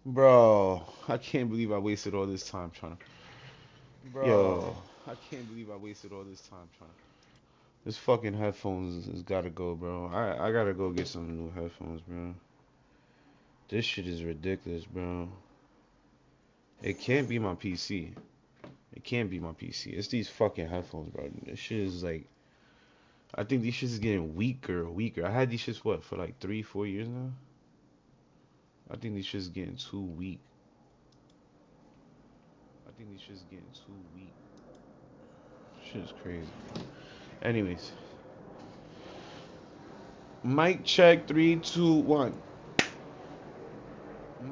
Bro, I can't believe I wasted all this time trying to. Yo, I can't believe I wasted all this time trying to. This fucking headphones has gotta go, bro. I gotta go get some new headphones, bro. This shit is ridiculous, bro. It can't be my PC. It can't be my PC. It's these fucking headphones, bro. This shit is like. I think these shits is getting weaker, weaker. I had these shits, what, for like 3, 4 years now? I think these shits getting too weak. I think these shits getting too weak. Shit is crazy. Anyways, mic check 3, 2, 1.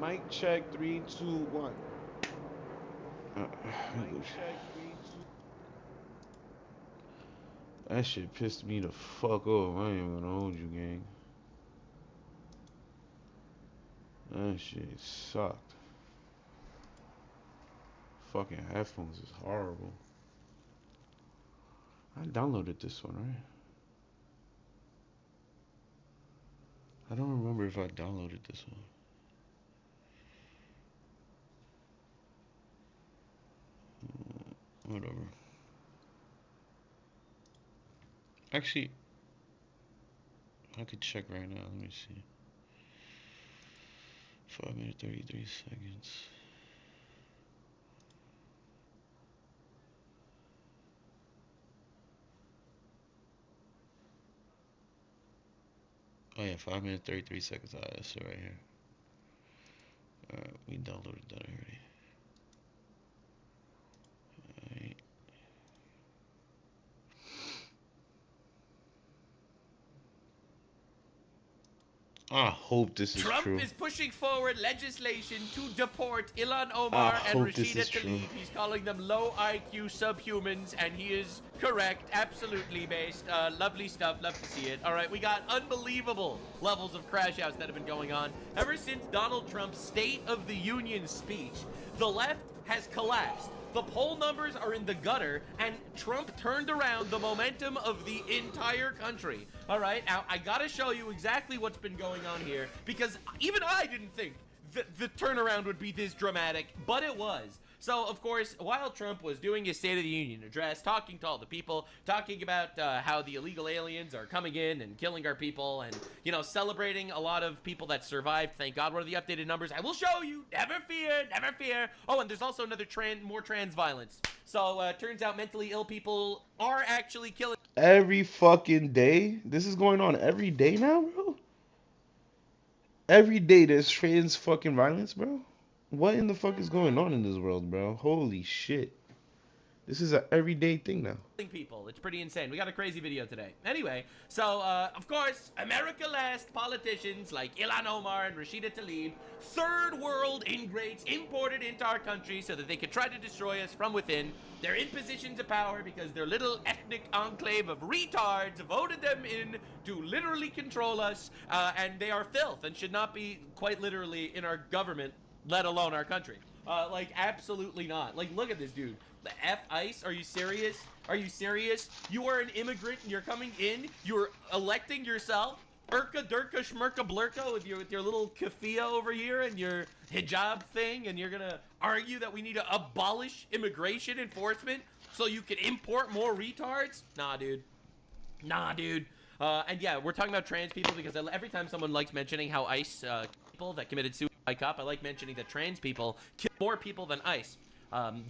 Mic check 3, 2, 1. Uh, that shit pissed me the fuck off. I ain't even gonna hold you, gang. That shit sucked. Fucking headphones is horrible. I downloaded this one, right? I don't remember if I downloaded this one. Whatever. Actually, I could check right now. Let me see. 5 minutes 33 seconds. Oh yeah, 5 minutes 33 seconds. That's it right here. Alright, we downloaded that already. Alright. I hope this is Trump true. is pushing forward legislation to deport Ilhan I Omar and hope this Rashida is true. Tlaib. He's calling them low IQ subhumans, and he is correct, absolutely based. Lovely stuff, love to see it. All right, we got unbelievable levels of crash outs that have been going on ever since Donald Trump's State of the Union speech. The left has collapsed. The poll numbers are in the gutter, and Trump turned around the momentum of the entire country. All right, now I gotta show you exactly what's been going on here, because even I didn't think the turnaround would be this dramatic, but it was. So, of course, while Trump was doing his State of the Union address, talking to all the people, talking about how the illegal aliens are coming in and killing our people, and, you know, celebrating a lot of people that survived. Thank God. What are the updated numbers? I will show you. Never fear. Never fear. Oh, and there's also another more trans violence. So, turns out mentally ill people are actually killing. Every fucking day? This is going on every day now, bro? Every day there's trans fucking violence, bro? What in the fuck is going on in this world, bro? Holy shit. This is an everyday thing now. People. It's pretty insane. We got a crazy video today. Anyway, so, of course, America last politicians like Ilhan Omar and Rashida Tlaib, third world ingrates imported into our country so that they could try to destroy us from within. They're in positions of power because their little ethnic enclave of retards voted them in to literally control us, and they are filth and should not be quite literally in our government, let alone our country. Like, absolutely not. Like, look at this dude. The F ICE? Are you serious? Are you serious? You are an immigrant and you're coming in. You're electing yourself. Urka, Durka, Shmirka, Blurka with your little kafia over here and your hijab thing, and you're gonna argue that we need to abolish immigration enforcement so you can import more retards? Nah, dude. Nah, dude. And yeah, we're talking about trans people because every time someone likes mentioning how ICE people that committed suicide cop, I like mentioning that trans people kill more people than ICE.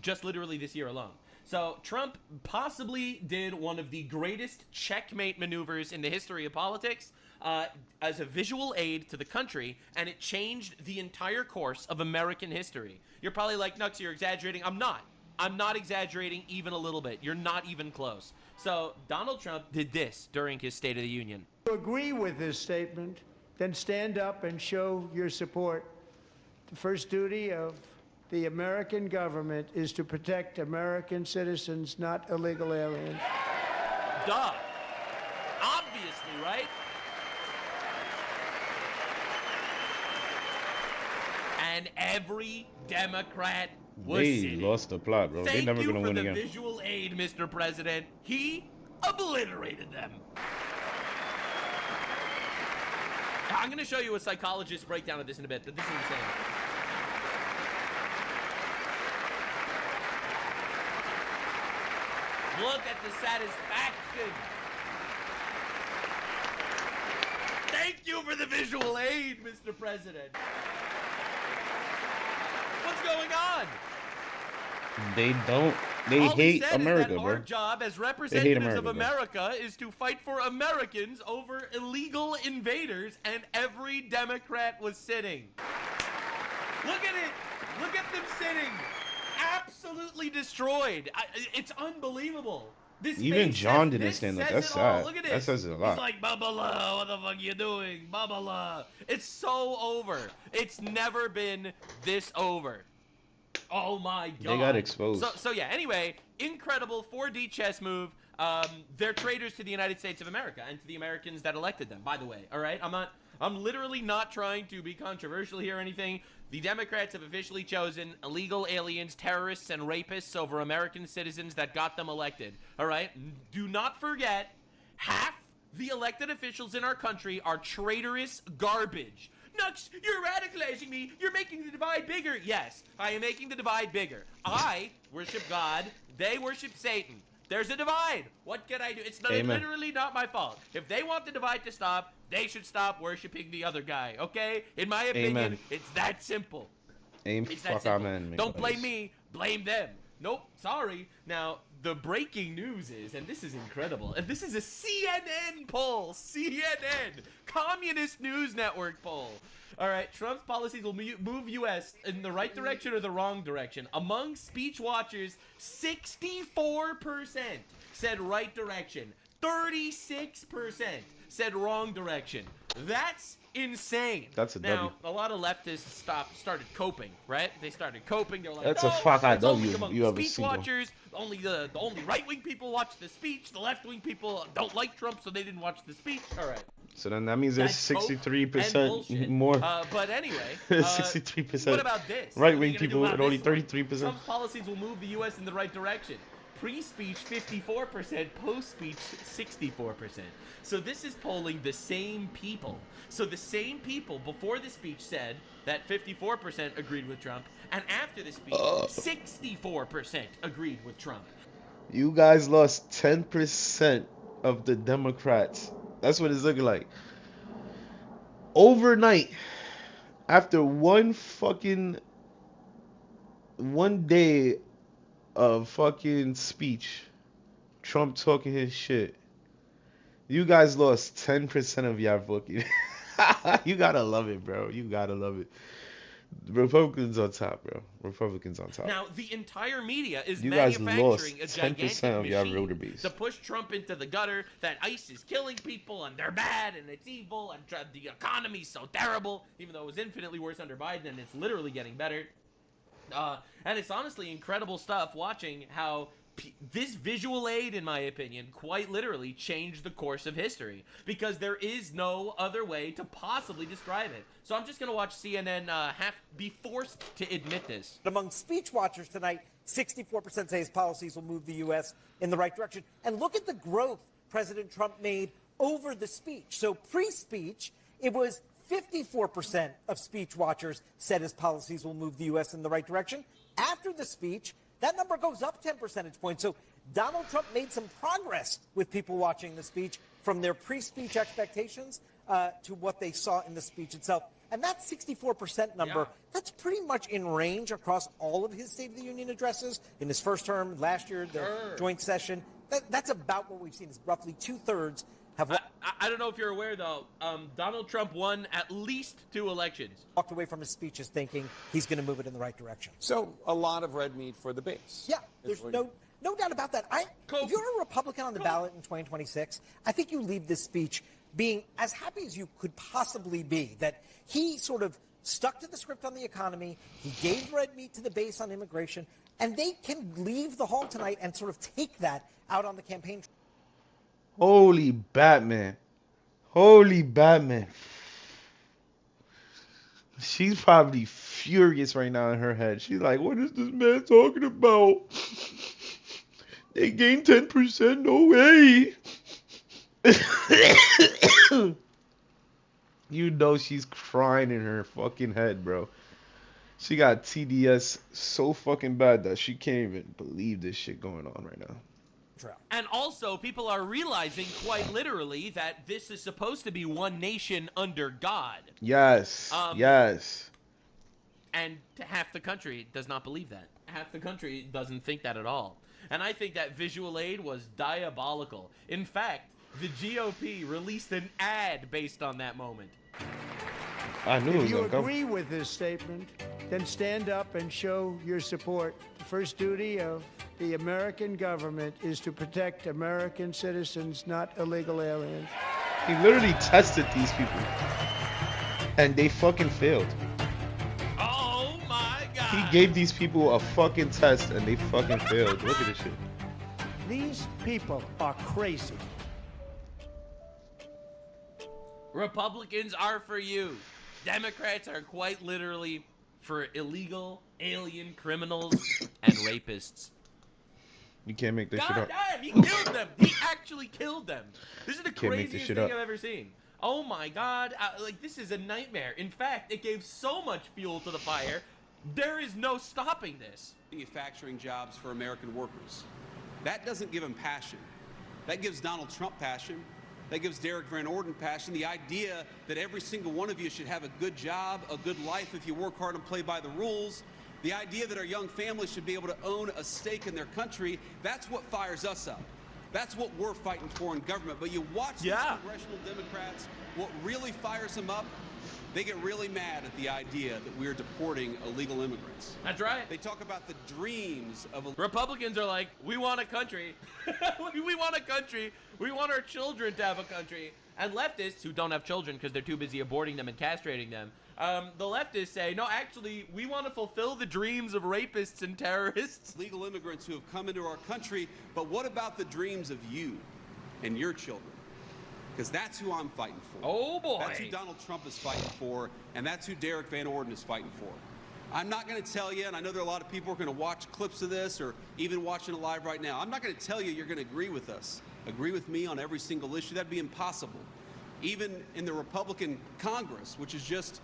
Just literally this year alone. So Trump possibly did one of the greatest checkmate maneuvers in the history of politics as a visual aid to the country, and it changed the entire course of American history. You're probably like, Nux, you're exaggerating. I'm not. I'm not exaggerating even a little bit. You're not even close. So Donald Trump did this during his State of the Union. If you agree with this statement, then stand up and show your support. The first duty of the American government is to protect American citizens, not illegal aliens. Duh. Obviously, right? And every Democrat was sitting. They lost the plot, bro. They're never gonna win again. Thank you for the visual aid, Mr. President. He obliterated them. I'm gonna show you a psychologist's breakdown of this in a bit, but this is insane. Look at the satisfaction. Thank you for the visual aid, Mr. President. What's going on? They hate America, bro. Our job as representatives of America is to fight for Americans over illegal invaders, and every Democrat was sitting. Look at it. Look at them sitting. Absolutely destroyed. It's unbelievable. Even John didn't stand up. That's sad. Look at this. That says it a lot. He's like, Babala, what the fuck you doing? Babala. It's so over. It's never been this over. Oh my god. They got exposed. So yeah, anyway, incredible 4D chess move. They're traitors to the United States of America and to the Americans that elected them, by the way. All right? I'm literally not trying to be controversial here or anything. The Democrats have officially chosen illegal aliens, terrorists, and rapists over American citizens that got them elected. All right? Do not forget, half the elected officials in our country are traitorous garbage. Nux, you're radicalizing me. You're making the divide bigger. Yes, I am making the divide bigger. I worship God. They worship Satan. There's a divide. What can I do? It's literally not my fault. If they want the divide to stop, they should stop worshiping the other guy, okay? In my opinion, it's that simple. It's that simple. Amen. Don't blame me. Blame them. Nope, sorry. Now, the breaking news is, and this is incredible, and this is a CNN poll. CNN. Communist News Network poll. All right, Trump's policies will move U.S. in the right direction or the wrong direction. Among speech watchers, 64% said right direction. 36% said wrong direction. That's insane. That's a W. Now, a lot of leftists started coping, right? They started coping. They're like, that's no, a fuck I it's W. only among You have speech watchers. Only the only right-wing people watch the speech. The left-wing people don't like Trump, so they didn't watch the speech. All right. So then that means there's 63% more. But anyway, 63%. What about this? Right-wing people and only 33%. Trump's policies will move the U.S. in the right direction. Pre-speech 54%, post-speech 64%. So this is polling the same people. So the same people before the speech said that 54% agreed with Trump, and after the speech, 64% agreed with Trump. You guys lost 10% of the Democrats. That's what it's looking like. Overnight, after one day of fucking speech, Trump talking his shit, you guys lost 10% of your fucking. You gotta love it, bro. You gotta love it. Republicans on top, bro. Republicans on top. Now, the entire media is You guys lost manufacturing a 10% gigantic of your machine voter base. to push Trump into the gutter, that ICE is killing people, and they're bad, and it's evil, and the economy's so terrible, even though it was infinitely worse under Biden, and it's literally getting better. And it's honestly incredible stuff watching how this visual aid, in my opinion, quite literally changed the course of history, because there is no other way to possibly describe it. So I'm just going to watch CNN be forced to admit this. Among speech watchers tonight, 64% say his policies will move the U.S. in the right direction. And look at the growth President Trump made over the speech. So pre-speech, it was 54% of speech watchers said his policies will move the U.S. in the right direction. After the speech, that number goes up 10 percentage points. So Donald Trump made some progress with people watching the speech from their pre-speech expectations to what they saw in the speech itself. And that 64% number, that's pretty much in range across all of his State of the Union addresses. In his first term, last year, the joint session, that's about what we've seen, is roughly two-thirds have I don't know if you're aware, though, Donald Trump won at least 2 elections. Walked away from his speeches thinking he's going to move it in the right direction. So a lot of red meat for the base. Yeah, there's no doubt about that. If you're a Republican on the ballot in 2026, I think you leave this speech being as happy as you could possibly be, that he sort of stuck to the script on the economy, he gave red meat to the base on immigration, and they can leave the hall tonight and sort of take that out on the campaign. Holy Batman. Holy Batman. She's probably furious right now in her head. She's like, what is this man talking about? They gained 10%? No way. You know she's crying in her fucking head, bro. She got TDS so fucking bad that she can't even believe this shit going on right now. And also, people are realizing quite literally that this is supposed to be one nation under God. Yes. Yes. And half the country does not believe that. Half the country doesn't think that at all. And I think that visual aid was diabolical. In fact, the GOP released an ad based on that moment. I knew it was If you gonna come. agree with this statement, then stand up and show your support. The first duty of the American government is to protect American citizens, not illegal aliens. He literally tested these people. And they fucking failed. Oh my God! He gave these people a fucking test and they fucking failed. Look at this shit. These people are crazy. Republicans are for you. Democrats are quite literally for illegal alien criminals and rapists. You can't make this shit God up. damn, he killed them. He actually killed them. This is the Can't make this craziest shit thing up. I've ever seen. Oh my God, like this is a nightmare. In fact, it gave so much fuel to the fire. There is no stopping this. Manufacturing jobs for American workers. That doesn't give him passion. That gives Donald Trump passion. That gives Derek Van Orden passion. The idea that every single one of you should have a good job, a good life if you work hard and play by the rules. The idea that our young families should be able to own a stake in their country. That's what fires us up. That's what we're fighting for in government. But you watch these congressional Democrats, what really fires them up, they get really mad at the idea that we're deporting illegal immigrants. That's right. They talk about the dreams of Republicans are like, we want a country. We want a country. We want our children to have a country. And leftists, who don't have children because they're too busy aborting them and castrating them, the leftists say, no, actually, we want to fulfill the dreams of rapists and terrorists. Legal immigrants who have come into our country, but what about the dreams of you and your children? Because that's who I'm fighting for. Oh, boy. That's who Donald Trump is fighting for, and that's who Derek Van Orden is fighting for. I'm not going to tell you, and I know there are a lot of people who are going to watch clips of this or even watching it live right now. I'm not going to tell you you're going to agree with us, agree with me on every single issue. That'd be impossible. Even in the Republican Congress, which is just,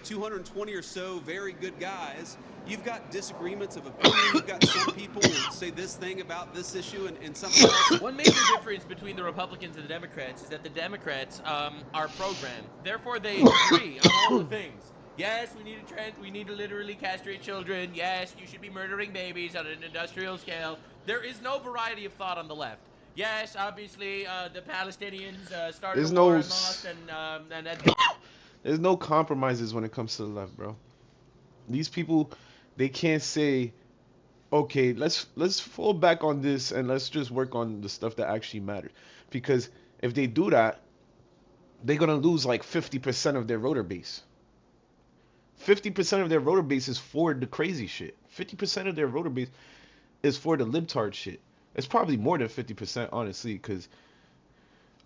220 or so very good guys, you've got disagreements of opinion. You've got some people who say this thing about this issue and something else. One major difference between the Republicans and the Democrats is that the Democrats are programmed. Therefore, they agree on all the things. Yes, we need to literally castrate children. Yes, you should be murdering babies on an industrial scale. There is no variety of thought on the left. Yes, obviously, the Palestinians started There's a war no and lost, and that's... There's no compromises when it comes to the left, bro. These people, they can't say, okay, let's fall back on this and let's just work on the stuff that actually matters. Because if they do that, they're gonna lose like 50% of their voter base. 50% of their voter base is for the crazy shit. 50% of their voter base is for the libtard shit. It's probably more than 50%, honestly, because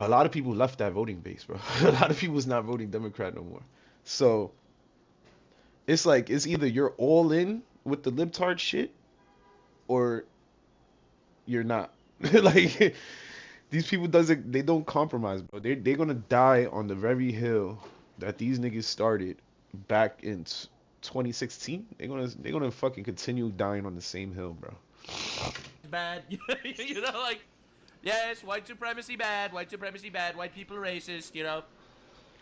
a lot of people left that voting base, bro. A lot of people's not voting Democrat no more. So it's like it's either you're all in with the libtard shit or you're not. Like these people they don't compromise, bro. They're gonna die on the very hill that these niggas started back in 2016. They're gonna fucking continue dying on the same hill, bro. Bad. You know, like, yes, white supremacy bad, white people racist, you know,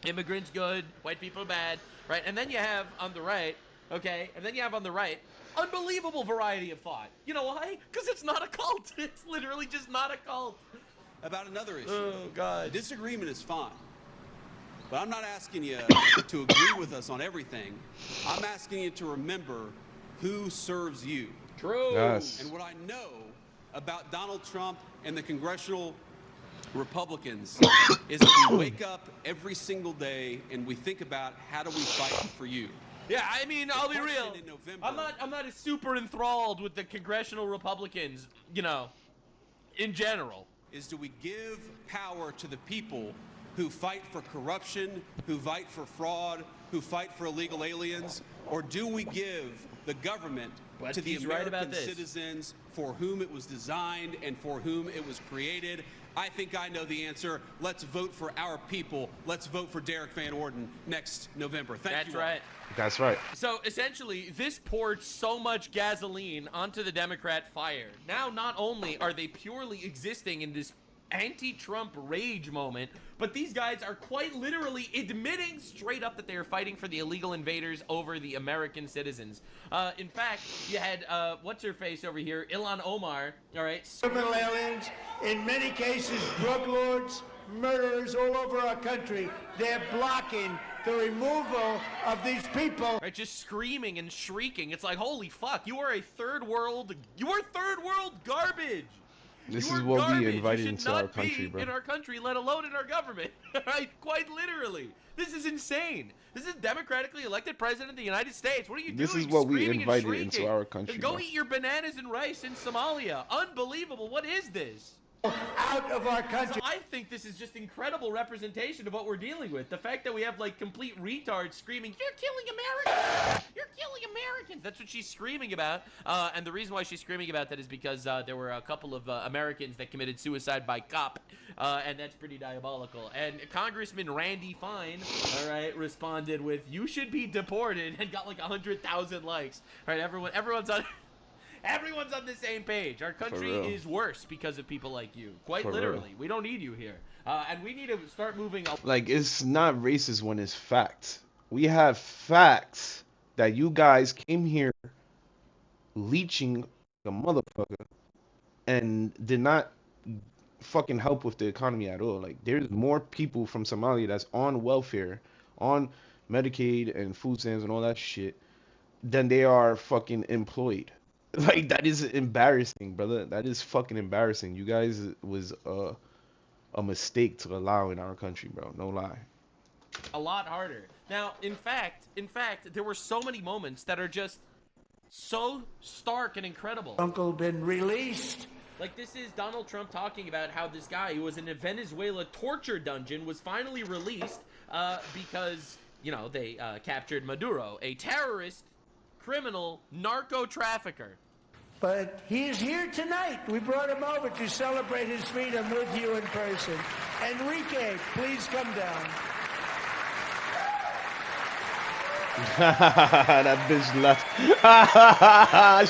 immigrants good, white people bad, right? And then you have on the right, okay, unbelievable variety of thought. You know why? Because it's not a cult. It's literally just not a cult. About another issue. Oh, God. Disagreement is fine. But I'm not asking you to agree with us on everything. I'm asking you to remember who serves you. True. Yes. And what I know about Donald Trump and the congressional Republicans is that we wake up every single day and we think about how do we fight for you. Yeah, I mean, I'll be real. In November, I'm not as super enthralled with the congressional Republicans, you know, in general. Is do we give power to the people who fight for corruption, who fight for fraud, who fight for illegal aliens, or do we give the government to the American citizens for whom it was designed and for whom it was created? I think I know the answer. Let's vote for our people. Let's vote for Derek Van Orden next November. Thank you. That's right. That's right. So essentially, this poured so much gasoline onto the Democrat fire. Now, not only are they purely existing in this anti-Trump rage moment, but these guys are quite literally admitting straight up that they are fighting for the illegal invaders over the American citizens. In fact, you had, what's her face over here, Ilhan Omar, all right? Criminal aliens, in many cases, drug lords, murderers all over our country. They're blocking the removal of these people. Right, just screaming and shrieking. It's like, holy fuck, you are third world garbage. This you is are what garbage. we invited you into our country, should not bro. be in our country, let alone in our government. Right? Quite literally. This is insane. This is democratically elected president of the United States. What are you doing? This is what we Screaming and invited shrieking? into our country, Go bro. eat your bananas and rice in Somalia. Unbelievable. What is this? Out of our country. So I think this is just incredible representation of what we're dealing with. The fact that we have like complete retards screaming, "You're killing Americans! You're killing Americans!" That's what she's screaming about. And the reason why she's screaming about that is because there were a couple of Americans that committed suicide by cop, and that's pretty diabolical. And Congressman Randy Fine, all right, responded with, "You should be deported," and got like 100,000 likes. All right, everyone's on. Everyone's on the same page. Our country is worse because of people like you. Quite literally. We don't need you here. And we need to start moving up. Like, it's not racist when it's facts. We have facts that you guys came here leeching like a motherfucker and did not fucking help with the economy at all. Like, there's more people from Somalia that's on welfare, on Medicaid and food stamps and all that shit than they are fucking employed. Like, that is embarrassing, brother. That is fucking embarrassing. You guys was a mistake to allow in our country, bro. No lie. A lot harder. Now, in fact, there were so many moments that are just so stark and incredible. Uncle been released. Like, this is Donald Trump talking about how this guy who was in a Venezuela torture dungeon was finally released because, you know, they captured Maduro, a terrorist, criminal, narco trafficker. But he is here tonight. We brought him over to celebrate his freedom with you in person. Enrique, please come down. That bitch left.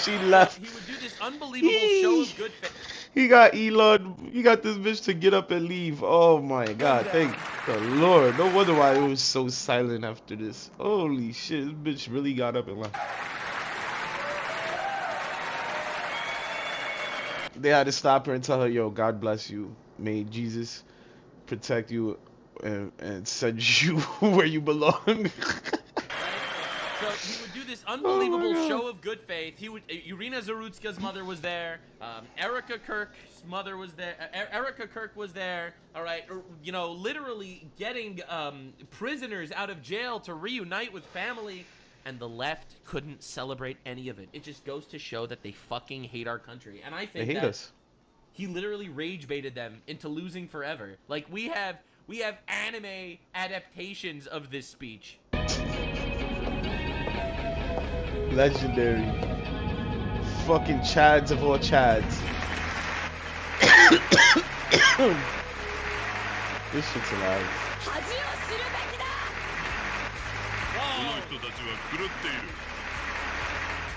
She left. He would do this unbelievable show of good faith. He got Elon. He got this bitch to get up and leave. Oh my god. Thank the Lord. No wonder why it was so silent after this. Holy shit. This bitch really got up and left. They had to stop her and tell her, yo, God bless you. May Jesus protect you and send you where you belong. So he would do this unbelievable show of good faith. He would. Irina Zarutska's mother was there. Erica Kirk's mother was there. Erica Kirk was there. All right, you know, literally getting prisoners out of jail to reunite with family, and the left couldn't celebrate any of it. It just goes to show that they fucking hate our country, and I think They hate us. he literally rage baited them into losing forever. Like we have anime adaptations of this speech. Legendary. Fucking Chads of all Chads. This shit's alive.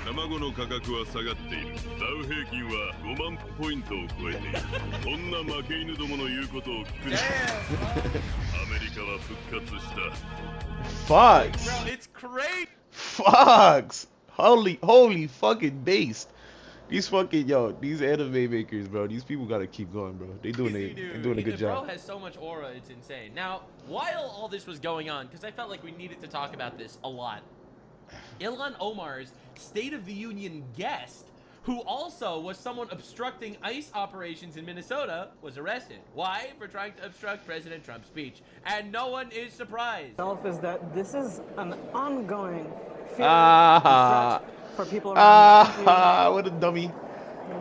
卵の価格は下がっている。ダウ平均は5万ポイントを超えている。こんな負け犬どもの言うことを聞くな。アメリカは復活した。Fox. Bro, it's crazy. Fox. Holy fucking based. These anime makers, bro. These people gotta keep going, bro. They doing a good job. Bro has so much aura, it's insane. Now, while all this was going on, because I felt like we needed to talk about this a lot, Ilhan Omar's State of the Union guest, who also was someone obstructing ICE operations in Minnesota, was arrested. Why? For trying to obstruct President Trump's speech. And no one is surprised. Is that this is an ongoing fear and threat for people around this country. What a dummy.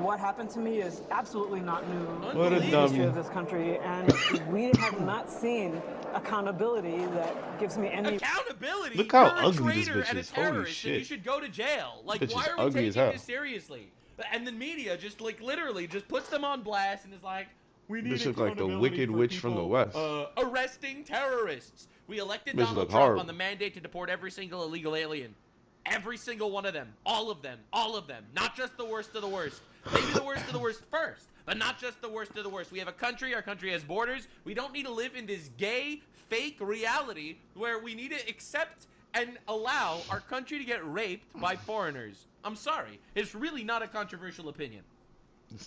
What happened to me is absolutely not new What a in the dummy. history of this country, and we have not seen accountability that gives me any accountability. Look how You're ugly a this traitor bitch and a is. Holy terrorist, shit. and you should go to jail. Like, Bitch why is are we ugly as taking hell. this seriously? And the media just like literally just puts them on blast and is like, we need Bitch look like the accountability Wicked for Witch from the West. Arresting terrorists. We elected Bitch Donald look Trump horrible. on the mandate to deport every single illegal alien. Every single one of them. All of them. All of them. Not just the worst of the worst. Maybe the worst of the worst first, but not just the worst of the worst. We have a country. Our country has borders. We don't need to live in this gay, fake reality where we need to accept and allow our country to get raped by foreigners. I'm sorry. It's really not a controversial opinion.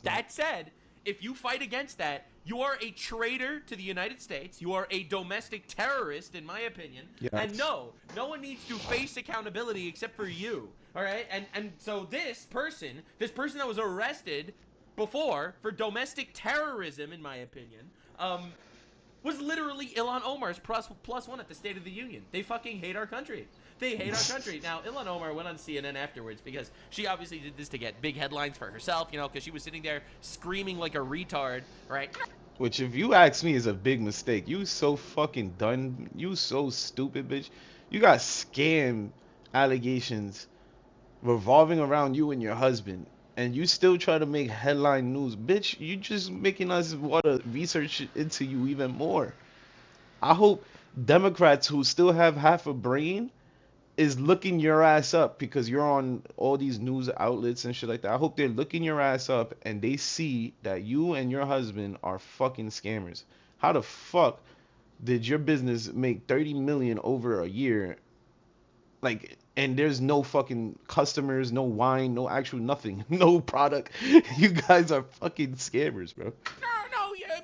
That said, if you fight against that, you are a traitor to the United States. You are a domestic terrorist, in my opinion. Yes. And no one needs to face accountability except for you. All right? And so this person that was arrested before for domestic terrorism, in my opinion, was literally Ilhan Omar's plus one at the State of the Union. They fucking hate our country. They hate our country. Now, Ilhan Omar went on CNN afterwards because she obviously did this to get big headlines for herself, you know, because she was sitting there screaming like a retard, right? Which, if you ask me, is a big mistake. You so fucking done. You so stupid, bitch. You got scam allegations revolving around you and your husband, and you still try to make headline news. Bitch, you just making us want to research into you even more. I hope Democrats who still have half a brain is looking your ass up because you're on all these news outlets and shit like that. I hope they're looking your ass up and they see that you and your husband are fucking scammers. How the fuck did your business make 30 million over a year? Like, and there's no fucking customers, no wine, no actual nothing, no product. You guys are fucking scammers, bro. No,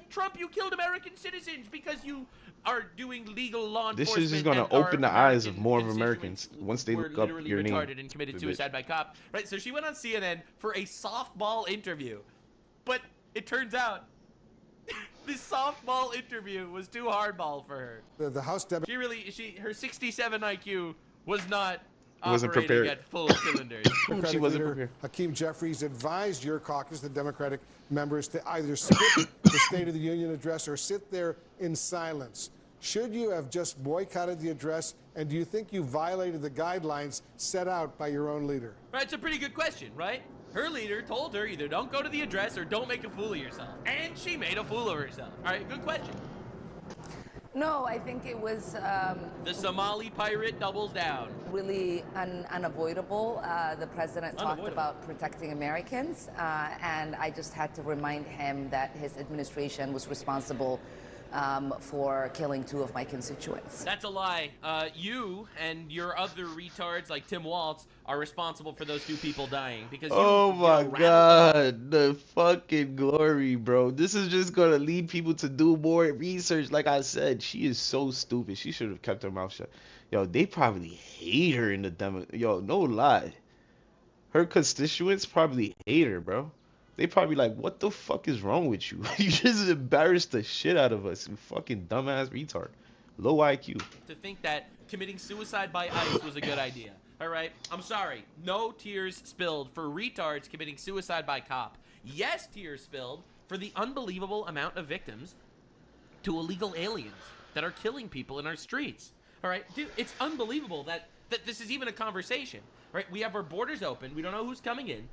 Trump, you killed American citizens because you are doing legal law enforcement. This is just gonna and our open the eyes of American more constituents Americans once they were look up literally your name. retarded and committed suicide by cop. Right, so she went on CNN for a softball interview, but it turns out this softball interview was too hardball for her. The House Her 67 IQ was not Wasn't operating prepared. at full cylinders. She wasn't leader prepared. Hakeem Jeffries advised your caucus, the Democratic members, to either skip the State of the Union address or sit there in silence. Should you have just boycotted the address, and do you think you violated the guidelines set out by your own leader? Right, it's a pretty good question, right? Her leader told her either don't go to the address or don't make a fool of yourself. And she made a fool of herself. All right, good question. No, I think it was The Somali pirate doubles down. really unavoidable. The president talked about protecting Americans, and I just had to remind him that his administration was responsible for killing 2 of my constituents. That's a lie. You and your other retards like Tim Waltz are responsible for those 2 people dying because you. Oh my God, the fucking glory, bro. This is just gonna lead people to do more research. Like I said, she is so stupid. She should have kept her mouth shut. Yo, they probably hate her in the demo. Yo, no lie. Her constituents probably hate her, bro. They probably like, what the fuck is wrong with you? You just embarrassed the shit out of us, you fucking dumbass retard. Low IQ. To think that committing suicide by ICE was a good idea. All right? I'm sorry. No tears spilled for retards committing suicide by cop. Yes, tears spilled for the unbelievable amount of victims to illegal aliens that are killing people in our streets. All right? Dude, it's unbelievable that this is even a conversation. Right? We have our borders open. We don't know who's coming in.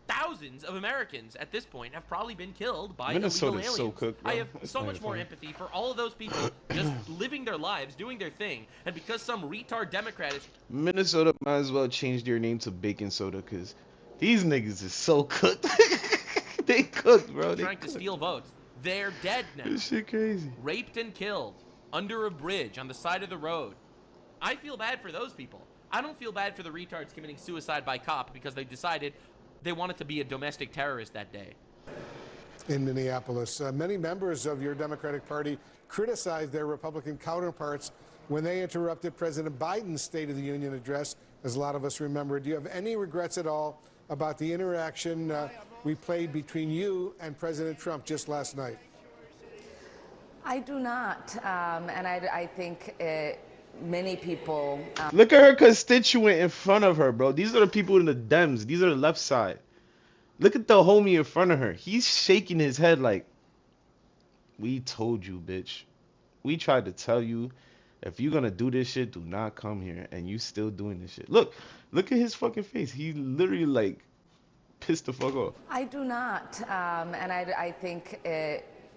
Thousands of Americans at this point have probably been killed by illegal aliens. So cooked, bro. I have so much more empathy for all of those people just living their lives, doing their thing, and because some retard Democrat is... Minnesota might as well change their name to Bacon Soda, because these niggas is so cooked. They cooked, bro. Trying to steal votes. They're dead now. This shit crazy. Raped and killed under a bridge on the side of the road. I feel bad for those people. I don't feel bad for the retards committing suicide by cop because they decided they wanted to be a domestic terrorist that day. In Minneapolis, many members of your Democratic Party criticized their Republican counterparts when they interrupted President Biden's State of the Union address, as a lot of us remember. Do you have any regrets at all about the interaction we played between you and President Trump just last night? I do not, and I think many people... Look at her constituent in front of her, bro. These are the people in the Dems. These are the left side. Look at the homie in front of her. He's shaking his head like, we told you, bitch. We tried to tell you, if you're going to do this shit, do not come here. And you still doing this shit. Look at his fucking face. He literally, like, pissed the fuck off. I do not, and I think...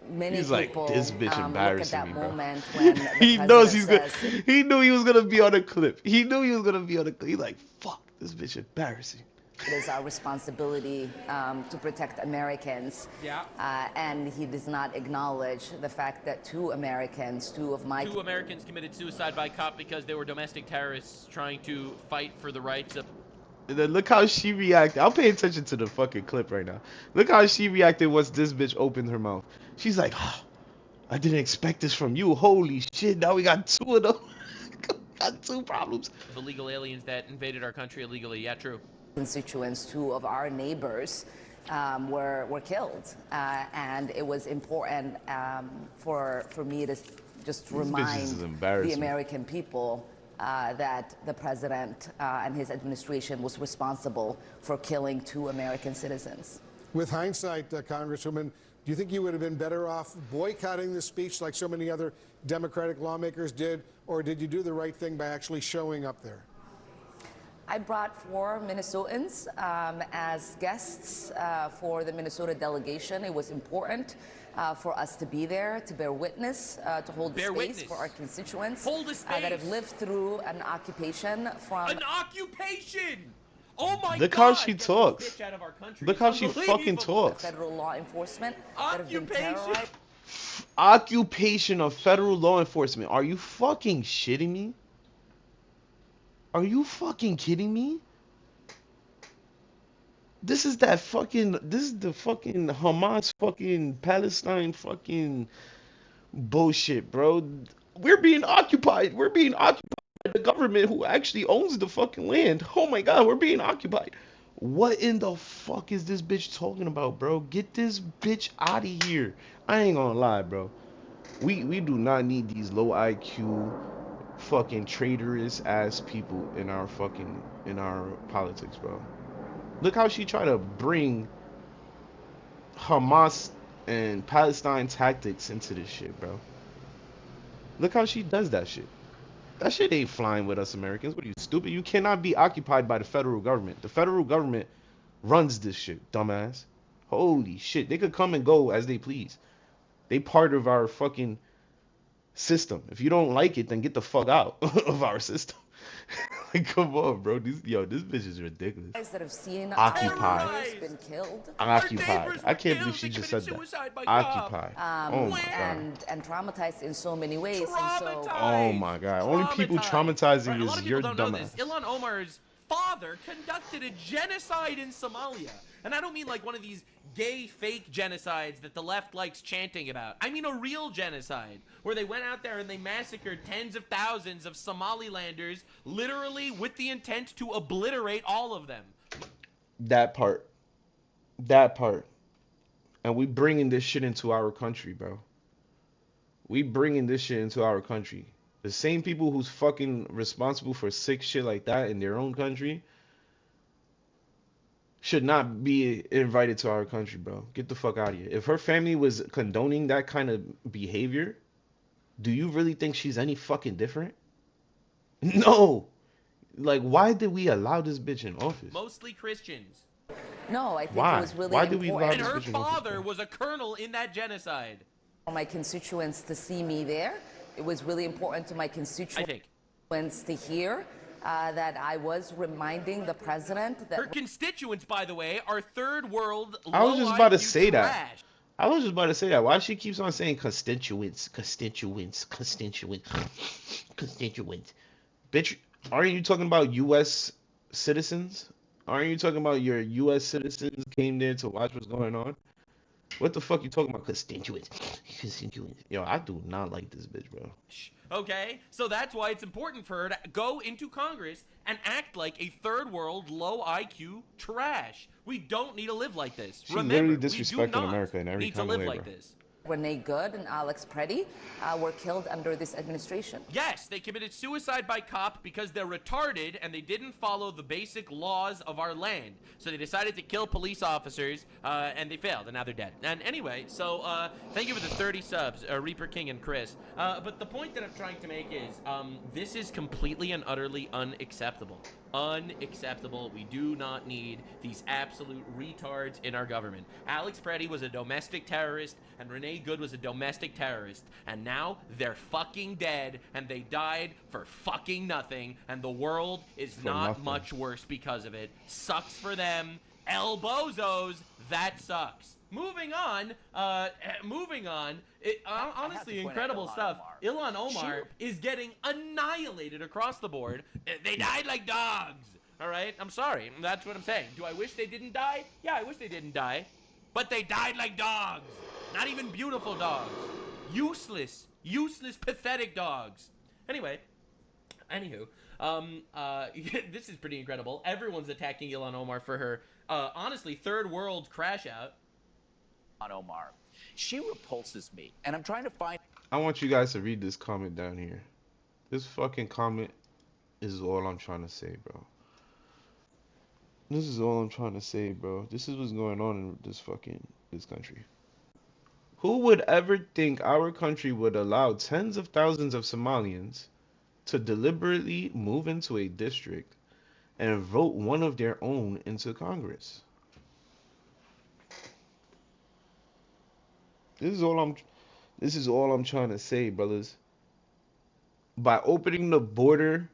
many he's people like, this bitch embarrassing look at that me, bro. moment when He knows he's gonna. He knew he was gonna be on a clip. He knew he was gonna be on a clip. He's like, fuck, this bitch embarrassing. It is our responsibility to protect Americans. Yeah. And he does not acknowledge the fact that two Americans committed suicide by cop because they were domestic terrorists trying to fight for the rights of... And then look how she reacted. I'll pay attention to the fucking clip right now. Look how she reacted once this bitch opened her mouth. She's like, oh, I didn't expect this from you. Holy shit, now we got 2 of them. Got 2 problems. The illegal aliens that invaded our country illegally. Yeah, true. Constituents, 2 of our neighbors were killed. And it was important for me to just remind the American people that the president and his administration was responsible for killing 2 American citizens. With hindsight, Congresswoman, do you think you would have been better off boycotting the speech like so many other Democratic lawmakers did, or did you do the right thing by actually showing up there? I brought 4 Minnesotans as guests for the Minnesota delegation. It was important for us to be there, to bear witness, to hold the space for our constituents that have lived through an occupation from... An occupation! Oh my God! Look how she talks. Look how she fucking talks. Federal law enforcement that have been terrorized. Occupation of federal law enforcement. Are you fucking shitting me? Are you fucking kidding me? This is the fucking Hamas fucking Palestine fucking bullshit, bro. We're being occupied. We're being occupied by the government who actually owns the fucking land. Oh my God, we're being occupied. What in the fuck is this bitch talking about, bro? Get this bitch out of here. I ain't gonna lie, bro. We do not need these low IQ fucking traitorous ass people in our politics, bro. Look how she tried to bring Hamas and Palestine tactics into this shit, bro. Look how she does that shit. That shit ain't flying with us Americans. What are you, stupid? You cannot be occupied by the federal government. The federal government runs this shit, dumbass. Holy shit. They could come and go as they please. They part of our fucking system. If you don't like it, then get the fuck out of our system. Like, come on, bro. This bitch is ridiculous. Guys that have seen Occupy. our neighbors been killed. Occupy. I can't believe she just said that. Occupy. Oh my god. And traumatized in so many ways. And so, oh my god. Only people traumatizing is your dumbass. Ilhan Omar's father conducted a genocide in Somalia. And I don't mean like one of these gay fake genocides that the left likes chanting about. I mean a real genocide where they went out there and they massacred tens of thousands of Somalilanders literally with the intent to obliterate all of them. That part. And we bringing this shit into our country, bro. We bringing this shit into our country. The same people who's fucking responsible for sick shit like that in their own country should not be invited to our country, bro. Get the fuck out of here. If her family was condoning that kind of behavior, do you really think she's any fucking different? No. Like, why did we allow this bitch in office? Mostly Christians. No, I think it was really Why did we allow and this her bitch in office? father was a colonel in that genocide. For my constituents to see me there. It was really important to my constituents to hear that I was reminding the president that... Her constituents, by the way, are third world low I was just about to say trash. that. Why she keeps on saying constituents? Bitch, aren't you talking about U.S. citizens? Aren't you talking about your U.S. citizens came there to watch what's going on? What the fuck you talking about? Constituents. Yo, I do not like this bitch, bro. Okay, so that's why it's important for her to go into Congress and act like a third world, low IQ trash. We don't need to live like this. She's literally disrespecting America in every need to kind of live way, like bro. this. Renee Good and Alex Preddy were killed under this administration. Yes, they committed suicide by cop because they're retarded and they didn't follow the basic laws of our land. So they decided to kill police officers and they failed and now they're dead. And anyway, so thank you for the 30 subs, Reaper King and Chris. But the point that I'm trying to make is this is completely and utterly unacceptable. Unacceptable. We do not need these absolute retards in our government. Alex Preddy was a domestic terrorist and Renee Good was a domestic terrorist. And now they're fucking dead and they died for fucking nothing. And the world is not much worse because of it. Sucks for them. El Bozos, that sucks. Moving on, honestly, incredible stuff. Ilhan Omar is getting annihilated across the board. They died like dogs. All right, I'm sorry. That's what I'm saying. Do I wish they didn't die? Yeah, I wish they didn't die. But they died like dogs. Not even beautiful dogs. Useless, pathetic dogs. Anyway, anywho, this is pretty incredible. Everyone's attacking Ilhan Omar for her, honestly, third world crash out. On Omar. She repulses me, and I'm trying to find... I want you guys to read this comment down here. This fucking comment is all I'm trying to say, bro. This is all I'm trying to say, bro. This is what's going on in this country. Who would ever think our country would allow tens of thousands of Somalians to deliberately move into a district and vote one of their own into Congress? This is all I'm trying to say, brothers. By opening the border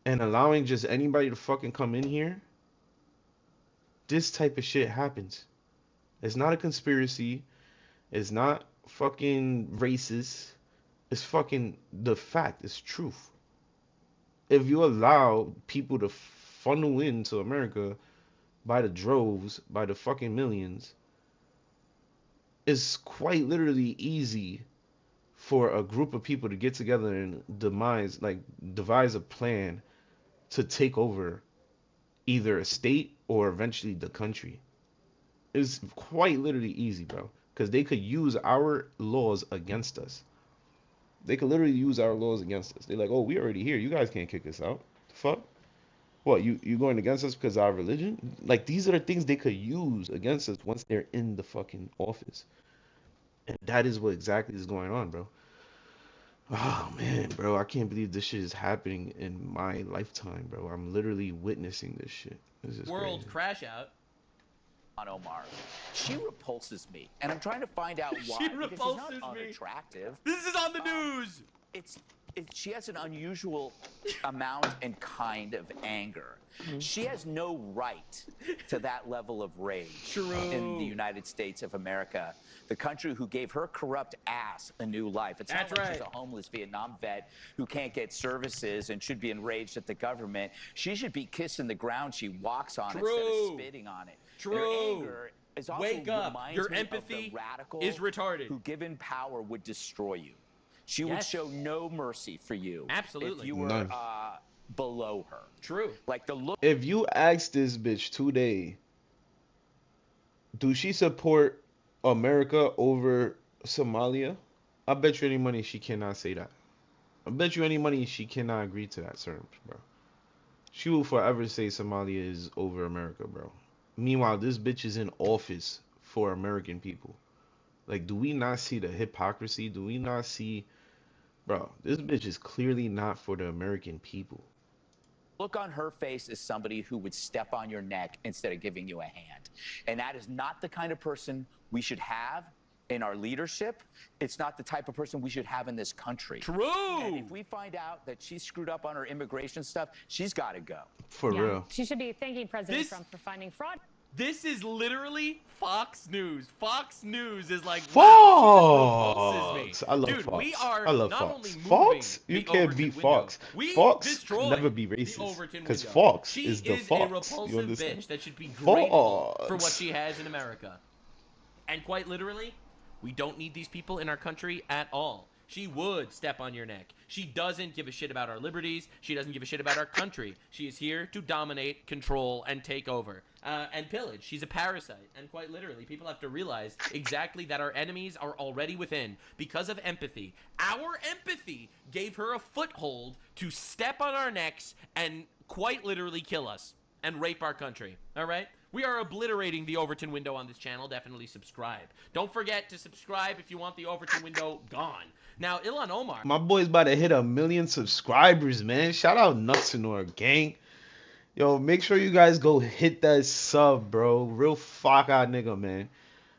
and allowing just anybody to fucking come in here, this type of shit happens. It's not a conspiracy. It's not fucking racist. It's fucking the fact. It's truth. If you allow people to funnel into America by the droves, by the fucking millions, it's quite literally easy for a group of people to get together and devise a plan to take over either a state or eventually the country. It's quite literally easy, bro. Because they could use our laws against us. They could literally use our laws against us. They're like, oh, we already here. You guys can't kick us out. The fuck? What, you going against us because of our religion? Like, these are the things they could use against us once they're in the fucking office. And that is what exactly is going on, bro. Oh, man, bro. I can't believe this shit is happening in my lifetime, bro. I'm literally witnessing this shit. This is World crazy. crash out. On Omar. She repulses me, and I'm trying to find out why. She because repulses she's not me. unattractive. This is on the news. she has an unusual amount and kind of anger. She has no right to that level of rage in the United States of America, the country who gave her corrupt ass a new life. It's not like she's a homeless Vietnam vet who can't get services and should be enraged at the government. She should be kissing the ground she walks on instead of spitting on it. Her anger is also Wake up. Your me empathy of the radical is retarded. who, given power, would destroy you. She would show no mercy for you. Absolutely. If you were below her. True. Like the look. If you ask this bitch today, do she support America over Somalia? I bet you any money she cannot say that. I bet you any money she cannot agree to that terms, bro. She will forever say Somalia is over America, bro. Meanwhile, this bitch is in office for American people. Like, do we not see the hypocrisy? Do we not see... Bro, this bitch is clearly not for the American people. Look on her face as somebody who would step on your neck instead of giving you a hand. And that is not the kind of person we should have in our leadership. It's not the type of person we should have in this country. True. And if we find out that she screwed up on her immigration stuff, she's got to go. For real. She should be thanking President Trump for finding fraud. This is literally Fox News. Fox News is like, wow, she just repulses me. I love Dude, Fox. we are I love not Fox. only Fox? You the can't Overton beat window. Fox. We Fox can never be racist. Because Fox she is the Fox. A repulsive bitch that should be Fox. grateful for what she has in America. And quite literally, we don't need these people in our country at all. She would step on your neck. She doesn't give a shit about our liberties. She doesn't give a shit about our country. She is here to dominate, control, and take over. And pillage. She's a parasite. And quite literally, people have to realize exactly that our enemies are already within because of empathy. Our empathy gave her a foothold to step on our necks and quite literally kill us and rape our country. All right? We are obliterating the Overton window on this channel. Definitely subscribe. Don't forget to subscribe if you want the Overton window gone. Now, Ilhan Omar. My boy's about to hit 1 million subscribers, man. Shout out Nuxenor, gang. Yo, make sure you guys go hit that sub, bro. Real fuck out nigga, man.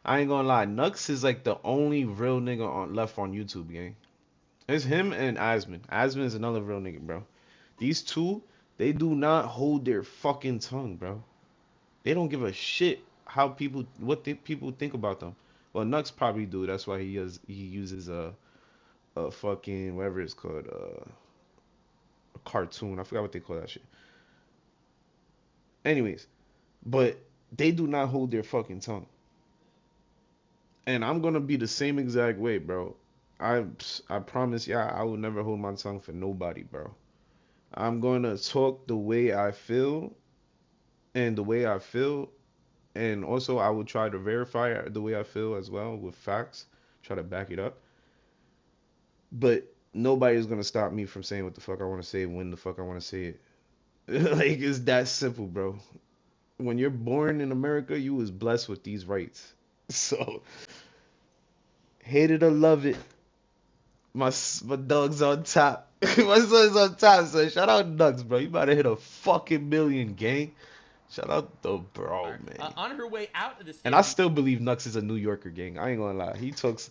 I ain't gonna lie. Nux is like the only real nigga left on YouTube, gang. It's him and Asman. Asman is another real nigga, bro. These two, they do not hold their fucking tongue, bro. They don't give a shit what people think about them. Well, Nux probably do. That's why he uses a fucking whatever it's called, a cartoon. I forgot what they call that shit. Anyways, but they do not hold their fucking tongue. And I'm gonna be the same exact way, bro. I promise y'all, I will never hold my tongue for nobody, bro. I'm gonna talk the way I feel, and also I will try to verify the way I feel as well with facts, try to back it up. But nobody's gonna stop me from saying what the fuck I want to say when the fuck I want to say it. Like, it's that simple, bro. When you're born in America, you was blessed with these rights. So, hate it or love it, my dog's on top. My son's on top, so shout out Nux, bro. You about to hit 1 fucking million, gang. Shout out the bro, man. On her way out of the stadium. And I still believe Nux is a New Yorker, gang. I ain't gonna lie. He talks,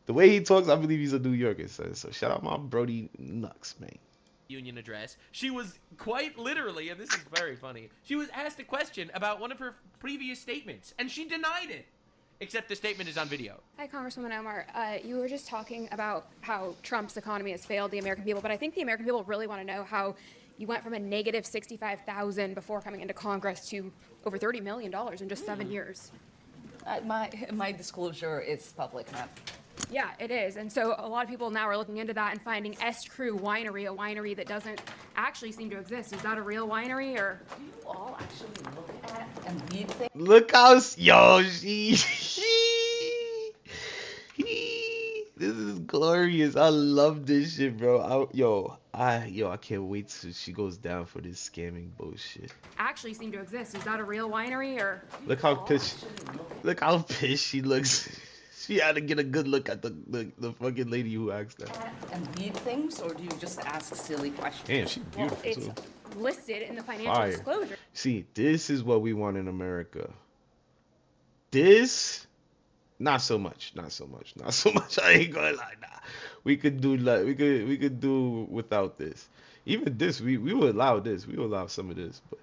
the way he talks, I believe he's a New Yorker. So shout out my Brody Nux, man. Union address. She was quite literally, and this is very funny, she was asked a question about one of her previous statements, and she denied it. Except the statement is on video. Hi, Congresswoman Omar. You were just talking about how Trump's economy has failed the American people, but I think the American people really want to know how you went from a negative 65,000 before coming into Congress to over $30 million in just 7 years. My disclosure is public now. Yeah, it is. And so a lot of people now are looking into that and finding S. Crew Winery, a winery that doesn't actually seem to exist. Is that a real winery, or? Do you all actually look at and read things? Look how, yo, this is glorious. I love this shit, bro. I can't wait till she goes down for this scamming bullshit. Actually seem to exist. Is that a real winery, or? Look how pissed she looks. She had to get a good look at the fucking lady who asked that. And read things, or do you just ask silly questions? Damn, she's beautiful It's too. listed in the financial Fire. disclosure. See, this is what we want in America. This Not so much. Not so much. Not so much. I ain't gonna lie. Nah. We could do like we could do without this. Even this, we will allow this. We will allow some of this, but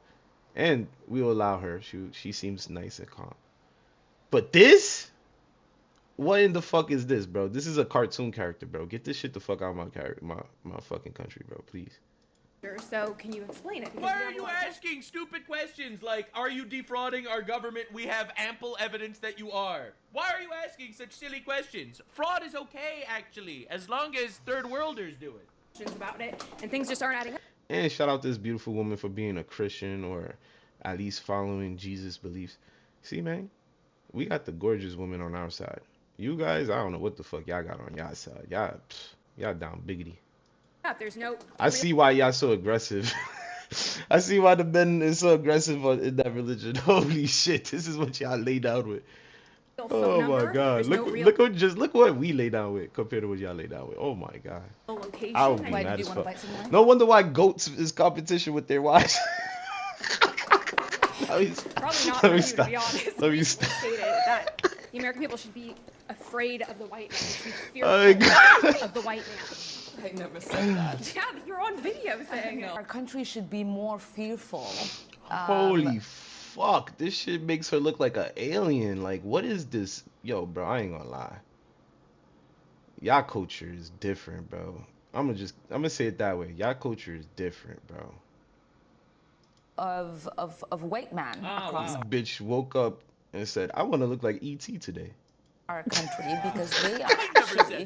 and we will allow her. She seems nice and calm. But this, what in the fuck is this, bro? This is a cartoon character, bro. Get this shit the fuck out of my fucking country, bro. Please. So can you explain it? Because Why are you asking stupid questions like, are you defrauding our government? We have ample evidence that you are. Why are you asking such silly questions? Fraud is okay, actually, as long as third worlders do it. About it, and things just aren't adding up. And shout out this beautiful woman for being a Christian or at least following Jesus' beliefs. See, man, we got the gorgeous woman on our side. You guys, I don't know what the fuck y'all got on y'all side. Y'all down biggity. There's no. I see why y'all so aggressive. I see why the men is so aggressive in that religion. Holy shit, this is what y'all lay down with. Oh my god, look what we lay down with compared to what y'all lay down with. Oh my god, I would be mad as fuck. No wonder why goats is competition with their wives. Probably not for you, to be honest. Let me stop. That the American people should be afraid of the white man. They should be fearful of the white man. I never said that. Yeah, you're on video saying it. Our country should be more fearful. Holy fuck, this shit makes her look like an alien. Like, what is this? Yo, bro, I ain't gonna lie. Y'all culture is different, bro. I'm gonna say it that way. Y'all culture is different, bro. Of white man across bitch woke up and said, I want to look like E.T. today. Our country because they actually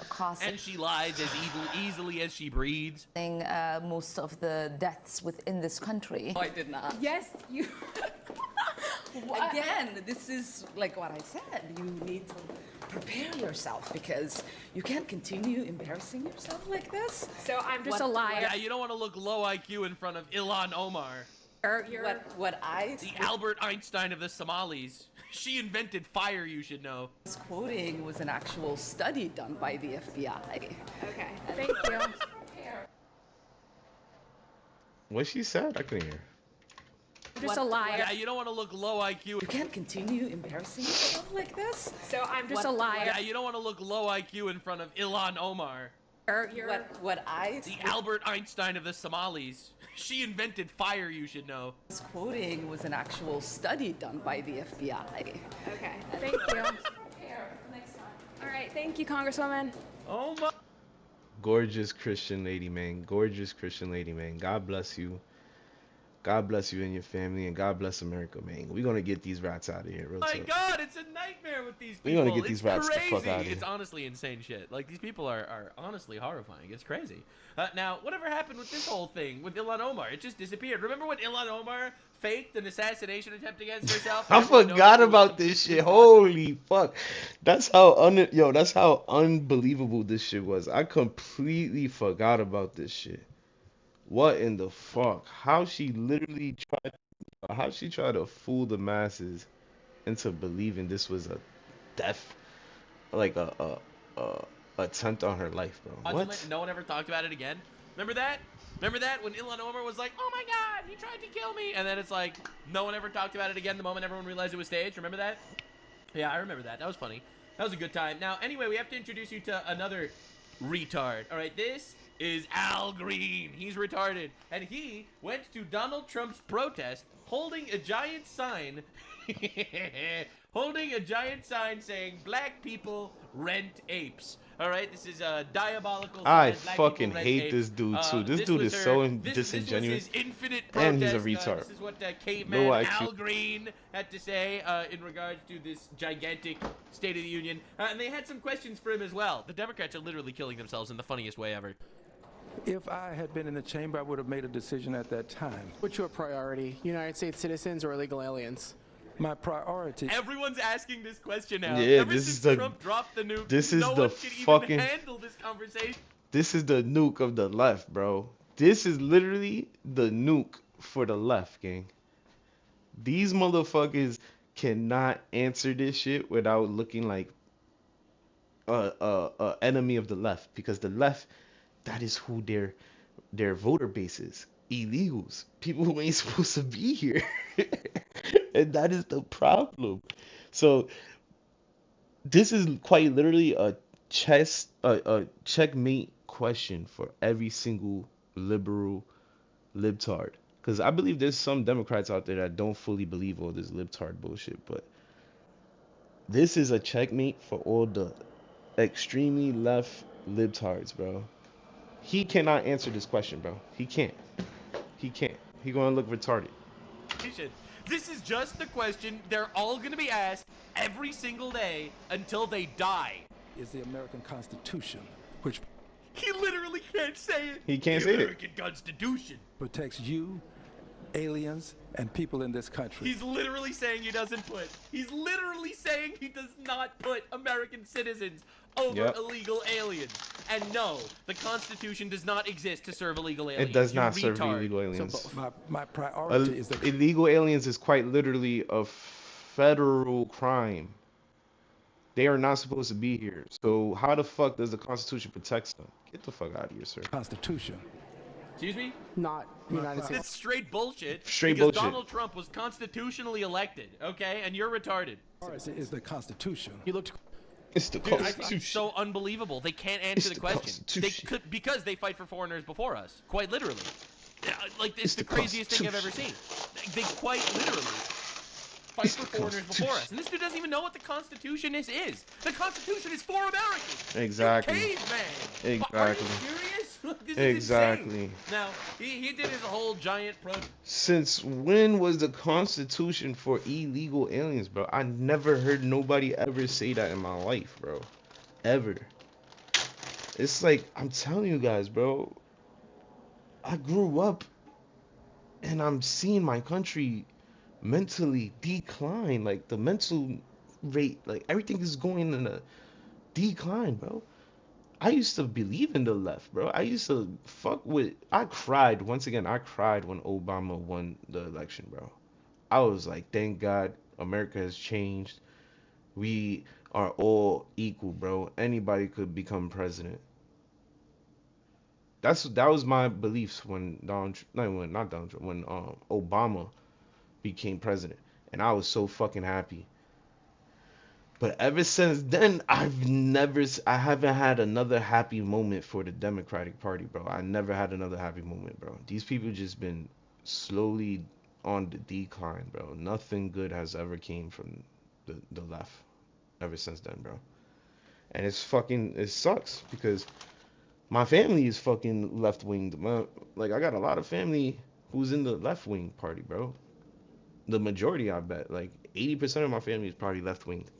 causing. And she lies as easily as she breathes. Most of the deaths within this country. No, I did not. Yes, you. Again, this is like what I said. You need to prepare yourself because you can't continue embarrassing yourself like this. So I'm just a liar. Yeah, you don't want to look low IQ in front of Ilhan Omar. The Albert Einstein of the Somalis. She invented fire, you should know. This quoting was an actual study done by the FBI. Okay, thank you. What she said? I couldn't hear. Just a liar. Yeah, you don't want to look low IQ. You can't continue embarrassing yourself like this. So I'm just a liar. Yeah, you don't want to look low IQ in front of Ilhan Omar. The Albert Einstein of the Somalis. She invented fire, you should know. This quoting was an actual study done by the FBI. Okay, thank you. All right, thank you, Congresswoman. Oh my. Gorgeous Christian lady, man. Gorgeous Christian lady, man. God bless you. God bless you and your family, and God bless America, man. We're going to get these rats out of here. Real my talk. God, it's a nightmare with these people. We're going to get these rats crazy. the fuck out of here. It's honestly insane shit. Like, these people are honestly horrifying. It's crazy. Now, whatever happened with this whole thing with Ilhan Omar? It just disappeared. Remember when Ilhan Omar faked an assassination attempt against herself? I forgot about this shit. Holy fuck. That's how unbelievable this shit was. I completely forgot about this shit. What in the fuck? How she tried to fool the masses into believing this was a death, like a attempt on her life, bro. What? No one ever talked about it again. Remember that? Remember that when Ilhan Omar was like, "Oh my God, he tried to kill me," and then it's like no one ever talked about it again the moment everyone realized it was staged. Remember that? Yeah, I remember that. That was funny. That was a good time. Now, anyway, we have to introduce you to another retard. All right, this is Al Green. He's retarded, and he went to Donald Trump's protest holding a giant sign saying black people rent apes. All right, this is a diabolical sign. I fucking hate this dude too. This dude is so disingenuous. This was his infinite and protest. he's a retard. This is what caveman Al Green had to say in regards to this gigantic State of the Union. And they had some questions for him as well. The Democrats are literally killing themselves in the funniest way ever. If I had been in the chamber, I would have made a decision at that time. What's your priority, United States citizens or illegal aliens? My priority. Everyone's asking this question now. Yeah, Ever this since is the Trump dropped the nuke, this is no the one can fucking even handle this conversation. This is the nuke of the left, bro. This is literally the nuke for the left, gang. These motherfuckers cannot answer this shit without looking like a enemy of the left, because the left, that is who their voter base is. Illegals, people who ain't supposed to be here. And that is the problem. So This is quite literally a checkmate question for every single liberal libtard. Because I believe there's some Democrats out there that don't fully believe all this libtard bullshit, but this is a checkmate for all the extremely left libtards, bro. He cannot answer this question, bro. He can't. He can't. He gonna look retarded. This is just the question they're all gonna be asked every single day until they die. Is the American Constitution, which he literally can't say it. He can't say it. The American Constitution protects you, aliens, and people in this country. He's literally saying he doesn't put. He's literally saying he does not put American citizens over illegal aliens. And no, the Constitution does not exist to serve illegal aliens. It does not serve illegal aliens. So my priority is the illegal aliens is quite literally a federal crime. They are not supposed to be here. So how the fuck does the Constitution protect them? Get the fuck out of here, sir. Constitution. Excuse me? Not United States. It's straight bullshit. Straight because bullshit. Donald Trump was constitutionally elected, okay? And you're retarded. Is the Constitution. You looked. It's the Dude, Constitution. I think it's so unbelievable. They can't answer the question. They could, because they fight for foreigners before us. Quite literally. Like, it's the craziest thing I've ever seen. They quite literally fight for foreigners before us. And this dude doesn't even know what the Constitution is. The Constitution is for Americans. Exactly. Caveman. Exactly. Are you serious? This is exactly. insane. Now, he did his whole giant protest. Since when was the Constitution for illegal aliens, bro? I never heard nobody ever say that in my life, bro. Ever. It's like, I'm telling you guys, bro. I grew up and I'm seeing my country mentally decline. Like, the mental rate, like, everything is going in a decline, bro. I used to believe in the left, bro. I used to fuck with. I cried when Obama won the election, bro. I was like, thank God America has changed. We are all equal, bro. Anybody could become president. That was my beliefs when Obama became president, and I was so fucking happy. But ever since then, I haven't had another happy moment for the Democratic Party, bro. I never had another happy moment, bro. These people just been slowly on the decline, bro. Nothing good has ever came from the left ever since then, bro. And it sucks because my family is fucking left-winged. Like, I got a lot of family who's in the left-wing party, bro. The majority, I bet. Like, 80% of my family is probably left-winged.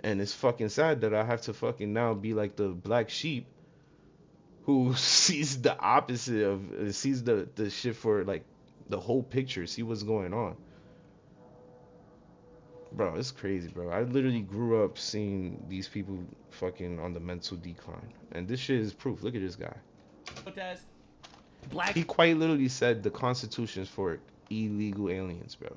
And it's fucking sad that I have to fucking now be like the black sheep who sees the opposite of, sees the shit for like the whole picture, see what's going on. Bro, it's crazy, bro. I literally grew up seeing these people fucking on the mental decline. And this shit is proof. Look at this guy. He quite literally said the Constitution is for illegal aliens, bro.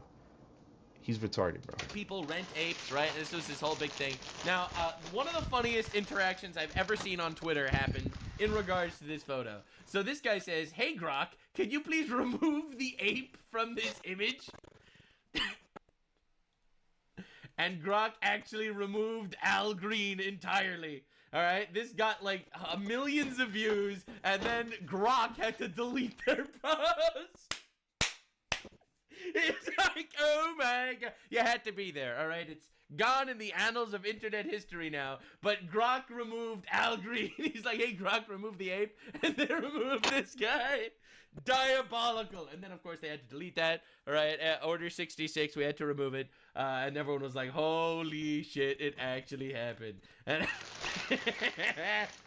He's retarded, bro. People rent apes, right? This was this whole big thing. Now, one of the funniest interactions I've ever seen on Twitter happened in regards to this photo. So this guy says, "Hey Grok, can you please remove the ape from this image?" And Grok actually removed Al Green entirely. All right, this got like millions of views, and then Grok had to delete their post. It's like, oh my god, you had to be there. All right, it's gone in the annals of internet history now. But Grok removed Al Green. He's like, hey, Grok, remove the ape, and they removed this guy. Diabolical. And then of course they had to delete that. All right, Order 66, we had to remove it, and everyone was like, holy shit, it actually happened. And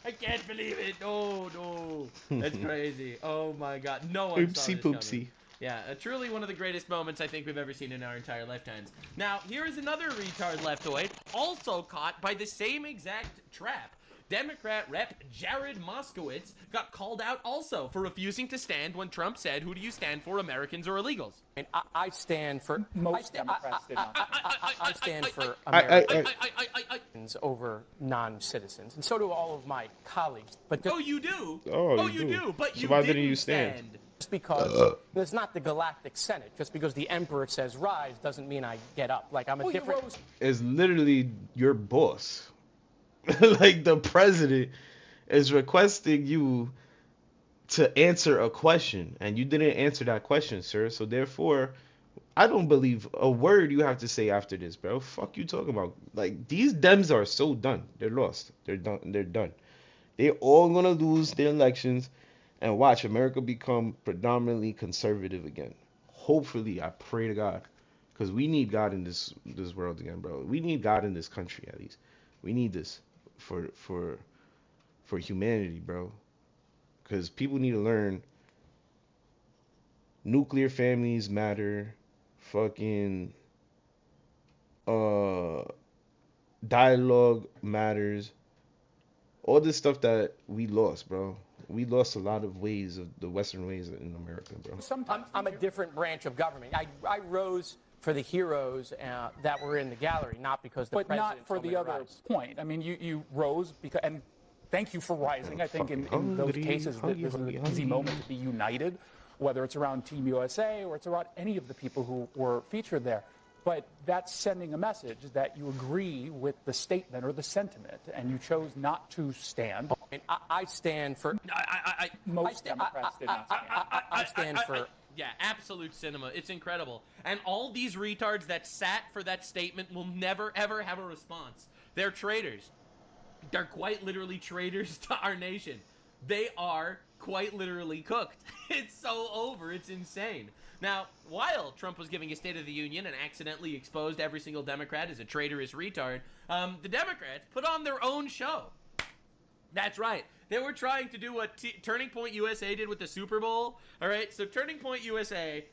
I can't believe it. No, that's crazy. Oh my god, no one saw this coming. Yeah, truly one of the greatest moments I think we've ever seen in our entire lifetimes. Now, here is another retard leftoid, also caught by the same exact trap. Democrat Rep. Jared Moskowitz got called out also for refusing to stand when Trump said, who do you stand for, Americans or illegals? And I stand for most Democrats. I stand for Americans over non-citizens, and so do all of my colleagues. But you do. Oh, you do. But you so why didn't you stand? Just because it's not the Galactic Senate. Just because the Emperor says rise doesn't mean I get up. Like, I'm a different... Is literally your boss. Like, the president is requesting you to answer a question, and you didn't answer that question, sir. So therefore, I don't believe a word you have to say after this, bro. Fuck you talking about. Like, these Dems are so done. They're lost. They're done. They're done. They're all gonna lose their elections, and watch America become predominantly conservative again. Hopefully, I pray to God, because we need God in this world again, bro. We need God in this country at least. We need this for humanity, bro. Because people need to learn nuclear families matter. Fucking dialogue matters. All this stuff that we lost, bro. We lost a lot of ways of the Western ways in America, bro. I'm a different branch of government. I rose for the heroes that were in the gallery, not because the president. But not for the other point. I mean, you rose because, and thank you for rising. I think in those cases, this is an easy moment to be united, whether it's around Team USA or it's around any of the people who were featured there. But that's sending a message that you agree with the statement or the sentiment, and you chose not to stand. I stand for... Most Democrats did not stand. I stand for... Yeah, absolute cinema. It's incredible. And all these retards that sat for that statement will never, ever have a response. They're traitors. They're quite literally traitors to our nation. They are quite literally cooked. It's so over. It's insane. Now, while Trump was giving a State of the Union and accidentally exposed every single Democrat as a traitorous retard, the Democrats put on their own show. That's right. They were trying to do what Turning Point USA did with the Super Bowl. All right, so Turning Point USA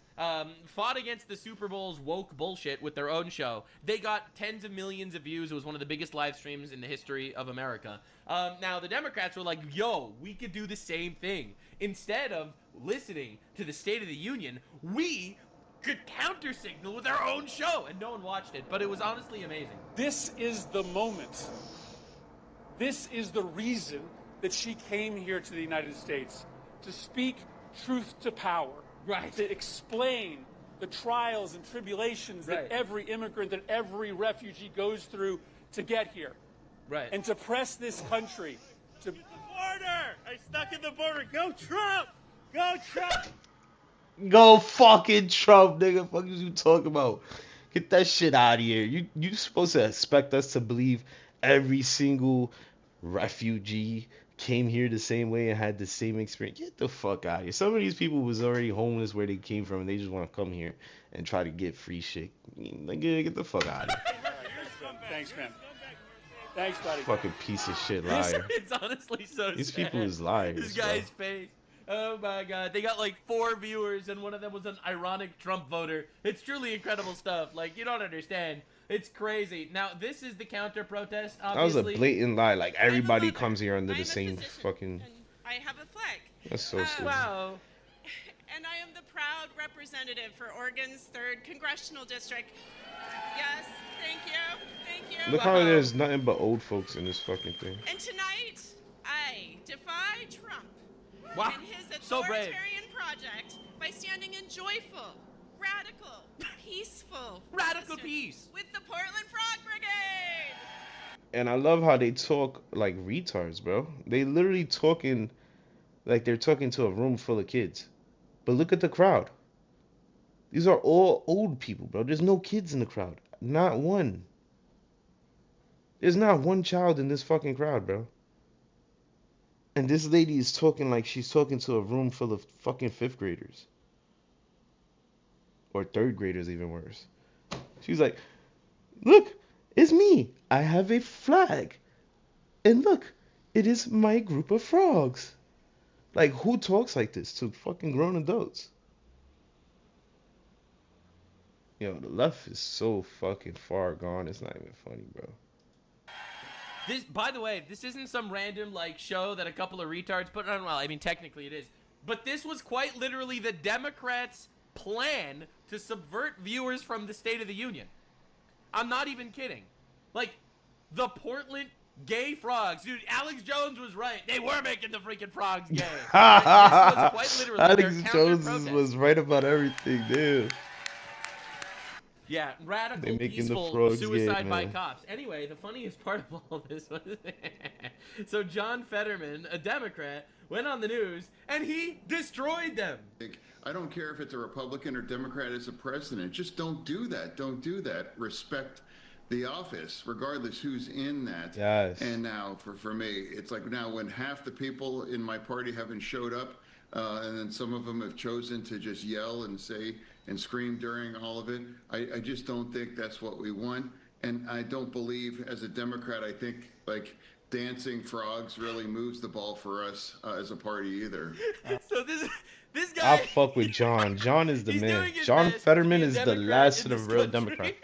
fought against the Super Bowl's woke bullshit with their own show. They got tens of millions of views. It was one of the biggest live streams in the history of America. Now, the Democrats were like, yo, we could do the same thing. Instead of listening to the State of the Union, we could counter-signal with our own show. And no one watched it, but it was honestly amazing. This is the moment. This is the reason that she came here to the United States, to speak truth to power. Right. To explain the trials and tribulations that every immigrant, that every refugee goes through to get here. Right. And to press this country to... The border! I stuck in the border. Go Trump! Go Trump! Go fucking Trump, nigga. Fuck is you talking about? Get that shit out of here. You supposed to expect us to believe every single refugee came here the same way and had the same experience? Get the fuck out of here. Some of these people was already homeless where they came from and they just want to come here and try to get free shit. Like, get the fuck out of here. Thanks, man. Thanks, buddy. Fucking piece of shit liar. It's honestly so These sad. people is liars. This guy's face. Oh my god. They got like 4 viewers and one of them was an ironic Trump voter. It's truly incredible stuff. Like, you don't understand. It's crazy. Now, this is the counter protest, obviously. That was a blatant lie. Like, everybody comes here under the same fucking... I have a flag. That's so stupid. Wow. And I am the proud representative for Oregon's 3rd Congressional District. Yes, thank you. Thank you. Look how there's nothing but old folks in this fucking thing. And tonight, I defy Trump and his So brave. authoritarian project by standing in joyful, radical, peaceful peace with the Portland Frog Brigade. And I love how they talk like retards, bro. They literally talking like they're talking to a room full of kids. But look at the crowd. These are all old people, bro. There's no kids in the crowd. Not one. There's not one child in this fucking crowd, bro. And this lady is talking like she's talking to a room full of fucking 5th graders. Or 3rd graders, even worse. She's like, look, it's me. I have a flag. And look, it is my group of frogs. Like, who talks like this to fucking grown adults? Yo, the left is so fucking far gone, it's not even funny, bro. This, by the way, this isn't some random, like, show that a couple of retards put on. Well, I mean, technically it is. But this was quite literally the Democrats' plan to subvert viewers from the State of the Union. I'm not even kidding. Like, the Portland Gay frogs. Dude, Alex Jones was right. They were making the freaking frogs gay. This was quite literally Alex their Jones counter-protest. was right about everything, dude. Yeah, radical, They making the peaceful frogs suicide gay, by man. cops. Anyway, the funniest part of all this was so John Fetterman, a Democrat, went on the news and he destroyed them. I don't care if it's a Republican or Democrat as a president. Just don't do that. Don't do that. Respect the office, regardless who's in that. Yes. And now, for me, it's like now when half the people in my party haven't showed up, and then some of them have chosen to just yell and say and scream during all of it, I just don't think that's what we want. And I don't believe, as a Democrat, I think, like, dancing frogs really moves the ball for us as a party either. So this guy... I fuck with John. John is the man. John Fetterman is the last of the real Democrat.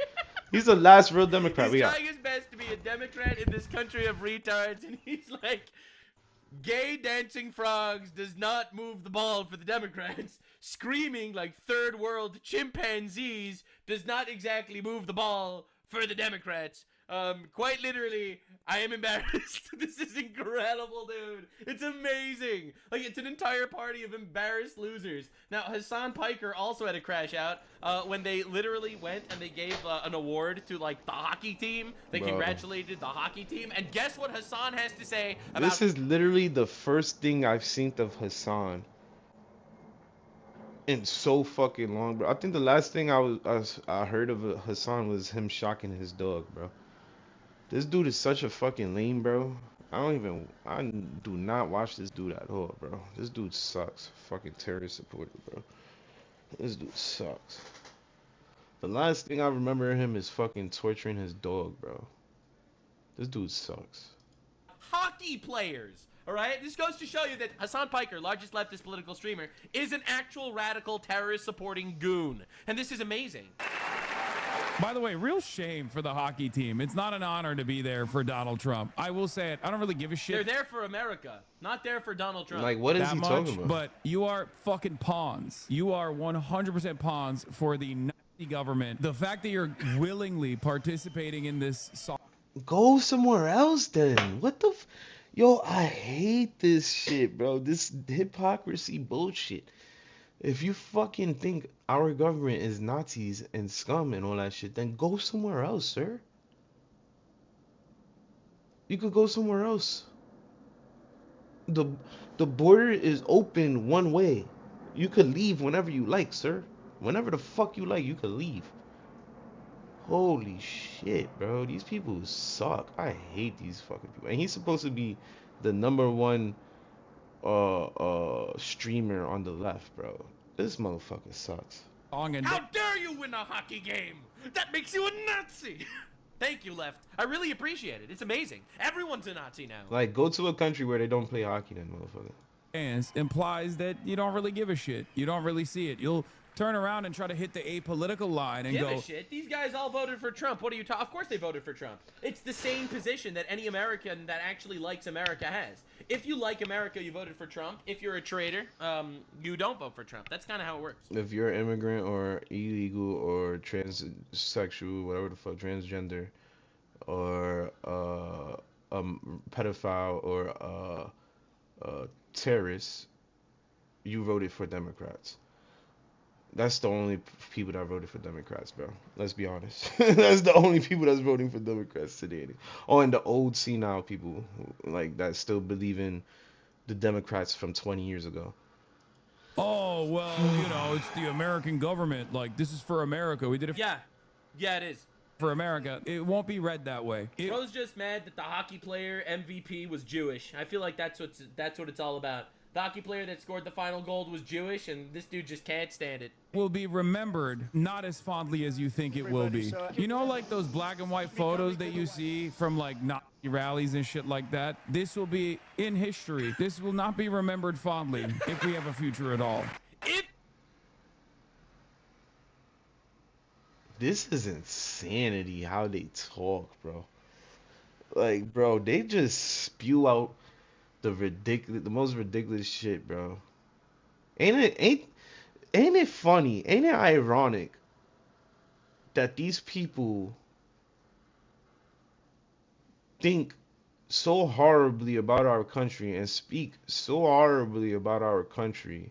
He's the last real Democrat we He's got. trying his best to be a Democrat in this country of retards, and he's like, gay dancing frogs does not move the ball for the Democrats. Screaming like third world chimpanzees does not exactly move the ball for the Democrats. Quite literally, I am embarrassed. This is incredible, dude. It's amazing. Like, it's an entire party of embarrassed losers. Now, Hassan Piker also had a crash out when they literally went and they gave an award to, like, the hockey team. They congratulated the hockey team. And guess what Hassan has to say about... This is literally the first thing I've seen of Hassan in so fucking long, bro. I think the last thing I heard of Hassan was him shocking his dog, bro. This dude is such a fucking lame, bro. I do not watch this dude at all, bro. This dude sucks. Fucking terrorist supporter, bro. This dude sucks. The last thing I remember of him is fucking torturing his dog, bro. This dude sucks. Hockey players. All right, this goes to show you that Hassan Piker, largest leftist political streamer, is an actual radical terrorist-supporting goon. And this is amazing. By the way, real shame for the hockey team. It's not an honor to be there for Donald Trump. I will say it. I don't really give a shit. They're there for America, not there for Donald Trump. Like, what is he talking about? But you are fucking pawns. You are 100% pawns for the Nazi government. The fact that you're willingly participating in this... Go somewhere else then. What the... Yo, I hate this shit, bro. This hypocrisy bullshit. If you fucking think our government is Nazis and scum and all that shit, then go somewhere else, sir. You could go somewhere else. The border is open one way. You could leave whenever you like, sir. Whenever the fuck you like, you could leave. Holy shit, bro. These people suck. I hate these fucking people. And he's supposed to be the #1 streamer on the left, bro. This motherfucker sucks. How dare you win a hockey game? That makes you a Nazi. Thank you, left. I really appreciate it. It's amazing. Everyone's a Nazi now. Like, go to a country where they don't play hockey then, motherfucker. Implies that you don't really give a shit. You don't really see it. You'll turn around and try to hit the apolitical line and Give a shit. These guys all voted for Trump. What are you talking? Of course they voted for Trump. It's the same position that any American that actually likes America has. If you like America, you voted for Trump. If you're a traitor, you don't vote for Trump. That's kind of how it works. If you're an immigrant or illegal or transsexual, whatever the fuck, transgender, or a pedophile or a terrorist, you voted for Democrats. That's the only people that voted for Democrats, bro. Let's be honest. That's the only people that's voting for Democrats today. Oh, and the old senile people, like, that still believe in the Democrats from 20 years ago. Oh, well, you know, it's the American government. Like, this is for America. We did it. Yeah, it is. For America. It won't be read that way. Bro's just mad that the hockey player MVP was Jewish. I feel like that's what it's all about. The hockey player that scored the final goal was Jewish, and this dude just can't stand it. Will be remembered not as fondly as you think it will be. You know, like those black and white photos that you see from like Nazi rallies and shit like that? This will be in history. This will not be remembered fondly if we have a future at all. This is insanity how they talk, bro. Like, bro, they just spew out the most ridiculous shit, bro. Ain't it funny? Ain't it ironic that these people think so horribly about our country and speak so horribly about our country.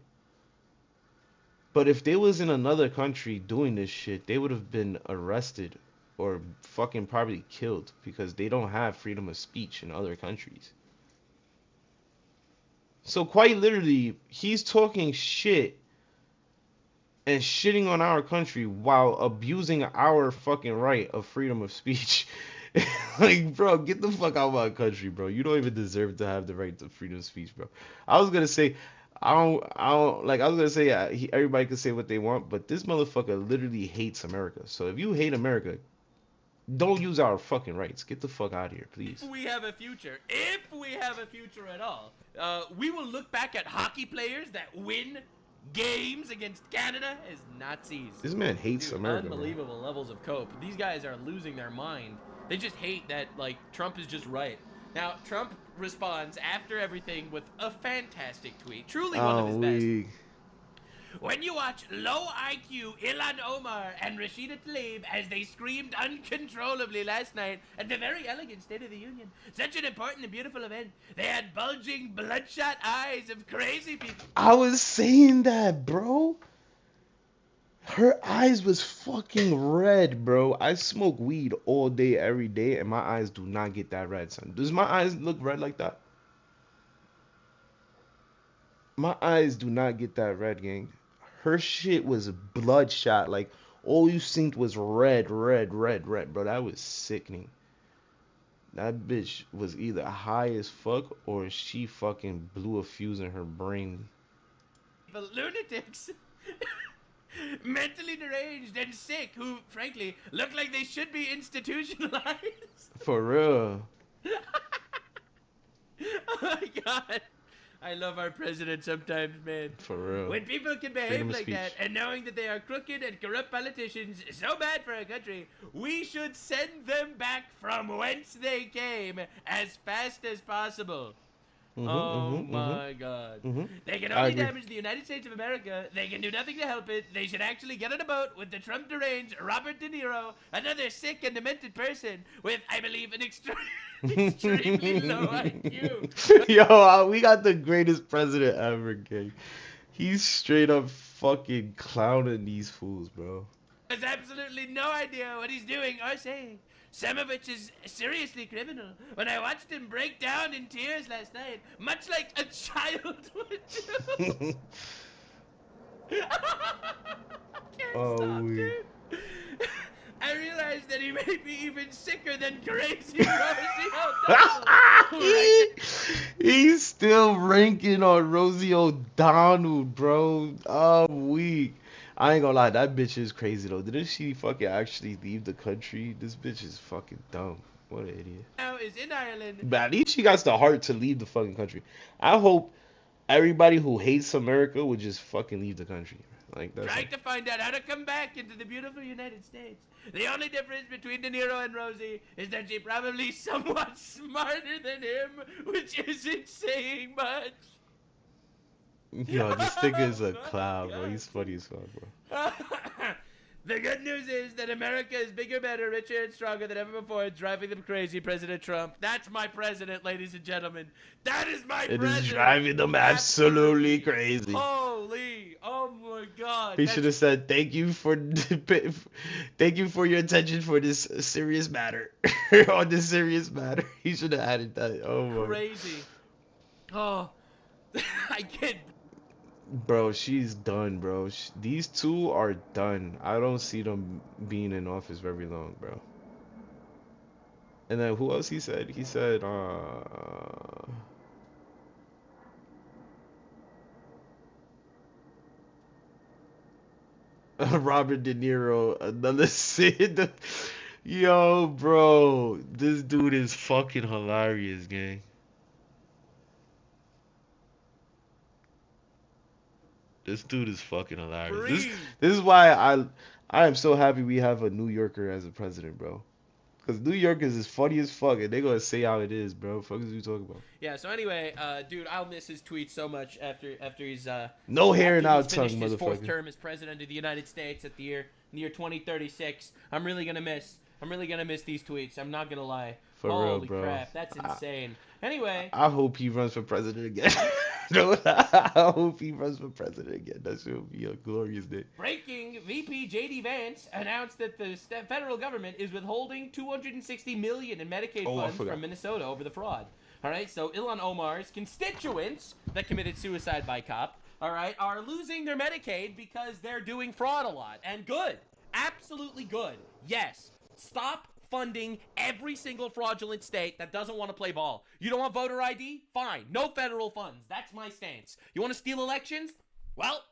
But if they was in another country doing this shit, they would have been arrested or fucking probably killed because they don't have freedom of speech in other countries. So quite literally, he's talking shit and shitting on our country while abusing our fucking right of freedom of speech. Like, bro, get the fuck out of my country, bro. You don't even deserve to have the right to freedom of speech, bro. I was gonna say, everybody can say what they want, but this motherfucker literally hates America. So if you hate America, don't use our fucking rights. Get the fuck out of here, please. If we have a future at all, we will look back at hockey players that win games against Canada as Nazis. This man hates America. Unbelievable levels of cope. These guys are losing their mind. They just hate that, like, Trump is just right. Now, Trump responds after everything with a fantastic tweet. Truly one of his best. When you watch low IQ Ilhan Omar and Rashida Tlaib as they screamed uncontrollably last night at the very elegant State of the Union, such an important and beautiful event, they had bulging, bloodshot eyes of crazy people. I was saying that, bro. Her eyes was fucking red, bro. I smoke weed all day, every day, and my eyes do not get that red, son. Does my eyes look red like that? My eyes do not get that red, gang. Her shit was bloodshot. Like, all you synced was red, red, red, red, bro. That was sickening. That bitch was either high as fuck or she fucking blew a fuse in her brain. But lunatics. Mentally deranged and sick who, frankly, look like they should be institutionalized. For real. Oh my god. I love our president sometimes, man. For real. When people can behave like that and knowing that they are crooked and corrupt politicians so bad for our country, we should send them back from whence they came as fast as possible. My God. They can only damage the United States of America. They can do nothing to help it. They should actually get on a boat with the Trump deranged Robert De Niro, another sick and demented person with, I believe, an extremely low IQ. Yo, we got the greatest president ever, gang. He's straight up fucking clowning these fools, bro. Has absolutely no idea what he's doing or saying. Some of which is seriously criminal. When I watched him break down in tears last night, much like a child would do. Can't stop, dude. I realized that he may be even sicker than crazy Rosie O'Donnell. He's still ranking on Rosie O'Donnell, bro. I'm weak. I ain't gonna lie, that bitch is crazy though. Didn't she fucking actually leave the country? This bitch is fucking dumb. What an idiot. Now is in Ireland. But at least she got the heart to leave the fucking country. I hope everybody who hates America would just fucking leave the country. Like that's trying to find out how to come back into the beautiful United States. The only difference between De Niro and Rosie is that she's probably somewhat smarter than him, which isn't saying much. Yo, this nigga is a clown, bro. He's funny as fuck, bro. The good news is that America is bigger, better, richer, and stronger than ever before, driving them crazy, President Trump. That's my president, ladies and gentlemen. That is my president. It is driving them absolutely crazy. Holy, oh my God. He should have said, thank you for your attention for this serious matter. On this serious matter. He should have added that. Oh my. Crazy. Oh, I can't. Bro, she's done, bro. These two are done. I don't see them being in office very long, bro. And then who else he said? He said, Robert De Niro, another Sid. Yo, bro. This dude is fucking hilarious, gang. This dude is fucking hilarious. This is why I am so happy we have a New Yorker as a president, bro. Because New Yorkers is funny as fuck, and they're going to say how it is, bro. What the fuck is you talking about? Yeah, so anyway, dude, I'll miss his tweets so much after he's... no hair in our tongue, motherfucker. His fourth term as president of the United States at the year 2036. I'm really going to miss these tweets. I'm not going to lie. For Holy real, bro. crap, that's insane. Anyway. I hope he runs for president again. No, I hope he runs for president again. That should be a glorious day. Breaking, VP J.D. Vance announced that the federal government is withholding $260 million in Medicaid funds from Minnesota over the fraud. All right, so Ilhan Omar's constituents that committed suicide by cop, all right, are losing their Medicaid because they're doing fraud a lot. And good. Absolutely good. Yes. Stop funding every single fraudulent state that doesn't want to play ball. You don't want voter ID? Fine. No federal funds. That's my stance. You want to steal elections? Well,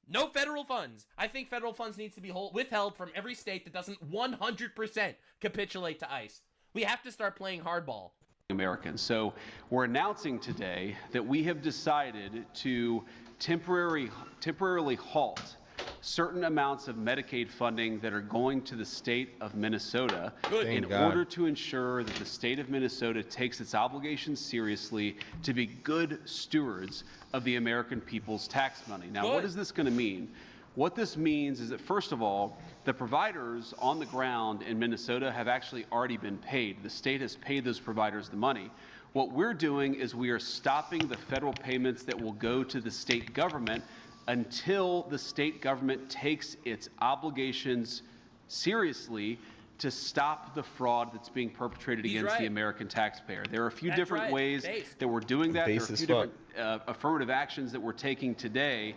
no federal funds. I think federal funds needs to be withheld from every state that doesn't 100% capitulate to ICE. We have to start playing hardball. Americans. So we're announcing today that we have decided to temporarily halt certain amounts of Medicaid funding that are going to the state of Minnesota in order to ensure that the state of Minnesota takes its obligations seriously to be good stewards of the American people's tax money. Now, what is this going to mean? What this means is that, first of all, the providers on the ground in Minnesota have actually already been paid. The state has paid those providers the money. What we're doing is we are stopping the federal payments that will go to the state government until the state government takes its obligations seriously to stop the fraud that's being perpetrated against the American taxpayer. There are a few different ways that we're doing that. There are a few different affirmative actions that we're taking today.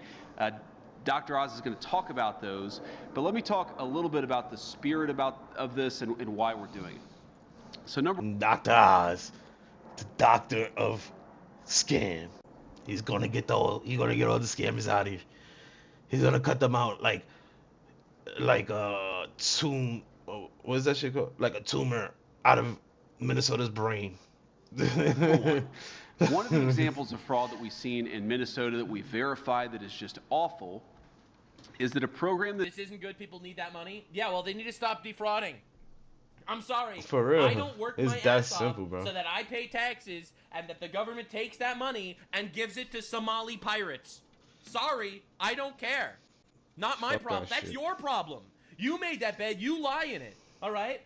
Dr. Oz is going to talk about those, but let me talk a little bit about the spirit of this and why we're doing it. So Dr. Oz, the doctor of scam. He's gonna get all the scammers out of here. He's gonna cut them out like a what is that shit called? Like a tumor out of Minnesota's brain. One of the examples of fraud that we've seen in Minnesota that we verified that is just awful is that a program that... This isn't good, people need that money? Yeah, well, they need to stop defrauding. I'm sorry. For real. I don't work my ass simple, off bro. so that I pay taxes and that the government takes that money and gives it to Somali pirates. Sorry, I don't care. Not my problem. That's your problem. You made that bed. You lie in it. All right?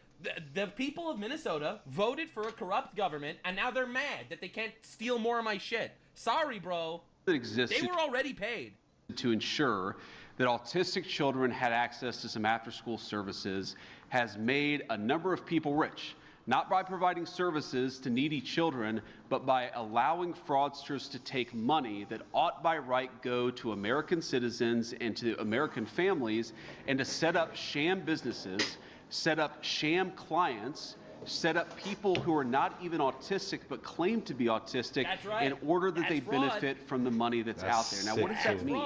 The people of Minnesota voted for a corrupt government, and now they're mad that they can't steal more of my shit. Sorry, bro. That exists they were already paid. To ensure that autistic children had access to some after-school services has made a number of people rich, not by providing services to needy children, but by allowing fraudsters to take money that ought by right go to American citizens and to American families and to set up sham businesses, set up sham clients, set up people who are not even autistic but claim to be autistic in order that they benefit from the money that's out there. Now, what does that mean?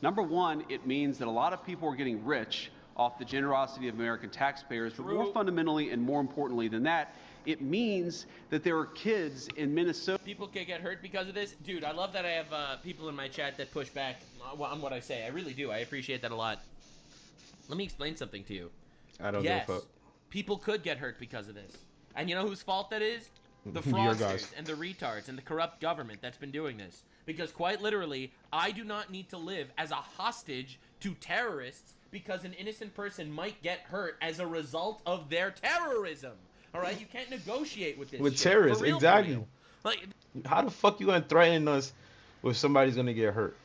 Number one, it means that a lot of people are getting rich off the generosity of American taxpayers, but more fundamentally and more importantly than that, it means that there are kids in Minnesota. People can get hurt because of this. Dude, I love that I have people in my chat that push back on what I say. I really do. I appreciate that a lot. Let me explain something to you. I don't give a fuck. People could get hurt because of this. And you know whose fault that is? The fraudsters and the retards and the corrupt government that's been doing this. Because quite literally, I do not need to live as a hostage to terrorists because an innocent person might get hurt as a result of their terrorism. All right? You can't negotiate with this with shit. terrorists, For real, exactly. for real. Like, how the fuck you gonna threaten us if somebody's gonna get hurt?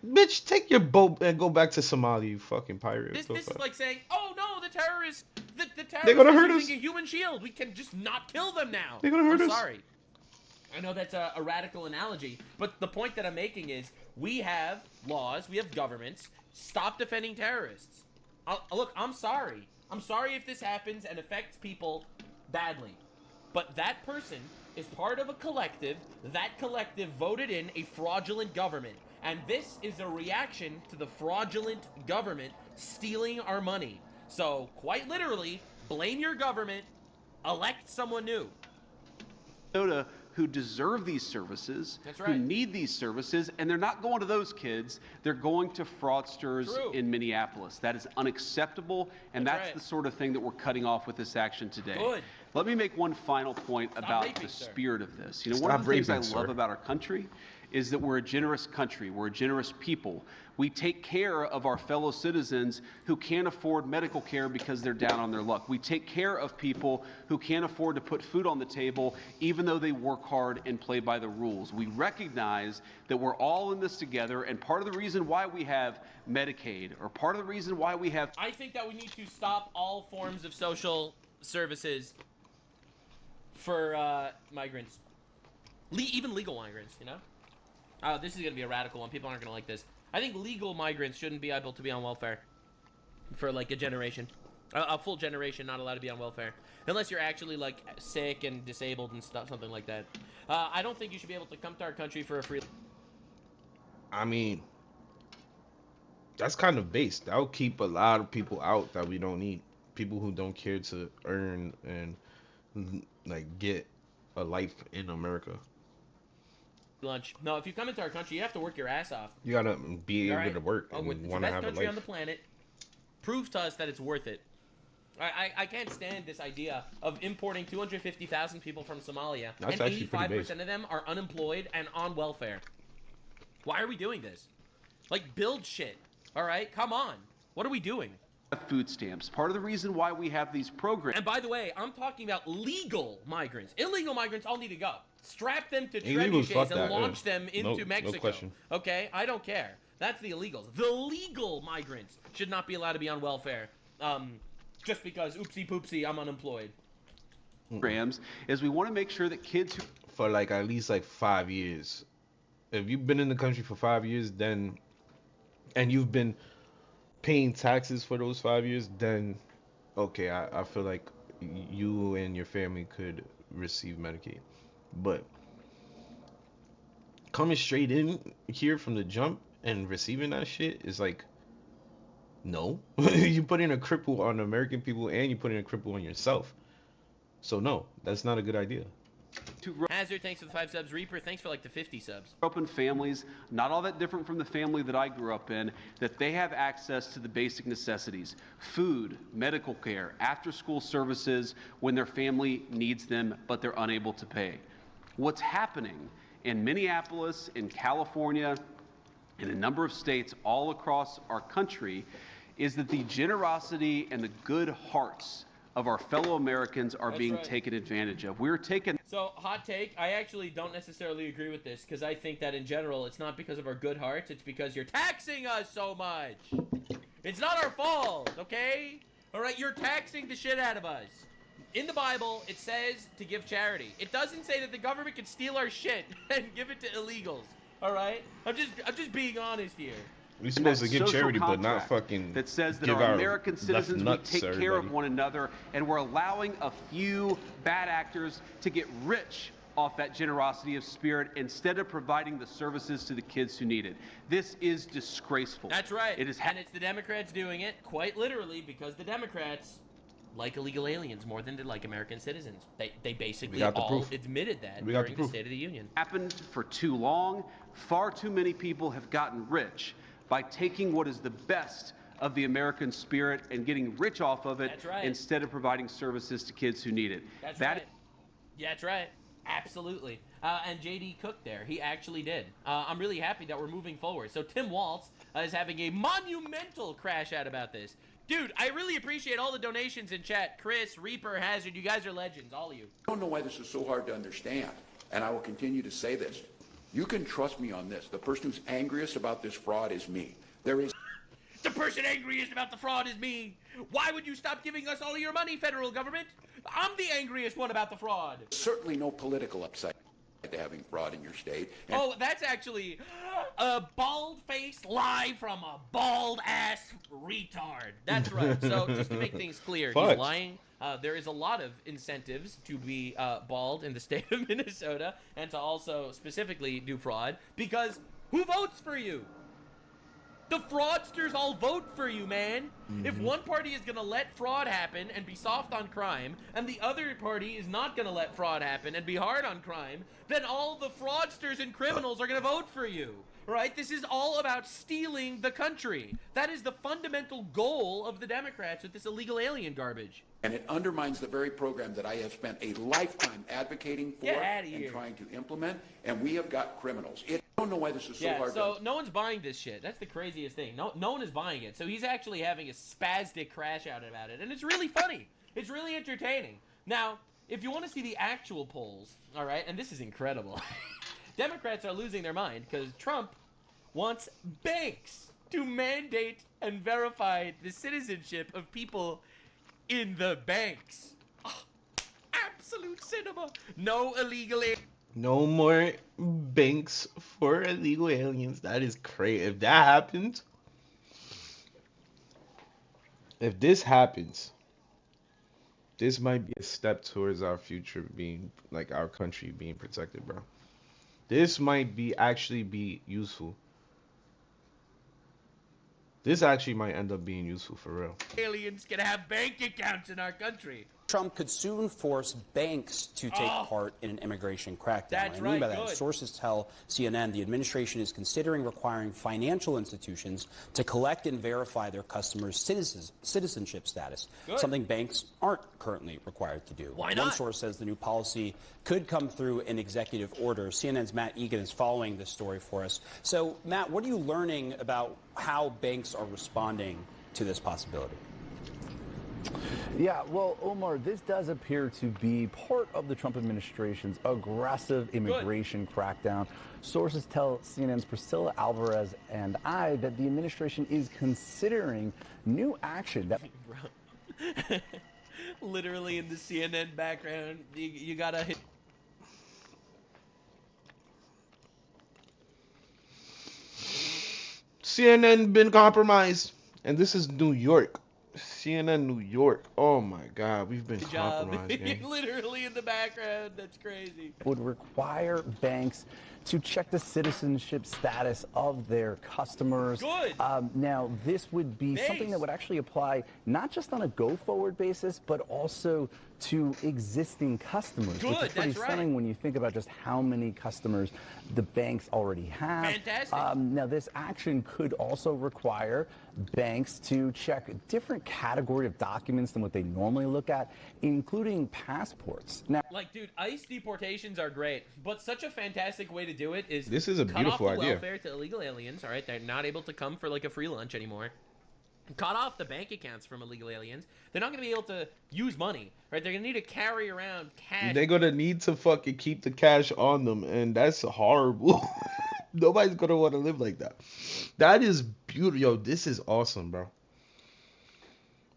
Bitch, take your boat and go back to Somalia, you fucking pirate. This is like saying, oh no, the terrorists, the terrorists They're gonna hurt using us. a human shield. We can just not kill them now. They're gonna hurt us. I'm sorry. I know that's a radical analogy, but the point that I'm making is we have laws, we have governments. Stop defending terrorists. Look, I'm sorry. I'm sorry if this happens and affects people badly. But that person is part of a collective. That collective voted in a fraudulent government. And this is a reaction to the fraudulent government stealing our money. So, quite literally, blame your government, elect someone new. Who deserve these services, That's right. who need these services, and they're not going to those kids, they're going to fraudsters in Minneapolis. That is unacceptable, and that's the sort of thing that we're cutting off with this action today. Good. Let me make one final point about the spirit of this. You know, one of the things I love about our country is that we're a generous country, we're a generous people. We take care of our fellow citizens who can't afford medical care because they're down on their luck. We take care of people who can't afford to put food on the table even though they work hard and play by the rules. We recognize that we're all in this together, and part of the reason why we have Medicaid, or part of the reason why we have... I think that we need to stop all forms of social services for migrants. Even legal migrants, you know? This is going to be a radical one. People aren't going to like this. I think legal migrants shouldn't be able to be on welfare for like a generation. A full generation not allowed to be on welfare. Unless you're actually like sick and disabled and stuff, something like that. I don't think you should be able to come to our country for a free... I mean, that's kind of based. That would keep a lot of people out that we don't need. People who don't care to earn and like get a life in America. Lunch. No, if you come into our country, you have to work your ass off. You gotta be able to work and want to have a life. Best country on the planet. Proves to us that it's worth it. I can't stand this idea of importing 250,000 people from Somalia, That's and actually pretty 85% of them are unemployed and on welfare. Why are we doing this? Like, build shit. All right, come on. What are we doing? Food stamps. Part of the reason why we have these programs. And by the way, I'm talking about legal migrants. Illegal migrants all need to go. Strap them to trebuchets and launch them into Mexico. No question. Okay, I don't care. That's the illegals. The legal migrants should not be allowed to be on welfare. Just because oopsie poopsie, I'm unemployed. Programs is we want to make sure that kids who for like at least like 5 years. If you've been in the country for 5 years, then and you've been paying taxes for those 5 years, then okay, I feel like you and your family could receive Medicaid. But coming straight in here from the jump and receiving that shit is like, no. You put in a cripple on American people and you put in a cripple on yourself. So no, that's not a good idea. Hazard, thanks for the 5 subs. Reaper, thanks for like the 50 subs. Up in families, not all that different from the family that I grew up in, that they have access to the basic necessities: food, medical care, after-school services when their family needs them, but they're unable to pay. What's happening in Minneapolis, in California, in a number of states all across our country is that the generosity and the good hearts of our fellow Americans are being taken advantage of. We're taking... So, hot take, I actually don't necessarily agree with this, because I think that in general, it's not because of our good hearts, it's because you're taxing us so much. It's not our fault, okay? All right, you're taxing the shit out of us. In the Bible, it says to give charity. It doesn't say that the government can steal our shit and give it to illegals, all right? I'm just being honest here. We're supposed to give charity, but not fucking that says that our American citizens, we take care of one another, and we're allowing a few bad actors to get rich off that generosity of spirit instead of providing the services to the kids who need it. This is disgraceful. That's right. It is, and it's the Democrats doing it, quite literally, because the Democrats like illegal aliens more than they like American citizens. They basically all admitted that during the State of the Union. Happened for too long. Far too many people have gotten rich by taking what is the best of the American spirit and getting rich off of it instead of providing services to kids who need it. That's right. Yeah, that's right. Absolutely. And J.D. Cook there, he actually did. I'm really happy that we're moving forward. So Tim Waltz is having a monumental crash out about this. Dude, I really appreciate all the donations in chat. Chris, Reaper, Hazard, you guys are legends, all of you. I don't know why this is so hard to understand, and I will continue to say this. You can trust me on this. The person who's angriest about this fraud is me. There is... The person angriest about the fraud is me. Why would you stop giving us all of your money, federal government? I'm the angriest one about the fraud. Certainly no political upside to having fraud in your state. Oh, that's actually a bald-faced lie from a bald-ass retard. That's right. So just to make things clear, he's lying. There is a lot of incentives to be bald in the state of Minnesota and to also specifically do fraud, because who votes for you? The fraudsters all vote for you, man. If one party is going to let fraud happen and be soft on crime, and the other party is not going to let fraud happen and be hard on crime, then all the fraudsters and criminals are going to vote for you. Right? This is all about stealing the country. That is the fundamental goal of the Democrats with this illegal alien garbage. And it undermines the very program that I have spent a lifetime advocating for and trying to implement, and we have got criminals. don't know why this is so hard. So no one's buying this shit. That's the craziest thing. No one is buying it. So he's actually having a spastic crash out about it, and it's really funny. It's really entertaining. Now, if you want to see the actual polls, all right, and this is incredible. Democrats are losing their mind because Trump wants banks to mandate and verify the citizenship of people in the banks. Oh, absolute cinema. No illegal. No more banks for illegal aliens. That is crazy. If that happens, if this happens, this might be a step towards our future being, like, our country being protected, bro. This might actually be useful. This actually might end up being useful for real. Aliens can have bank accounts in our country. Trump could soon force banks to take part in an immigration crackdown. That's what I mean by right, that, good. sources tell CNN the administration is considering requiring financial institutions to collect and verify their customers' citizenship status, Good. something banks aren't currently required to do. Why One not? source says the new policy could come through an executive order. CNN's Matt Egan is following this story for us. So, Matt, what are you learning about how banks are responding to this possibility? Yeah, well, Omar, this does appear to be part of the Trump administration's aggressive immigration crackdown. Sources tell CNN's Priscilla Alvarez and I that the administration is considering new action that... Literally in the CNN background, you gotta hit. CNN been compromised, and this is New York. CNN New York. Oh my God, we've been compromised, gang. Literally in the background. That's crazy. Would require banks to check the citizenship status of their customers. Good. Now, this would be something that would actually apply not just on a go-forward basis, but also to existing customers, which is pretty stunning when you think about just how many customers the banks already have. Fantastic. Now, this action could also require banks to check a different category of documents than what they normally look at, including passports. Now, like, dude, ICE deportations are great, but such a fantastic way to do it is This is a cut beautiful off the idea. welfare to illegal aliens. All right, they're not able to come for like a free lunch anymore. Cut off the bank accounts from illegal aliens. They're not going to be able to use money, right? They're going to need to carry around cash. They're gonna need to fucking keep the cash on them, and that's horrible. Nobody's gonna want to live like that. That is beautiful. Yo, this is awesome, bro.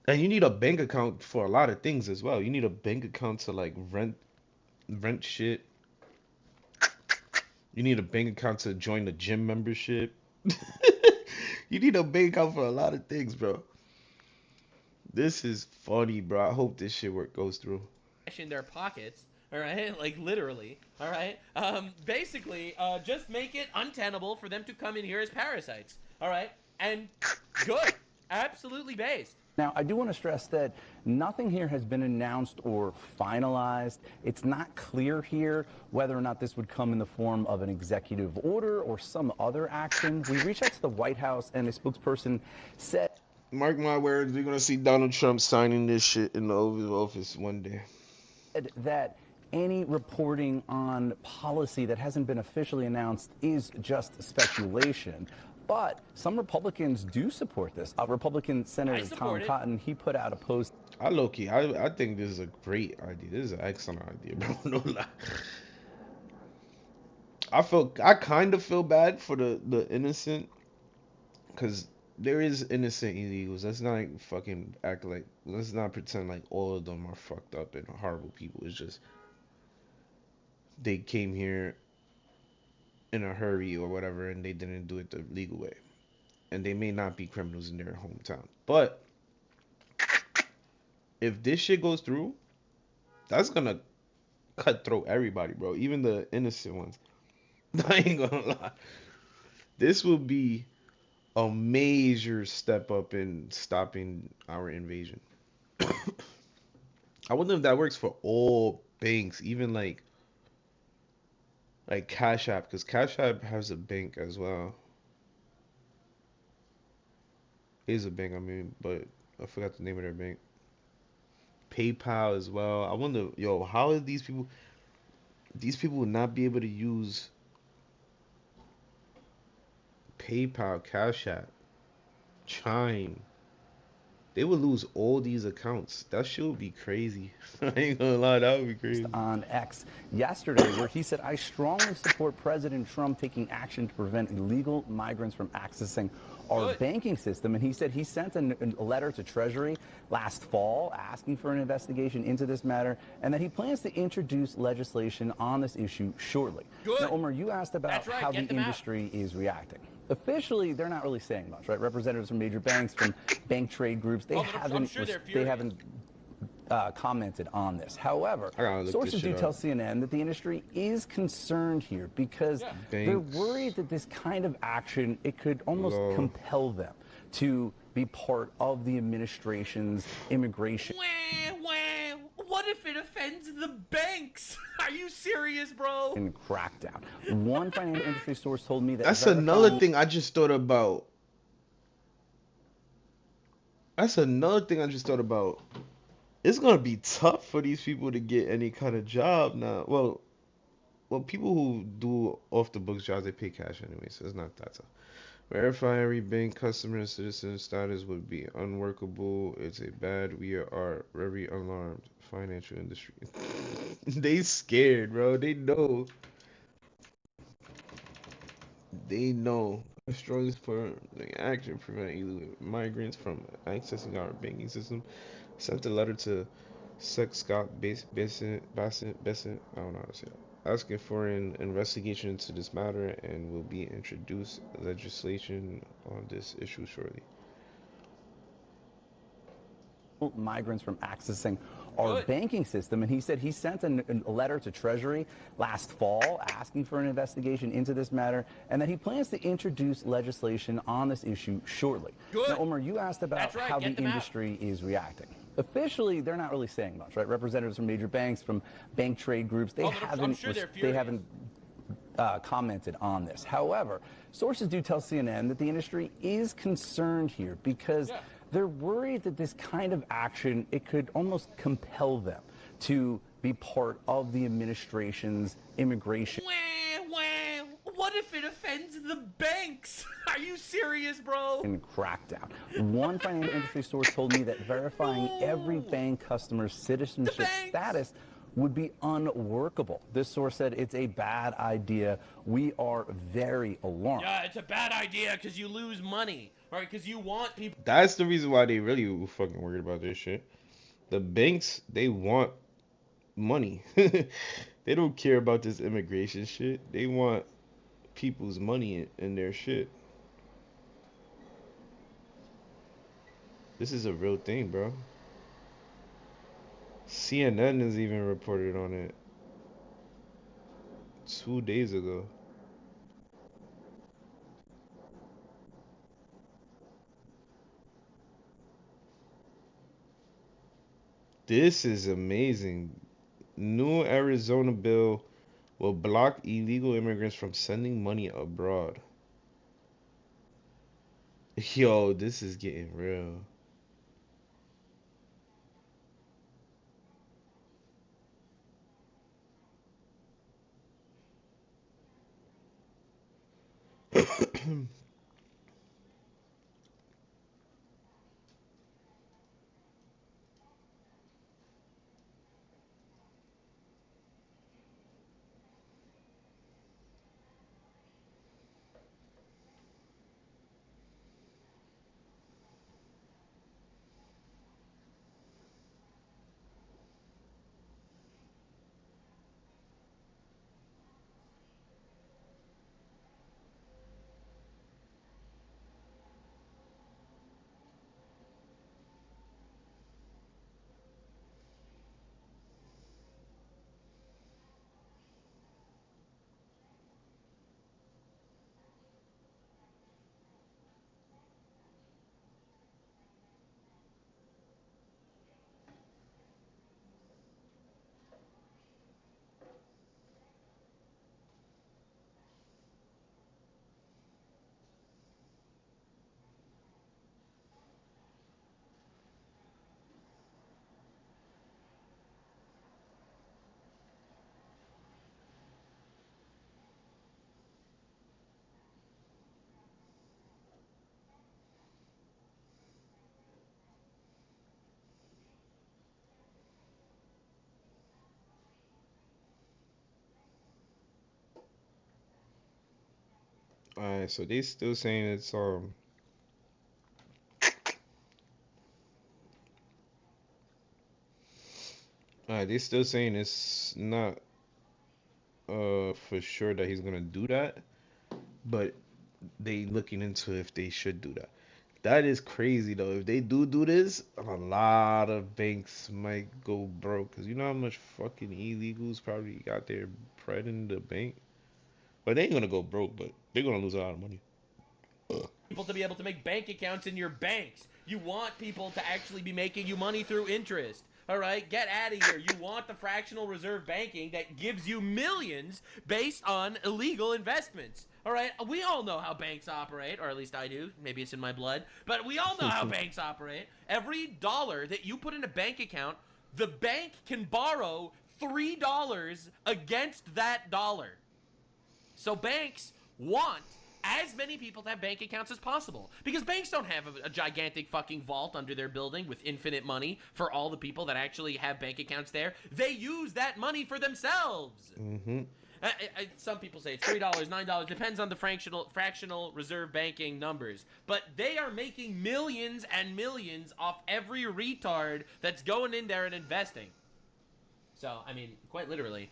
And you need a bank account for a lot of things as well. You need a bank account to like rent shit. You need a bank account to join the gym membership. You need a bank account for a lot of things, bro. This is funny, bro. I hope this shit goes through. In their pockets, all right, like literally, all right. Basically, just make it untenable for them to come in here as parasites, all right. And good, absolutely based. Now, I do want to stress that nothing here has been announced or finalized. It's not clear here whether or not this would come in the form of an executive order or some other action. We reached out to the White House, and a spokesperson said, Mark my words, we're gonna see Donald Trump signing this shit in the Oval Office one day. That any reporting on policy that hasn't been officially announced is just speculation. But some Republicans do support this. Republican Senator Tom Cotton, he put out a post. I think this is a great idea. This is an excellent idea, bro. No lie. I kind of feel bad for the innocent, because there is innocent illegals. Let's not fucking act like, let's not pretend like all of them are fucked up and horrible people. It's just they came here in a hurry or whatever, and they didn't do it the legal way, and they may not be criminals in their hometown. But if this shit goes through, that's gonna cut through everybody, bro, even the innocent ones. I ain't gonna lie, this will be a major step up in stopping our invasion. I wonder if that works for all banks, even like Cash App, because Cash App has a bank as well. It is a bank, I mean, but I forgot the name of their bank. PayPal as well. I wonder, yo, how are these people? These people would not be able to use PayPal, Cash App, Chime. They would lose all these accounts. That shit would be crazy. I ain't gonna lie, that would be crazy. On X yesterday, where he said, I strongly support President Trump taking action to prevent illegal migrants from accessing our banking system. And he said he sent a letter to Treasury last fall asking for an investigation into this matter, and that he plans to introduce legislation on this issue shortly. Now, Omar, you asked about how the industry is reacting. Officially, they're not really saying much, right? Representatives from major banks, from bank trade groups, they haven't commented on this. However, sources do tell CNN that the industry is concerned here because they're worried that this kind of action, it could almost compel them to be part of the administration's immigration. What if it offends the banks? Are you serious, bro? And crackdown. One financial industry source told me that that's another thing I just thought about. It's gonna be tough for these people to get any kind of job now. Well, people who do off the books jobs, they pay cash anyway, so it's not that tough. Verify every bank customer and citizen status would be unworkable. It's a bad. We are very alarmed. Financial industry. They scared, bro. They know. I strongly support the action to prevent illegal migrants from accessing our banking system. Sent a letter to Sec Scott Bassett. I don't know how to say that. Asking for an investigation into this matter, and will be introduced legislation on this issue shortly. Migrants from accessing our banking system, and he said he sent a letter to Treasury last fall asking for an investigation into this matter, and that he plans to introduce legislation on this issue shortly. Now, Omar, you asked about how the industry is reacting. Officially, they're not really saying much, right? Representatives from major banks, from bank trade groups, they haven't commented on this. However, sources do tell CNN that the industry is concerned here because they're worried that this kind of action, it could almost compel them to be part of the administration's immigration. What if it offends the banks? Are you serious, bro? And crackdown. One financial industry source told me that verifying every bank customer's citizenship status would be unworkable. This source said it's a bad idea. We are very alarmed. Yeah, it's a bad idea because you lose money, right? Because you want people. That's the reason why they really fucking worried about this shit. The banks, they want money. They don't care about this immigration shit. They want people's money in their shit. This is a real thing, bro. CNN has even reported on it 2 days ago. This is amazing. New Arizona bill will block illegal immigrants from sending money abroad. Yo, this is getting real. Alright, so they still saying it's Alright, they still saying it's not for sure that he's gonna do that, but they looking into if they should do that. That is crazy though. If they do this, a lot of banks might go broke. Cause you know how much fucking illegals probably got their bread in the bank. But they ain't gonna go broke, but they're gonna lose a lot of money. People to be able to make bank accounts in your banks. You want people to actually be making you money through interest. All right, get out of here. You want the fractional reserve banking that gives you millions based on illegal investments. All right, we all know how banks operate, or at least I do. Maybe it's in my blood, but we all know how banks operate. Every dollar that you put in a bank account, the bank can borrow $3 against that dollar. So banks want as many people to have bank accounts as possible, because banks don't have a gigantic fucking vault under their building with infinite money for all the people that actually have bank accounts there. They use that money for themselves. Some people say it's $3, $9, depends on the fractional reserve banking numbers, but they are making millions and millions off every retard that's going in there and investing. So I mean, quite literally,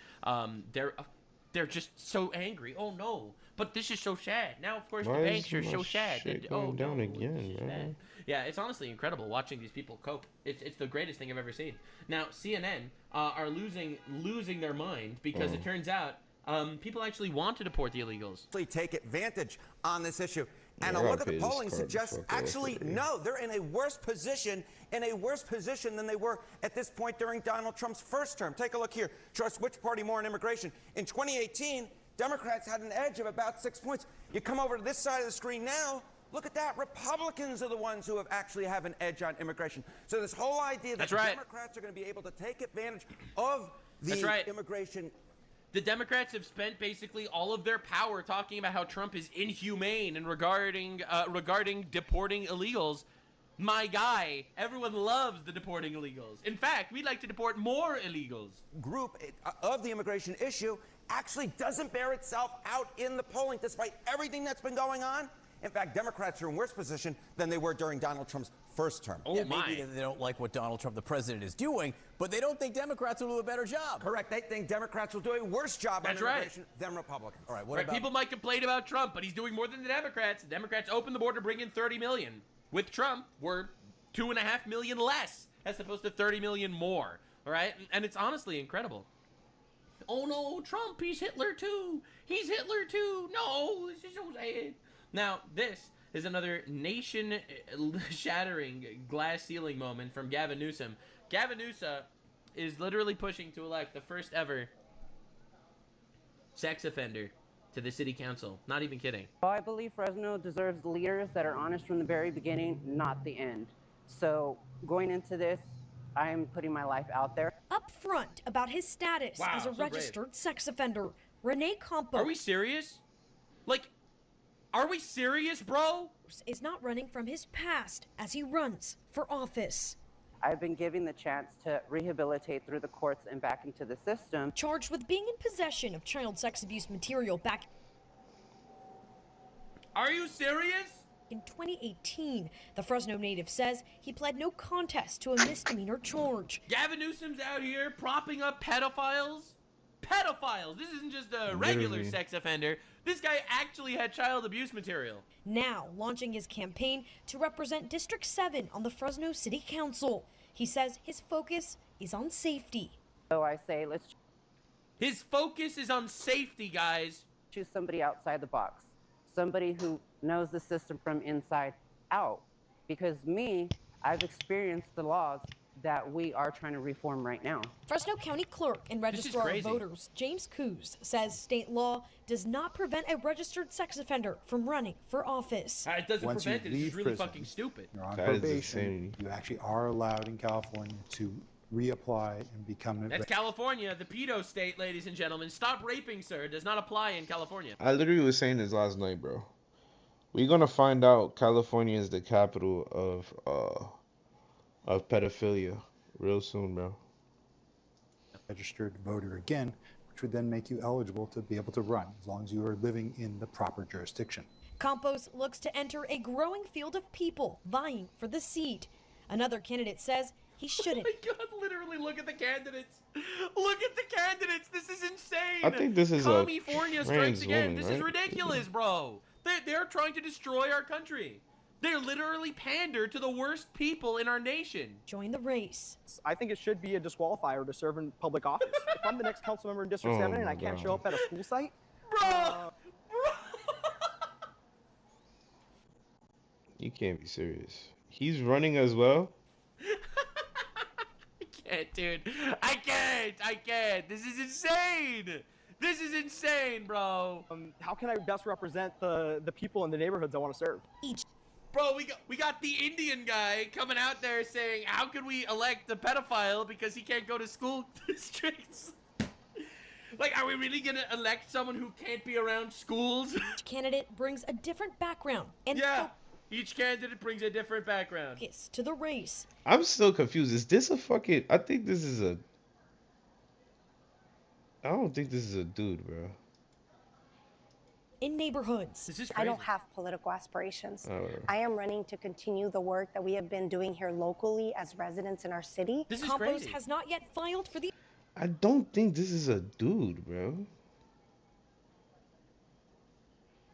they're just so angry. Oh no, but this is so sad. Now, of course, the banks are so sad. Going down again, man. Yeah, it's honestly incredible watching these people cope. It's the greatest thing I've ever seen. Now, CNN are losing their mind because it turns out people actually want to deport the illegals. Take advantage on this issue. And a look at the polling suggests actually, no, they're in a worse position than they were at this point during Donald Trump's first term. Take a look here. Trust which party more on immigration. In 2018, Democrats had an edge of about 6 points. You come over to this side of the screen now, look at that. Republicans are the ones who actually have an edge on immigration. So this whole idea that Democrats are going to be able to take advantage of the immigration. The Democrats have spent basically all of their power talking about how Trump is inhumane and regarding deporting illegals. My guy, everyone loves the deporting illegals. In fact, we'd like to deport more illegals. Group of the immigration issue actually doesn't bear itself out in the polling, despite everything that's been going on. In fact, Democrats are in worse position than they were during Donald Trump's first term. Maybe they don't like what Donald Trump, the president, is doing, but they don't think Democrats will do a better job. Correct. They think Democrats will do a worse job on immigration than Republicans. All right, what about... People might complain about Trump, but he's doing more than the Democrats. The Democrats opened the border to bring in 30 million. With Trump, we're 2.5 million less, as opposed to 30 million more. All right? And it's honestly incredible. Oh no, Trump, he's Hitler too. He's Hitler too. No, this is so sad. Now, this is another nation-shattering glass ceiling moment from Gavin Newsom. Gavin Newsom is literally pushing to elect the first ever sex offender to the city council. Not even kidding. Well, I believe Fresno deserves leaders that are honest from the very beginning, not the end. So going into this, I am putting my life out there. Up front about his status as a registered sex offender, Renee Campos. Are we serious? Like, are we serious, bro? Is not running from his past as he runs for office. I've been given the chance to rehabilitate through the courts and back into the system. Charged with being in possession of child sex abuse material back... Are you serious? In 2018, the Fresno native says he pled no contest to a misdemeanor charge. Gavin Newsom's out here propping up pedophiles? Pedophiles! This isn't just a regular sex offender. This guy actually had child abuse material. Now launching his campaign to represent District 7 on the Fresno City Council. He says his focus is on safety. So I say let's... His focus is on safety, guys. Choose somebody outside the box. Somebody who knows the system from inside out. Because me, I've experienced the laws that we are trying to reform right now. Fresno County Clerk and Registrar of Voters James Coos says state law does not prevent a registered sex offender from running for office. It doesn't prevent it, it's just really fucking stupid. You're on probation. You actually are allowed in California to reapply and become... That's California, the pedo state, ladies and gentlemen. Stop raping, sir. It does not apply in California. I literally was saying this last night, bro. We're gonna find out California is the capital of pedophilia real soon, bro. Registered voter again, which would then make you eligible to be able to run as long as you are living in the proper jurisdiction. Campos looks to enter a growing field of people vying for the seat. Another candidate says he shouldn't. Oh my God, literally look at the candidates. Look at the candidates. This is insane. I think this is California a strikes trans again. woman, This right? is ridiculous, bro. They're trying to destroy our country. They're literally pander to the worst people in our nation. Join the race. I think it should be a disqualifier to serve in public office. If I'm the next council member in District 7 and I can't show up at a school site, bro. You can't be serious. He's running as well? I can't, dude. I can't. This is insane. This is insane, bro. How can I best represent the people in the neighborhoods I want to serve? Bro, we got the Indian guy coming out there saying, how can we elect a pedophile because he can't go to school districts? Like, are we really gonna elect someone who can't be around schools? Each candidate brings a different background and each candidate brings a different background. focus to the race. I'm still confused. Is this a fucking... I think this is a... I don't think this is a dude, bro. In neighborhoods. This is I don't have political aspirations. Oh. I am running to continue the work that we have been doing here locally as residents in our city. This is Campos crazy. has not yet filed for the... I don't think this is a dude, bro.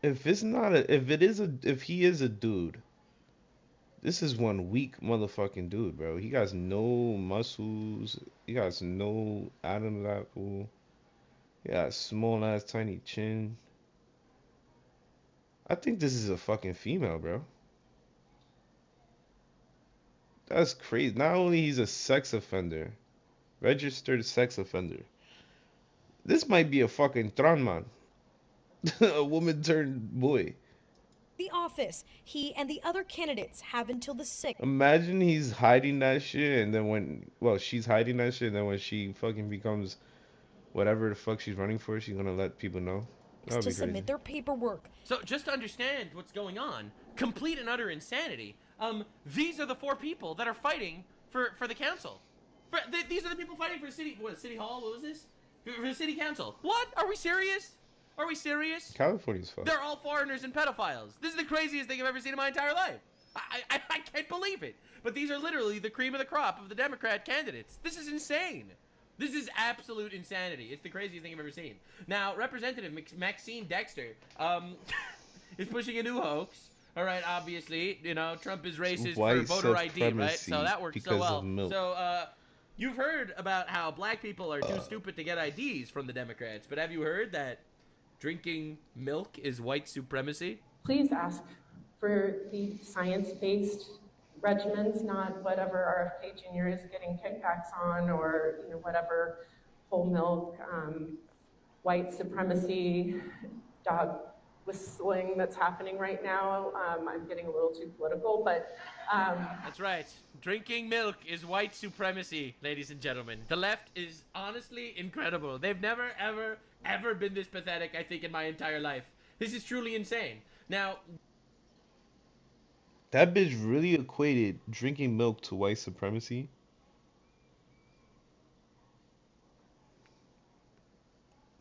If it's not a... If he is a dude, this is one weak motherfucking dude, bro. He got no muscles. He got no Adam apple. He got a small ass tiny chin. I think this is a fucking female, bro. That's crazy. Not only he's a sex offender, registered sex offender. This might be a fucking Tranman. A woman turned boy. The office. He and the other candidates have until the 6th. Imagine he's hiding that shit, and then when... Well, she's hiding that shit, and then when she fucking becomes whatever the fuck she's running for, she's gonna let people know. That would To be crazy. submit their paperwork. So just to understand what's going on, complete and utter insanity. These are the 4 people that are fighting for the council. These are the people fighting for city hall. What was this? For the city council. What? Are we serious? Are we serious? California's fucked. They're all foreigners and pedophiles. This is the craziest thing I've ever seen in my entire life. I can't believe it. But these are literally the cream of the crop of the Democrat candidates. This is insane. This is absolute insanity. It's the craziest thing I've ever seen. Now, Representative Maxine Dexter is pushing a new hoax. All right, obviously, you know, Trump is racist for voter ID, right? So that works so well. So, you've heard about how black people are too stupid to get IDs from the Democrats, but have you heard that drinking milk is white supremacy? Please ask for the science-based regimens, not whatever RFK Jr. is getting kickbacks on, or whatever whole milk, white supremacy, dog whistling that's happening right now. I'm getting a little too political, but that's right. Drinking milk is white supremacy, ladies and gentlemen. The left is honestly incredible. They've never, ever been this pathetic, I think, in my entire life. This is truly insane. Now, that bitch really equated drinking milk to white supremacy.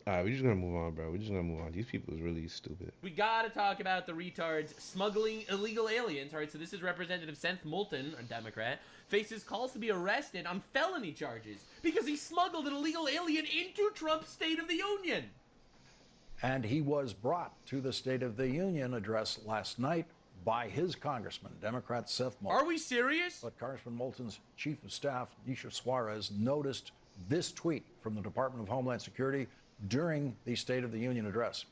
Alright, we're just gonna move on, bro. We're just gonna move on. These people is really stupid. we gotta talk about the retards smuggling illegal aliens. All right, so this is Representative Seth Moulton, a Democrat, faces calls to be arrested on felony charges because he smuggled an illegal alien into Trump's State of the Union. And he was brought to the State of the Union address last night by his congressman, Democrat Seth Moulton. Are we serious? But Congressman Moulton's chief of staff, Nisha Suarez, noticed this tweet from the Department of Homeland Security during the State of the Union address.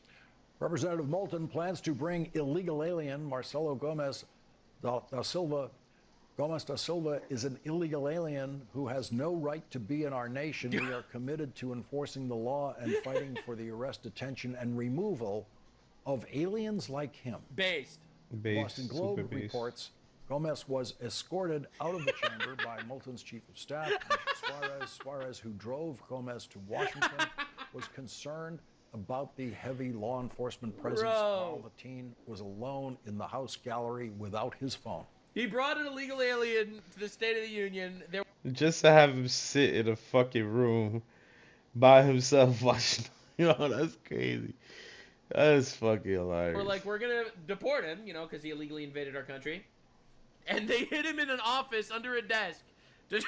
Representative Moulton plans to bring illegal alien Marcelo Gomez da Silva. Gomez da Silva is an illegal alien who has no right to be in our nation. We are committed to enforcing the law and fighting for the arrest, detention, and removal of aliens like him. Boston Globe reports Gomez was escorted out of the chamber by Moulton's chief of staff, Nisha Suarez, who drove Gomez to Washington, was concerned about the heavy law enforcement presence while the teen was alone in the House gallery without his phone. He brought an illegal alien to the State of the Union. Just to have him sit in a fucking room by himself watching. Yo, that's crazy. That's fucking hilarious. We're like, we're gonna deport him, you know, because he illegally invaded our country. And they hit him in an office under a desk. This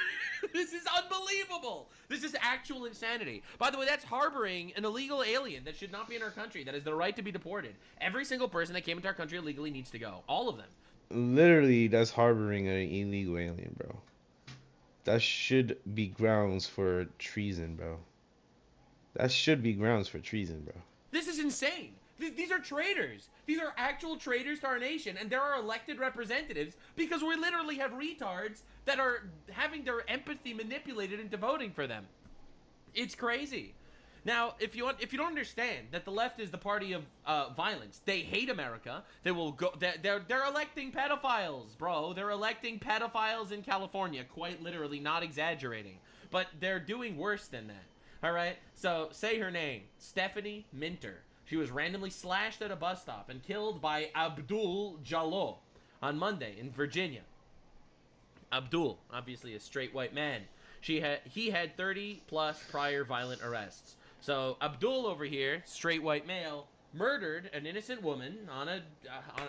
is unbelievable. This is actual insanity. By the way, that's harboring an illegal alien that should not be in our country, that has the right to be deported. Every single person that came into our country illegally needs to go. All of them. Literally, that's harboring an illegal alien, bro. That should be grounds for treason, bro. That should be grounds for treason, bro. This is insane. These are traitors. These are actual traitors to our nation, and there are elected representatives because we literally have retards that are having their empathy manipulated into voting for them. It's crazy. Now, if you don't understand that the left is the party of violence, they hate America. They will go. They're electing pedophiles, bro. They're electing pedophiles in California, quite literally, not exaggerating. But they're doing worse than that. All right. So say her name, Stephanie Minter. She was randomly slashed at a bus stop and killed by Abdul Jallo on Monday in Virginia. Abdul, obviously a straight white man. He had 30 plus prior violent arrests. So Abdul over here, straight white male, murdered an innocent woman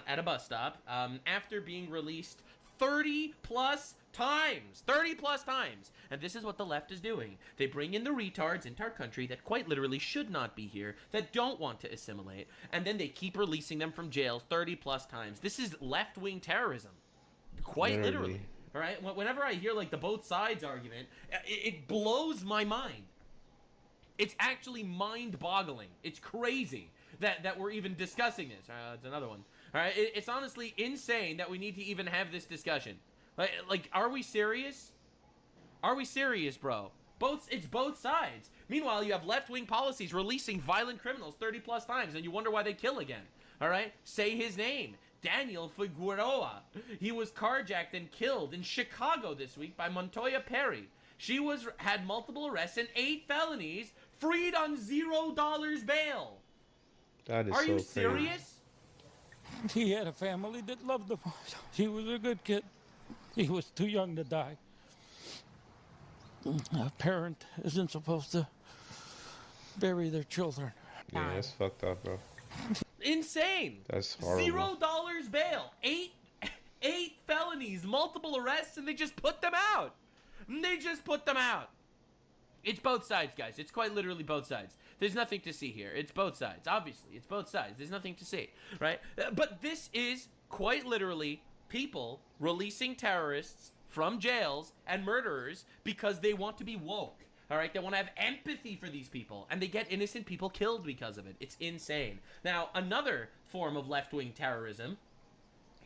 at a bus stop after being released 30 plus times. 30 plus times. And this is what the left is doing. They bring in the retards into our country that quite literally should not be here, that don't want to assimilate, and then they keep releasing them from jail 30 plus times. This is left-wing terrorism. Quite literally. All right? Whenever I hear like the both sides argument, it blows my mind. It's actually mind-boggling. It's crazy that we're even discussing this. It's another one. All right? It's honestly insane that we need to even have this discussion. Like, are we serious? Are we serious, bro? It's both sides. Meanwhile, you have left-wing policies releasing violent criminals 30 plus times, and you wonder why they kill again. All right? Say his name. Daniel Figueroa. He was carjacked and killed in Chicago this week by Montoya Perry. She had multiple arrests and 8 felonies, freed on $0 bail. That is Are you so serious? He had a family that loved him. He was a good kid. He was too young to die. A parent isn't supposed to bury their children. Yeah, that's fucked up, bro. Insane. That's horrible. $0 bail. 8 felonies, multiple arrests, and they just put them out. It's both sides, guys. It's quite literally both sides. There's nothing to see here. It's both sides. Obviously, it's both sides. There's nothing to see, right? But this is quite literally people releasing terrorists from jails and murderers because they want to be woke. All right, they want to have empathy for these people, and they get innocent people killed because of it. It's insane. Now, another form of left-wing terrorism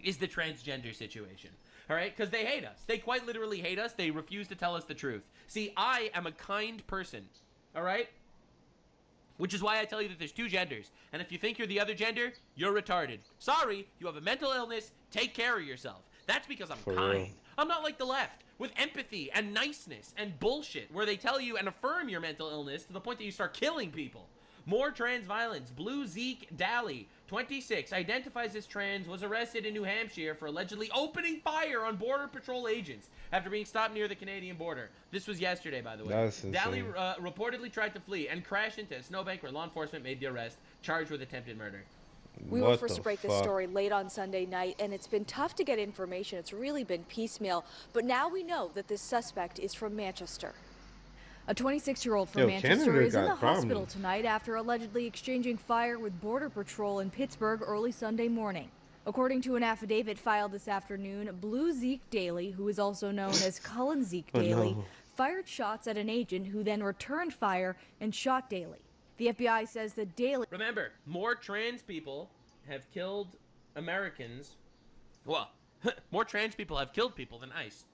is the transgender situation. All right, because they hate us. They quite literally hate us. They refuse to tell us the truth. See, I am a kind person, all right? Which is why I tell you that there's 2 genders. And if you think you're the other gender, you're retarded. Sorry, you have a mental illness. Take care of yourself. That's because I'm kind. Real. I'm not like the left with empathy and niceness and bullshit where they tell you and affirm your mental illness to the point that you start killing people. More trans violence. Blue Zeke Daly, 26, identifies as trans, was arrested in New Hampshire for allegedly opening fire on Border Patrol agents after being stopped near the Canadian border. This was yesterday, by the way. That's Daly insane. reportedly tried to flee and crashed into a snowbank where law enforcement made the arrest, charged with attempted murder. We were forced to break this story late on Sunday night, and it's been tough to get information. It's really been piecemeal. But now we know that this suspect is from Manchester. A 26-year-old from Manchester Canada is in the got hospital problems. tonight after allegedly exchanging fire with Border Patrol in Pittsburgh early Sunday morning. According to an affidavit filed this afternoon, Blue Zeke Daly, who is also known as Cullen Zeke Daly, fired shots at an agent who then returned fire and shot Daly. The FBI says that Daly... Remember, more trans people have killed Americans. Well, more trans people have killed people than ICE.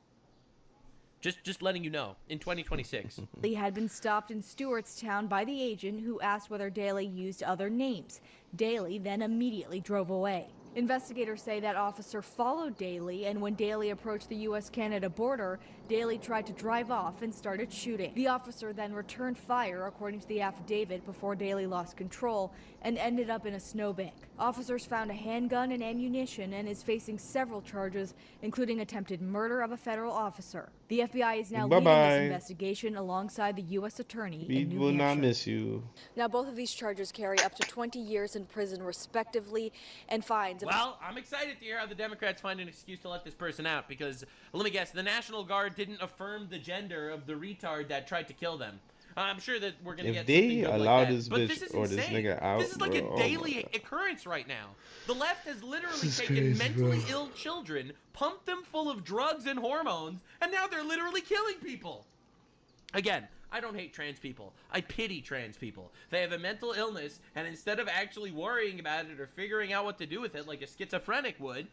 Just letting you know, in 2026. He had been stopped in Stewartstown by the agent who asked whether Daly used other names. Daly then immediately drove away. Investigators say that officer followed Daly, and when Daly approached the U.S.-Canada border, Daly tried to drive off and started shooting. The officer then returned fire, according to the affidavit, before Daly lost control and ended up in a snowbank. Officers found a handgun and ammunition and is facing several charges, including attempted murder of a federal officer. The FBI is now leading this investigation alongside the U.S. Attorney in New will Hampshire. not miss you. Now, both of these charges carry up to 20 years in prison, respectively, and fines. Well, I'm excited to hear how the Democrats find an excuse to let this person out, because, let me guess, the National Guard didn't affirm the gender of the retard that tried to kill them. I'm sure that we're going to get something good like that. But this is insane. This nigga out, this is like bro. a daily occurrence right now. The left has literally taken mentally ill children, pumped them full of drugs and hormones, and now they're literally killing people. Again, I don't hate trans people. I pity trans people. They have a mental illness, and instead of actually worrying about it or figuring out what to do with it like a schizophrenic would,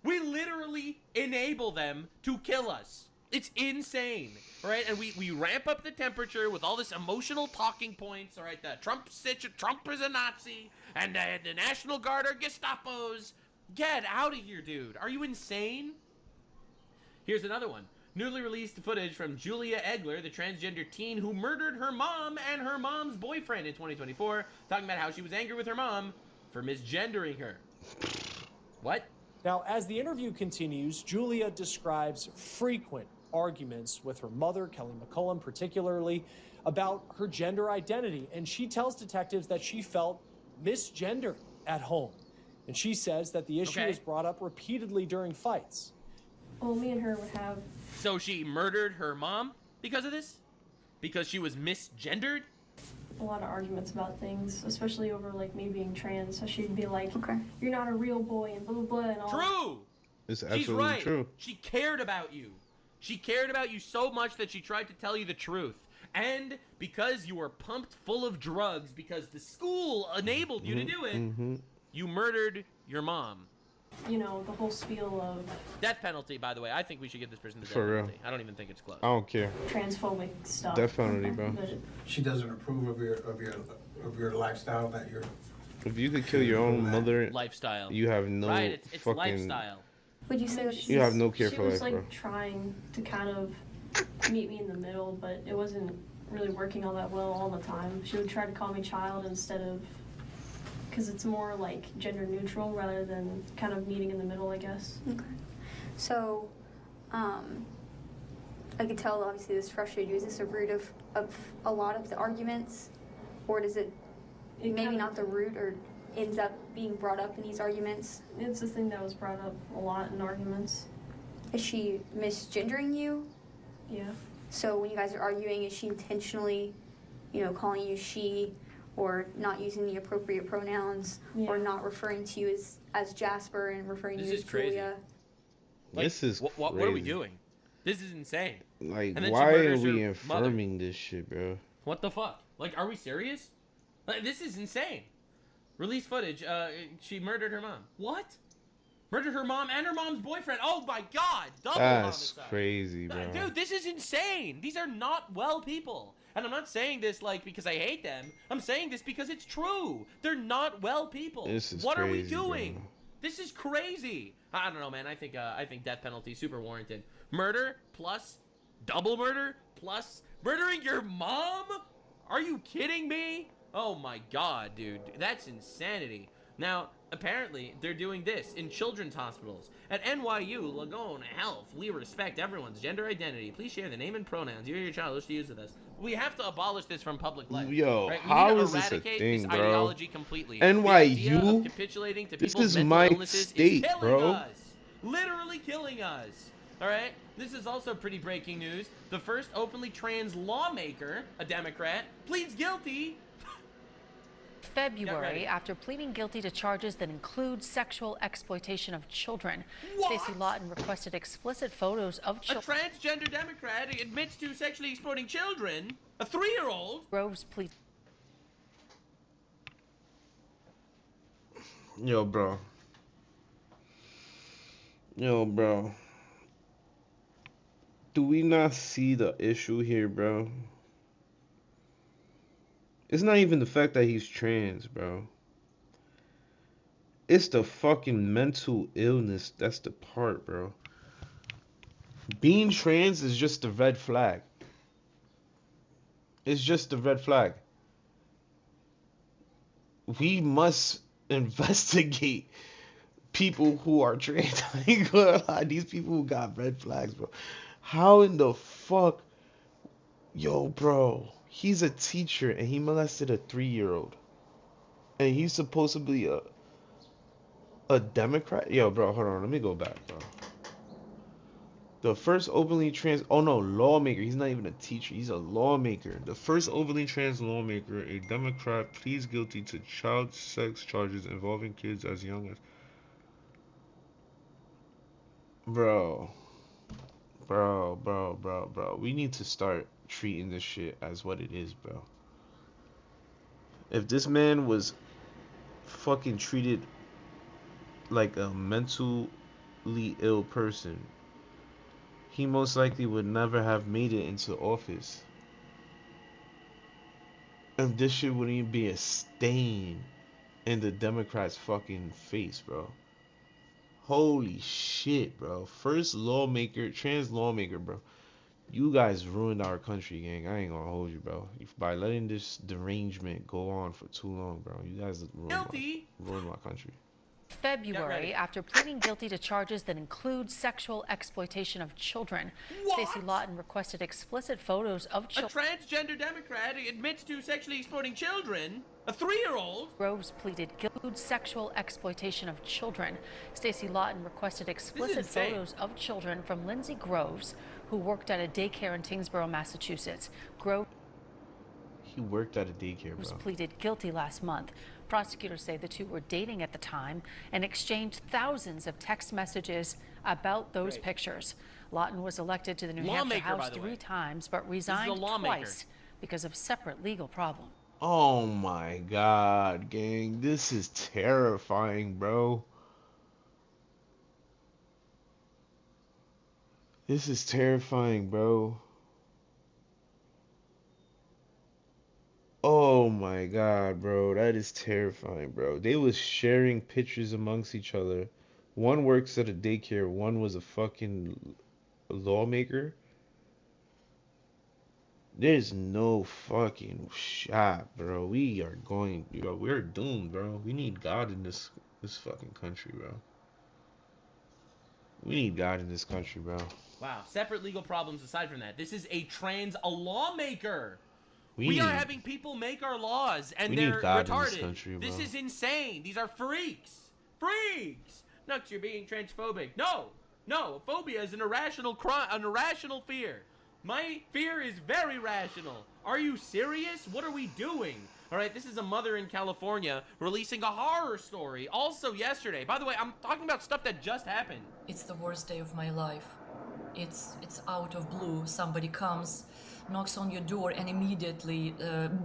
we literally enable them to kill us. It's insane, right? And we ramp up the temperature with all this emotional talking points, all right? Trump is a Nazi, and the National Guard are Gestapos. Get out of here, dude. Are you insane? Here's another one. Newly released footage from Julia Egler, the transgender teen who murdered her mom and her mom's boyfriend in 2024, talking about how she was angry with her mom for misgendering her. What? Now, as the interview continues, Julia describes frequent arguments with her mother, Kelly McCullum, particularly about her gender identity. And she tells detectives that she felt misgendered at home. And she says that the issue is brought up repeatedly during fights. Well, me and her would have... So she murdered her mom because of this? Because she was misgendered? a lot of arguments about things, especially over like me being trans. So she'd be like, "Okay, you're not a real boy," and blah blah blah, and all. True. It's absolutely She's right. true. She cared about you. She cared about you so much that she tried to tell you the truth. And because you were pumped full of drugs, because the school enabled you to do it, you murdered your mom. You know, the whole spiel of death penalty, by the way. I think we should give this person the death For real. penalty. I don't even think it's close. I don't care. transphobic stuff. Death penalty, bro. She doesn't approve of your lifestyle that you're. If you could kill your own mother, lifestyle, you have no right? It's fucking lifestyle. Would you say that You have no care she for was life, like bro. trying to kind of meet me in the middle, but it wasn't really working all that well all the time. She would try to call me child instead of, because it's more like gender neutral rather than kind of meeting in the middle, I guess. Okay. So, I could tell obviously this frustrated you. Is this a root of a lot of the arguments, or does it maybe not the root, or ends up being brought up in these arguments? It's the thing that was brought up a lot in arguments. Is she misgendering you? Yeah. So when you guys are arguing, is she intentionally, calling you she, or not using the appropriate pronouns, or not referring to you as Jasper and referring to you as Julia? Like, This is what are we crazy. doing? This is insane. Like, And then she why are murders we her mother. affirming this shit, bro? What the fuck? Like, are we serious? Like, this is insane. Release footage. She murdered her mom. What? Murdered her mom and her mom's boyfriend. Oh my god! Double That's homicide. crazy, bro. Dude, this is insane. These are not well people. And I'm not saying this like because I hate them. I'm saying this because it's true. They're not well people. This is what are we crazy, doing? bro. This is crazy. I don't know, man. I think death penalty is super warranted. Murder plus double murder plus murdering your mom? Are you kidding me? Oh my god, dude. That's insanity. Now, apparently, they're doing this in children's hospitals. At NYU Lagone Health, we respect everyone's gender identity. Please share the name and pronouns you or your child wish to use with us. We have to abolish this from public life. Yo, right? We how need to is this a eradicate thing, this bro? ideology completely. The idea NYU? of capitulating to This people's is mental my illnesses state, is killing bro. us. Literally killing us. All right? This is also pretty breaking news. The first openly trans lawmaker, a Democrat, pleads guilty February after pleading guilty to charges that include sexual exploitation of children. Stacey Lawton requested explicit photos of A children. transgender Democrat admits to sexually exploiting children. A 3-year-old. Groves pleads. Yo, bro. Yo, bro. Do we not see the issue here, bro? It's not even the fact that he's trans, bro. It's the fucking mental illness. That's the part, bro. Being trans is just a red flag. It's just a red flag. We must investigate people who are trans. I ain't gonna lie, these people who got red flags, bro. How in the fuck, yo, bro? He's a teacher and he molested a 3-year-old, and he's supposed to be a Democrat. Yo, bro, hold on, let me go back, bro. The first openly trans, oh no, lawmaker. He's not even a teacher. He's a lawmaker. The first openly trans lawmaker, a Democrat, pleads guilty to child sex charges involving kids as young as. Bro, bro. We need to start treating this shit as what it is, bro. If this man was fucking treated like a mentally ill person, he most likely would never have made it into office. And this shit wouldn't even be a stain in the Democrats' fucking face, bro. Holy shit, bro. First lawmaker, trans lawmaker, bro. You guys ruined our country, gang. I ain't gonna hold you, bro. By letting this derangement go on for too long, bro. You guys ruined my country. February after pleading guilty to charges that include sexual exploitation of children. Stacey Lawton requested explicit photos of children. A transgender Democrat admits to sexually exploiting children? A 3-year-old? Groves pleaded guilty to sexual exploitation of children. Stacey Lawton requested explicit photos of children from Lindsay Groves, who worked at a daycare in Tingsboro, Massachusetts. He worked at a daycare, bro. Pleaded guilty last month. Prosecutors say the two were dating at the time and exchanged thousands of text messages about those pictures. Lawton was elected to the New Hampshire House 3 times, but resigned twice because of separate legal problems. Oh my god, gang. This is terrifying, bro. This is terrifying, bro. Oh my god, bro. That is terrifying, bro. They was sharing pictures amongst each other. One works at a daycare, one was a fucking lawmaker. There's no fucking shot, bro. We're doomed, bro. We need God in this fucking country, bro. We need God in this country, bro. Wow, separate legal problems aside from that. This is a lawmaker. We are having people make our laws, and they're retarded. In this country, bro. This is insane. These are freaks. Freaks. Nux, you're being transphobic. No. Phobia is an irrational fear. My fear is very rational. Are you serious? What are we doing? All right, this is a mother in California releasing a horror story also yesterday. By the way, I'm talking about stuff that just happened. It's the worst day of my life. It's out of blue. Somebody comes, knocks on your door, and immediately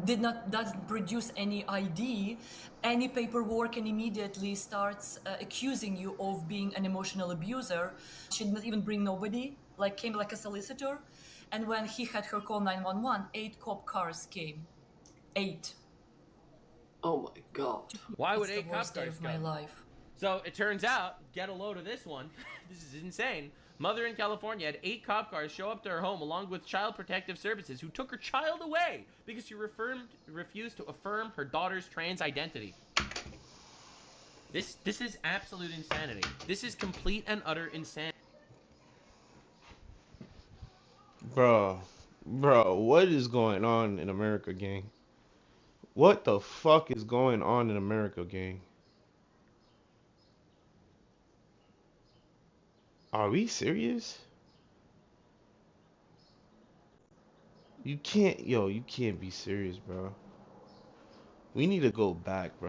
doesn't produce any ID, any paperwork, and immediately starts accusing you of being an emotional abuser. She didn't even bring nobody, came like a solicitor. And when he had her call 911, 8 cop cars came. 8. Oh my god. Why would 8 cop cars come? My life. So it turns out, get a load of this one. This is insane. Mother in California had 8 cop cars show up to her home along with Child Protective Services, who took her child away because she refused to affirm her daughter's trans identity. This is absolute insanity. This is complete and utter insanity. Bro, what is going on in America, gang? What the fuck is going on in America, gang? Are we serious? You can't be serious, bro. We need to go back, bro.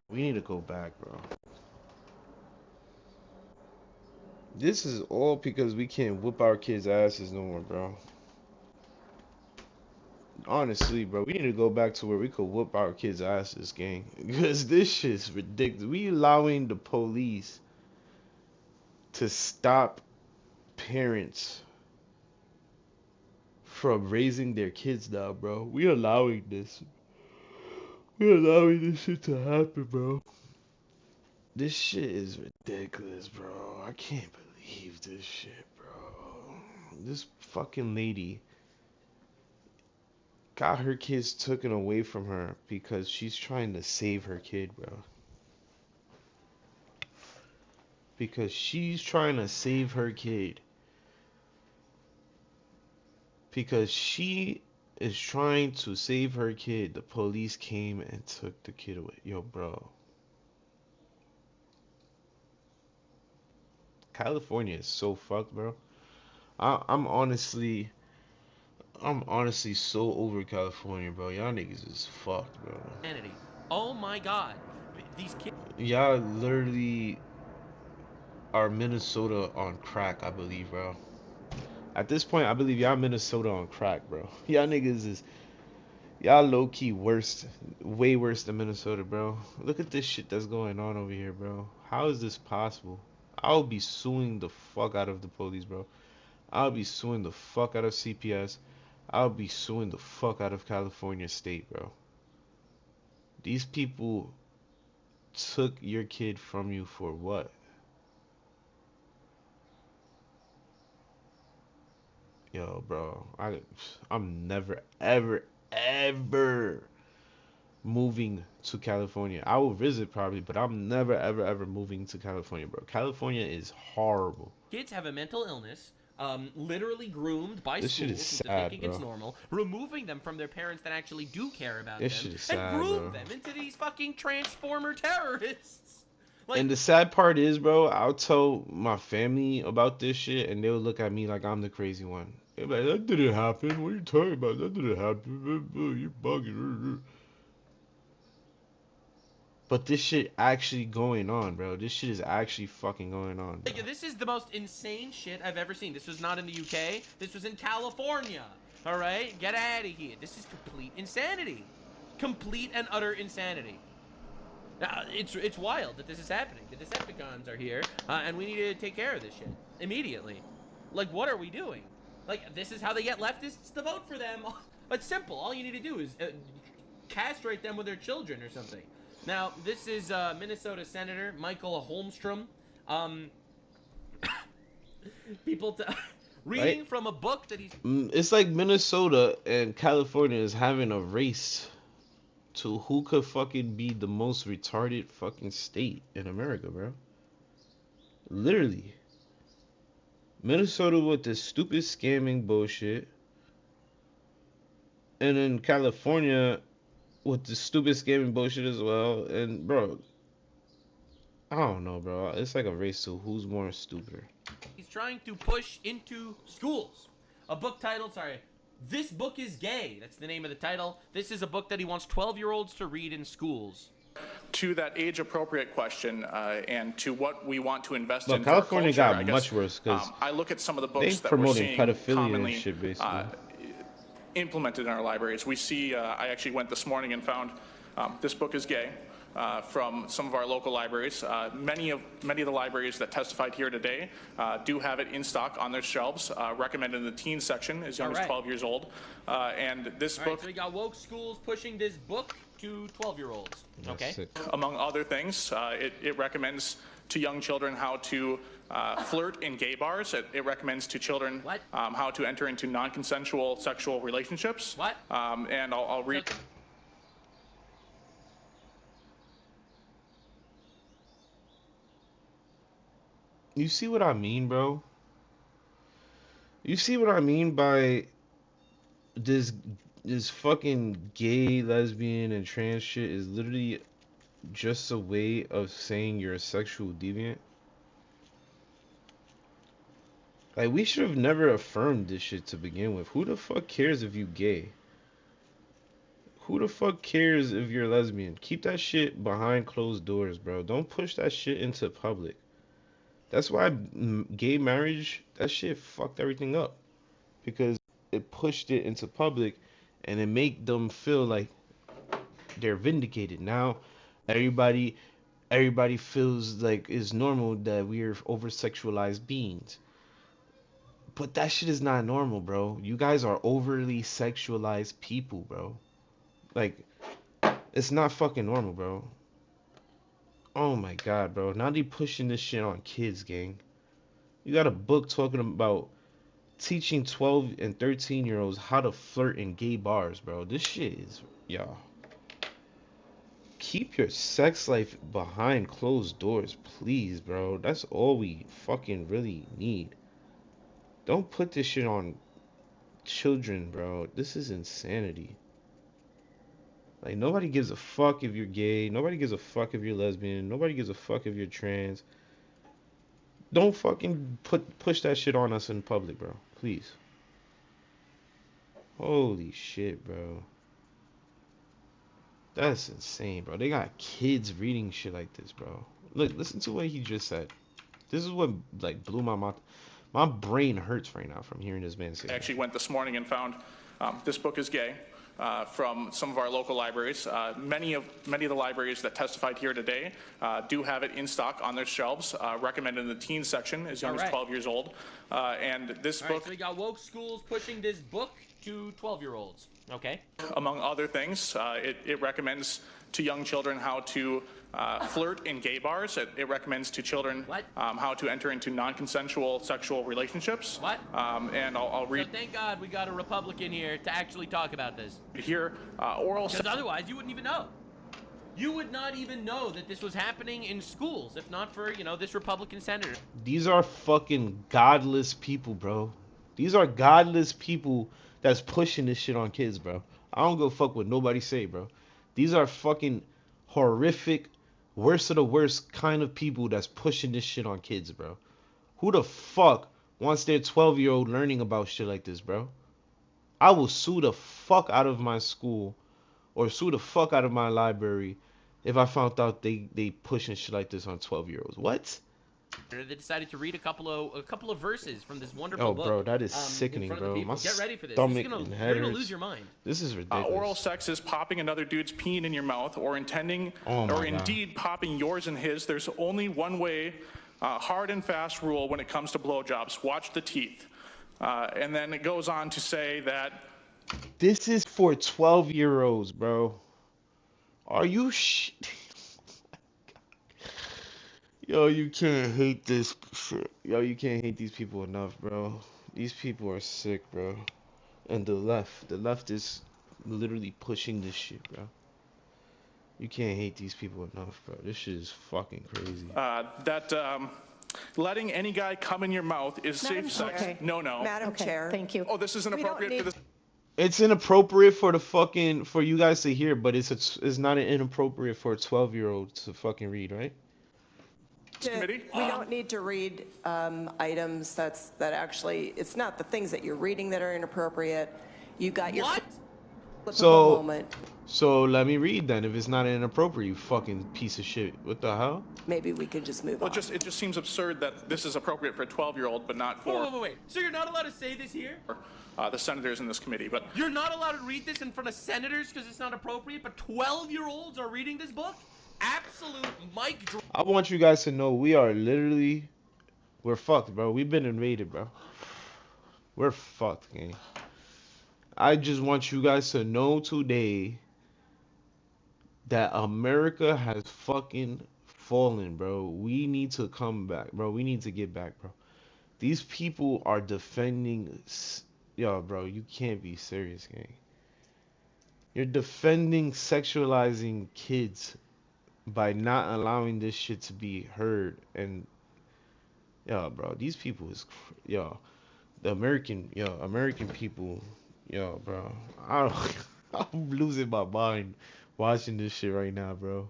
This is all because we can't whoop our kids' asses no more, bro. Honestly, bro, we need to go back to where we could whoop our kids' asses, gang. Because this shit's ridiculous. We allowing the police to stop parents from raising their kids now, bro. We allowing this. We're allowing this shit to happen, bro. This shit is ridiculous, bro. I can't believe this shit, bro. This fucking lady got her kids taken away from her because she's trying to save her kid, bro. Because she's trying to save her kid. Because she is trying to save her kid, the police came and took the kid away. Yo, bro. California is so fucked, bro. I'm honestly so over California, bro. Y'all niggas is fucked, bro. Oh my God, these kids. Y'all literally are Minnesota on crack, I believe, bro. At this point, I believe y'all Minnesota on crack, bro. Y'all low key worse, way worse than Minnesota, bro. Look at this shit that's going on over here, bro. How is this possible? I'll be suing the fuck out of the police, bro. I'll be suing the fuck out of CPS. I'll be suing the fuck out of California State, bro. These people took your kid from you for what? Yo, bro, I'm never, ever moving to California. I will visit probably, but I'm never, ever moving to California, bro. California is horrible. Kids have a mental illness, literally groomed by This shit schools is into sad, thinking it's bro. normal, removing them from their parents that actually do care about This them, shit is sad, and groom bro. them into these fucking transformer terrorists. Like, And the sad part is, bro, I'll tell my family about this shit, and they'll look at me like I'm the crazy one. They're like, that didn't happen. What are you talking about? That didn't happen. You're bugging. But this shit actually going on, bro. This shit is actually fucking going on, bro. This is the most insane shit I've ever seen. This was not in the UK. This was in California. All right? Get out of here. This is complete insanity. Complete and utter insanity. It's wild that this is happening. The Decepticons are here, and we need to take care of this shit immediately. Like, what are we doing? Like, this is how they get leftists to vote for them. It's simple. All you need to do is castrate them with their children or something. Now, this is Minnesota Senator Michael Holmstrom. Reading Right? from a book that he's... It's like Minnesota and California is having a race to who could fucking be the most retarded fucking state in America, bro. Literally. Minnesota with this stupid scamming bullshit. And then California with the stupid scamming bullshit as well. And, bro, I don't know, bro. It's like a race to who's more stupider. He's trying to push into schools. A book titled, This Book is Gay. That's the name of the title. This is a book that he wants 12-year-olds to read in schools. To that age-appropriate question and to what we want to invest Look, in California for our culture, got I guess, much worse because I look at some of the books that we're promoting seeing pedophilia commonly and shit, basically. Implemented in our libraries. We see, I actually went this morning and found This Book is Gay from some of our local libraries. Many of the libraries that testified here today do have it in stock on their shelves, recommended in the teen section as young as 12 years old. And this book... So we got woke schools pushing this book to 12-year-olds. Okay. Among other things, it recommends to young children how to flirt in gay bars. It recommends to children how to enter into non-consensual sexual relationships. And I'll read... You see what I mean, bro? You see what I mean by this fucking gay, lesbian, and trans shit is literally just a way of saying you're a sexual deviant? Like, we should have never affirmed this shit to begin with. Who the fuck cares if you gay? Who the fuck cares if you're lesbian? Keep that shit behind closed doors, bro. Don't push that shit into public. That's why gay marriage, that shit fucked everything up. Because it pushed it into public and it made them feel like they're vindicated. Now everybody feels like it's normal that we're over-sexualized beings. But that shit is not normal, bro. You guys are overly sexualized people, bro. Like, it's not fucking normal, bro. Oh my god, bro. Now they pushing this shit on kids, gang. You got a book talking about teaching 12 and 13-year-olds how to flirt in gay bars, bro. This shit is, y'all. Keep your sex life behind closed doors, please, bro. That's all we fucking really need. Don't put this shit on children, bro. This is insanity. Like, nobody gives a fuck if you're gay. Nobody gives a fuck if you're lesbian. Nobody gives a fuck if you're trans. Don't fucking push that shit on us in public, bro. Please. Holy shit, bro. That's insane, bro. They got kids reading shit like this, bro. Look, listen to what he just said. This is what, like, blew my mouth. My brain hurts right now from hearing this man say I actually went this morning and found this book is gay from some of our local libraries. Many of the libraries that testified here today do have it in stock on their shelves, recommended in the teen section as young as 12 years old. And this book... so we got woke schools pushing this book to 12-year-olds. Okay. Among other things, it recommends to young children how to flirt in gay bars. It recommends to children how to enter into non-consensual sexual relationships. What? And I'll read. So thank God we got a Republican here to actually talk about this. Here, oral. Because otherwise, you wouldn't even know. You would not even know that this was happening in schools if not for, this Republican senator. These are fucking godless people, bro. These are godless people that's pushing this shit on kids, bro. I don't go fuck what nobody say, bro. These are fucking horrific, worst of the worst kind of people that's pushing this shit on kids, bro. Who the fuck wants their 12-year-old learning about shit like this, bro? I will sue the fuck out of my school or sue the fuck out of my library if I found out they pushing shit like this on 12-year-olds. What? They decided to read a couple of verses from this wonderful book. Oh, bro, that is sickening, bro. My Get ready for this. Stomach You're gonna lose your mind. This is ridiculous. Oral sex is popping another dude's peen in your mouth, or intending, indeed popping yours and his. There's only one way, hard and fast rule when it comes to blowjobs. Watch the teeth. And then it goes on to say that this is for 12-year-olds, bro. Are you Yo, you can't hate this shit. Yo, you can't hate these people enough, bro. These people are sick, bro. And the left is literally pushing this shit, bro. You can't hate these people enough, bro. This shit is fucking crazy. Letting any guy come in your mouth is safe sex. Okay. No. Madam Chair. Thank you. Oh, this isn't appropriate for this. It's inappropriate for for you guys to hear, but it's not inappropriate for a 12-year-old to fucking read, right? We don't need to read items that actually, it's not the things that you're reading that are inappropriate. You got your moment. So let me read then. If it's not inappropriate, you fucking piece of shit. What the hell? Maybe we could just move on. It just seems absurd that this is appropriate for a 12-year-old, but not for. Wait. So you're not allowed to say this here? The senators in this committee, but you're not allowed to read this in front of senators because it's not appropriate. But 12-year-olds are reading this book. Absolute mic drop. I want you guys to know we're fucked, bro. We've been invaded, bro. We're fucked, gang. I just want you guys to know today that America has fucking fallen, bro. We need to come back, bro. We need to get back, bro. These people are defending... Yo, bro, you can't be serious, gang. You're defending sexualizing kids by not allowing this shit to be heard. And bro, these people is the American people, bro. I'm losing my mind watching this shit right now, bro.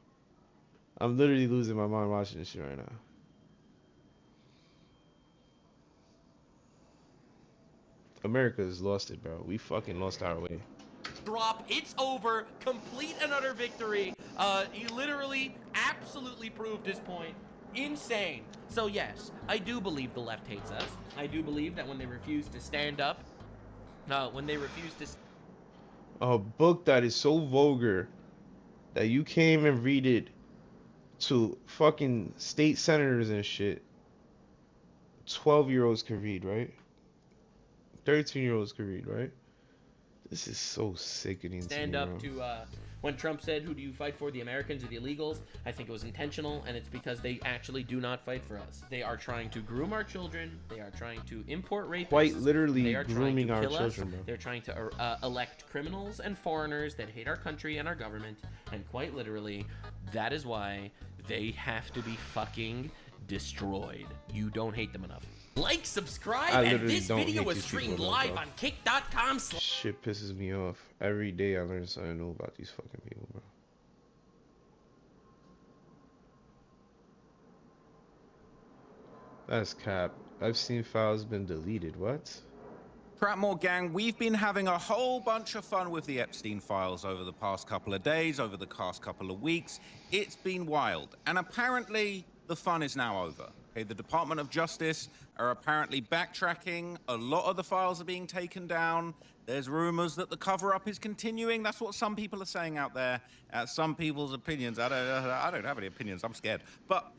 I'm literally losing my mind watching this shit right now. America has lost it, bro. We fucking lost our way. Drop. It's over. Complete and utter victory. He literally absolutely proved his point. Insane. So yes, I do believe the left hates us. I do believe that when they refuse to stand up, a book that is so vulgar that you can't even read it to fucking state senators and shit. 12-year-olds can read, right? 13-year-olds can read, right? This is so sickening to stand me, up bro. to when Trump said, who do you fight for, the Americans or the illegals? I think it was intentional, and it's because they actually do not fight for us. They are trying to groom our children. They are trying to import rapists. Quite literally they are grooming trying to our kill children, us. bro. They're trying to elect criminals and foreigners that hate our country and our government, and quite literally, that is why they have to be fucking destroyed. You don't hate them enough. Like, subscribe, and this video was streamed live on kick.com. Shit pisses me off. Every day I learn something new about these fucking people, bro. That's cap. Epstein files been deleted. What? Trapmore gang, we've been having a whole bunch of fun with the Epstein files over the past couple of days, over the past couple of weeks. It's been wild. And apparently, the fun is now over. Okay, the Department of Justice are apparently backtracking. A lot of the files are being taken down. There's rumors that the cover-up is continuing. That's what some people are saying out there. Some people's opinions. I don't have any opinions. I'm scared. But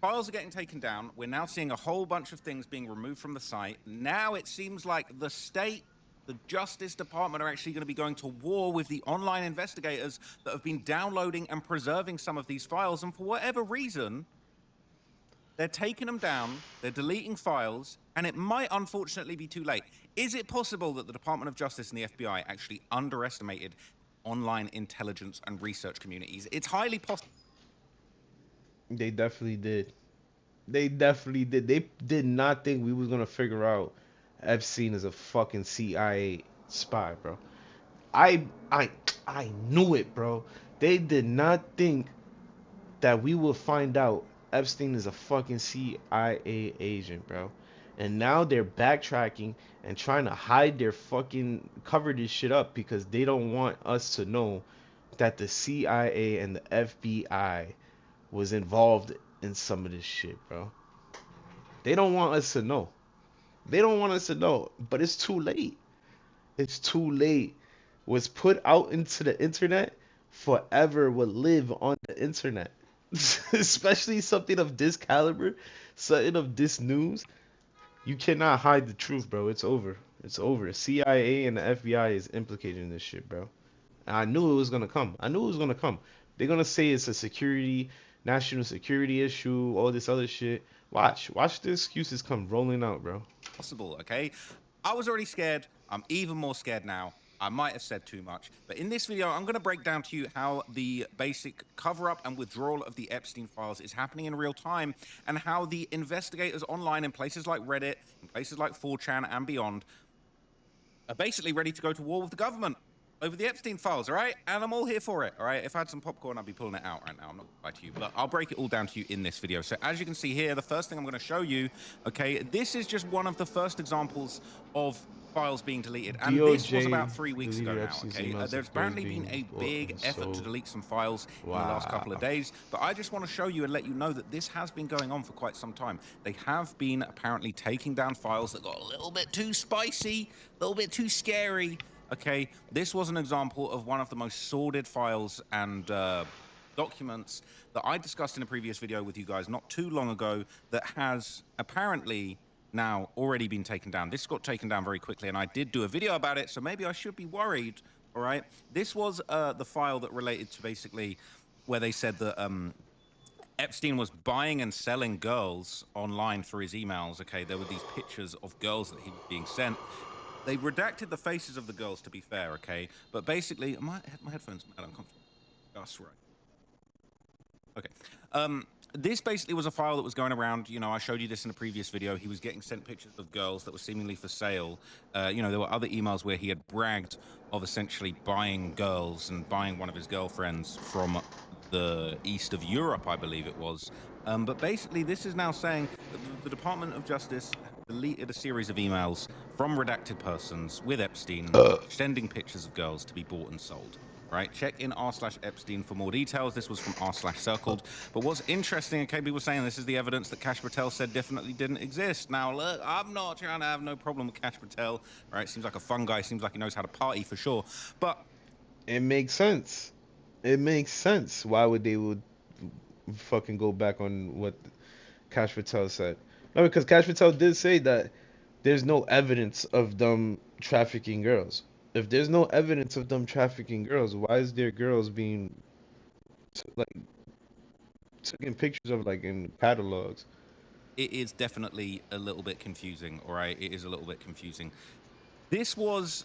files are getting taken down. We're now seeing a whole bunch of things being removed from the site. Now it seems like the state, the Justice Department, are actually going to be going to war with the online investigators that have been downloading and preserving some of these files. And for whatever reason, they're taking them down, they're deleting files, and it might unfortunately be too late. Is it possible that the Department of Justice and the FBI actually underestimated online intelligence and research communities? It's highly possible. They definitely did. They definitely did. They did not think we was gonna figure out Epstein is a fucking CIA spy, bro. I knew it, bro. They did not think that we would find out Epstein is a fucking CIA agent, bro. And now they're backtracking and trying to hide their fucking cover this shit up because they don't want us to know that the CIA and the FBI was involved in some of this shit, bro. They don't want us to know. They don't want us to know, but it's too late. It's too late. What's put out into the internet forever will live on the internet. Especially something of this caliber, something of this news. You cannot hide the truth, bro. It's over. It's over. CIA and the FBI is implicated in this shit, bro. And I knew it was gonna come. I knew it was gonna come. They're gonna say it's a national security issue, all this other shit. Watch the excuses come rolling out, bro. Possible, okay? I was already scared. I'm even more scared now. I might have said too much, but in this video, I'm going to break down to you how the basic cover-up and withdrawal of the Epstein files is happening in real time, and how the investigators online in places like Reddit, in places like 4chan and beyond, are basically ready to go to war with the government over the Epstein files, all right? And I'm all here for it, all right? If I had some popcorn, I'd be pulling it out right now. I'm not going to lie to you, but I'll break it all down to you in this video. So as you can see here, the first thing I'm going to show you, okay, this is just one of the first examples of files being deleted, and this was about 3 weeks ago now, okay? There's apparently been a big effort to delete some files in the last couple of days, but I just want to show you and let you know that this has been going on for quite some time. They have been apparently taking down files that got a little bit too spicy, a little bit too scary, okay? This was an example of one of the most sordid files and documents that I discussed in a previous video with you guys not too long ago that has apparently now already been taken down. This got taken down very quickly, and I did do a video about it, so maybe I should be worried, all right? This was the file that related to basically where they said that Epstein was buying and selling girls online through his emails, okay? There were these pictures of girls that he was being sent. They redacted the faces of the girls, to be fair, okay? But basically, my headphones are uncomfortable. That's right. Okay. This basically was a file that was going around. You know, I showed you this in a previous video. He was getting sent pictures of girls that were seemingly for sale. You know, there were other emails where he had bragged of essentially buying girls and buying one of his girlfriends from the east of Europe, I believe it was. But basically, this is now saying that the Department of Justice deleted a series of emails from redacted persons with Epstein, sending pictures of girls to be bought and sold. Right, check in r/Epstein for more details. This was from r/circled. But what's interesting, okay, people saying this is the evidence that Kash Patel said definitely didn't exist. Now, look, I'm not trying to have no problem with Kash Patel, right? Seems like a fun guy. Seems like he knows how to party for sure. But it makes sense. It makes sense. Why would they fucking go back on what Kash Patel said? No, because Kash Patel did say that there's no evidence of them trafficking girls. If there's no evidence of them trafficking girls, why is there girls being like taking pictures of like in catalogs? It is definitely a little bit confusing, all right? It is a little bit confusing. This was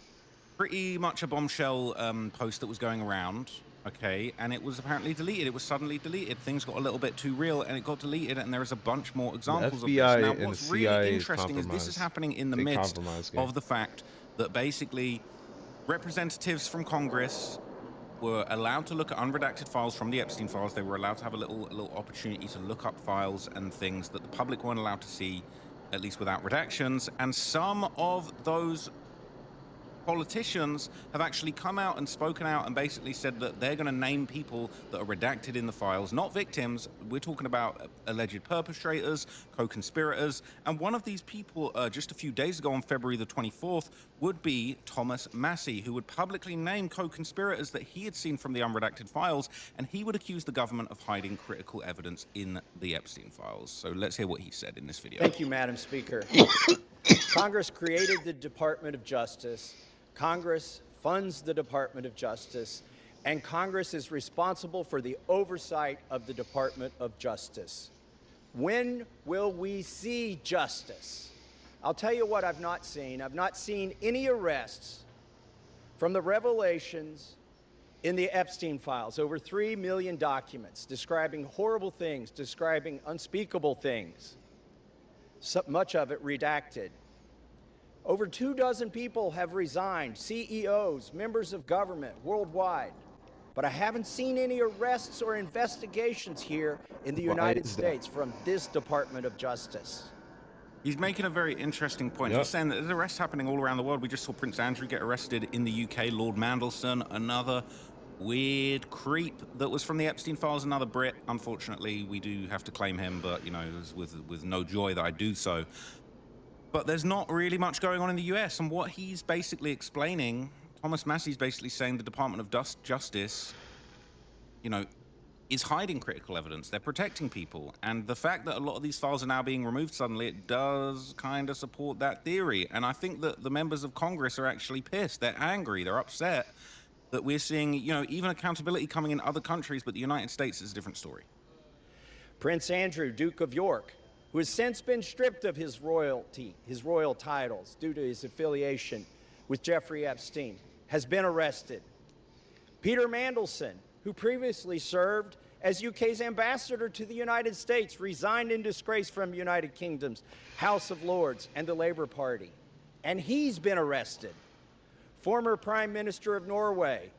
pretty much a bombshell post that was going around, okay? And it was apparently deleted. It was suddenly deleted. Things got a little bit too real, and it got deleted, and there is a bunch more examples of this. FBI Now, and the what's really CIA interesting is this is happening in the They midst compromise, gang. of the fact that basically representatives from Congress were allowed to look at unredacted files from the Epstein files. They were allowed to have a little opportunity to look up files and things that the public weren't allowed to see, at least without redactions. And some of those politicians have actually come out and spoken out and basically said that they're going to name people that are redacted in the files, not victims. We're talking about alleged perpetrators, co-conspirators, and one of these people just a few days ago on February the 24th would be Thomas Massie, who would publicly name co-conspirators that he had seen from the unredacted files, and he would accuse the government of hiding critical evidence in the Epstein files. So let's hear what he said in this video. Thank you, Madam Speaker. Congress created the Department of Justice. Congress funds the Department of Justice, and Congress is responsible for the oversight of the Department of Justice. When will we see justice? I'll tell you what I've not seen. I've not seen any arrests from the revelations in the Epstein files, over 3 million documents describing horrible things, describing unspeakable things, so much of it redacted. Over 24 people have resigned, CEOs, members of government worldwide. But I haven't seen any arrests or investigations here in the United States from this Department of Justice. He's making a very interesting point. Yep. He's saying that there's arrests happening all around the world. We just saw Prince Andrew get arrested in the UK. Lord Mandelson, another weird creep that was from the Epstein files, another Brit. Unfortunately, we do have to claim him, but, you know, with no joy that I do so. But there's not really much going on in the US, and what he's basically explaining, Thomas Massie's basically saying the Department of Justice, you know, is hiding critical evidence. They're protecting people. And the fact that a lot of these files are now being removed suddenly, it does kind of support that theory. And I think that the members of Congress are actually pissed. They're angry. They're upset that we're seeing, you know, even accountability coming in other countries, but the United States is a different story. Prince Andrew, Duke of York, who has since been stripped of his royalty, his royal titles, due to his affiliation with Jeffrey Epstein, has been arrested. Peter Mandelson, who previously served as UK's ambassador to the United States, resigned in disgrace from United Kingdom's House of Lords and the Labour Party, and he's been arrested. Former Prime Minister of Norway,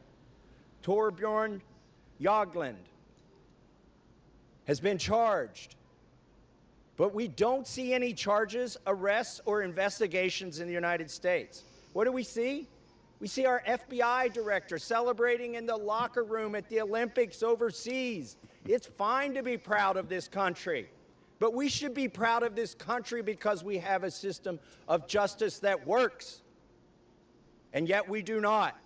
Torbjorn Jagland, has been charged. But we don't see any charges, arrests, or investigations in the United States. What do we see? We see our FBI director celebrating in the locker room at the Olympics overseas. It's fine to be proud of this country, but we should be proud of this country because we have a system of justice that works, and yet we do not.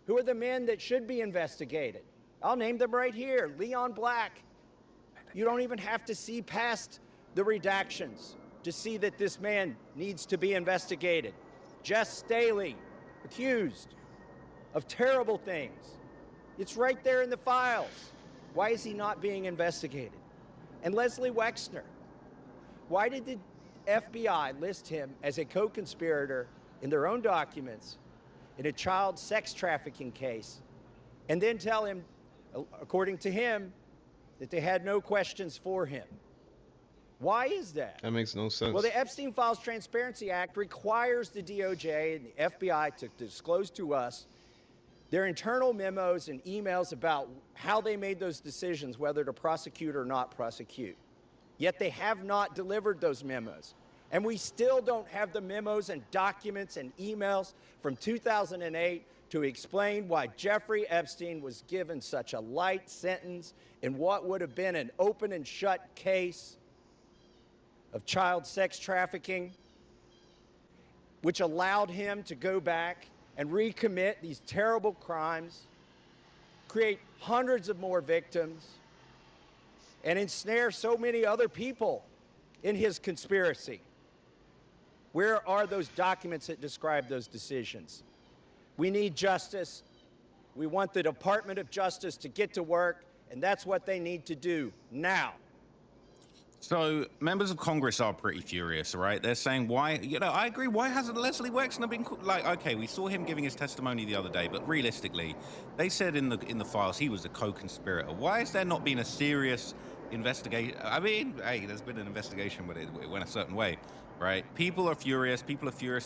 Who are the men that should be investigated? I'll name them right here. Leon Black. You don't even have to see past the redactions to see that this man needs to be investigated. Jess Staley, accused of terrible things. It's right there in the files. Why is he not being investigated? And Leslie Wexner, why did the FBI list him as a co-conspirator in their own documents in a child sex trafficking case, and then tell him, according to him, that they had no questions for him? Why is that? That makes no sense. Well, the Epstein Files Transparency Act requires the DOJ and the FBI to disclose to us their internal memos and emails about how they made those decisions, whether to prosecute or not prosecute. Yet they have not delivered those memos. And we still don't have the memos and documents and emails from 2008 to explain why Jeffrey Epstein was given such a light sentence in what would have been an open and shut case of child sex trafficking, which allowed him to go back and recommit these terrible crimes, create hundreds of more victims, and ensnare so many other people in his conspiracy. Where are those documents that describe those decisions? We need justice. We want the Department of Justice to get to work, and that's what they need to do now. So members of Congress are pretty furious, right? They're saying, why, I agree, why hasn't Leslie Wexner been, like, okay, we saw him giving his testimony the other day, but realistically, they said in the files he was a co-conspirator. Why has there not been a serious investigation? I mean, hey, there's been an investigation, but it went a certain way, right? People are furious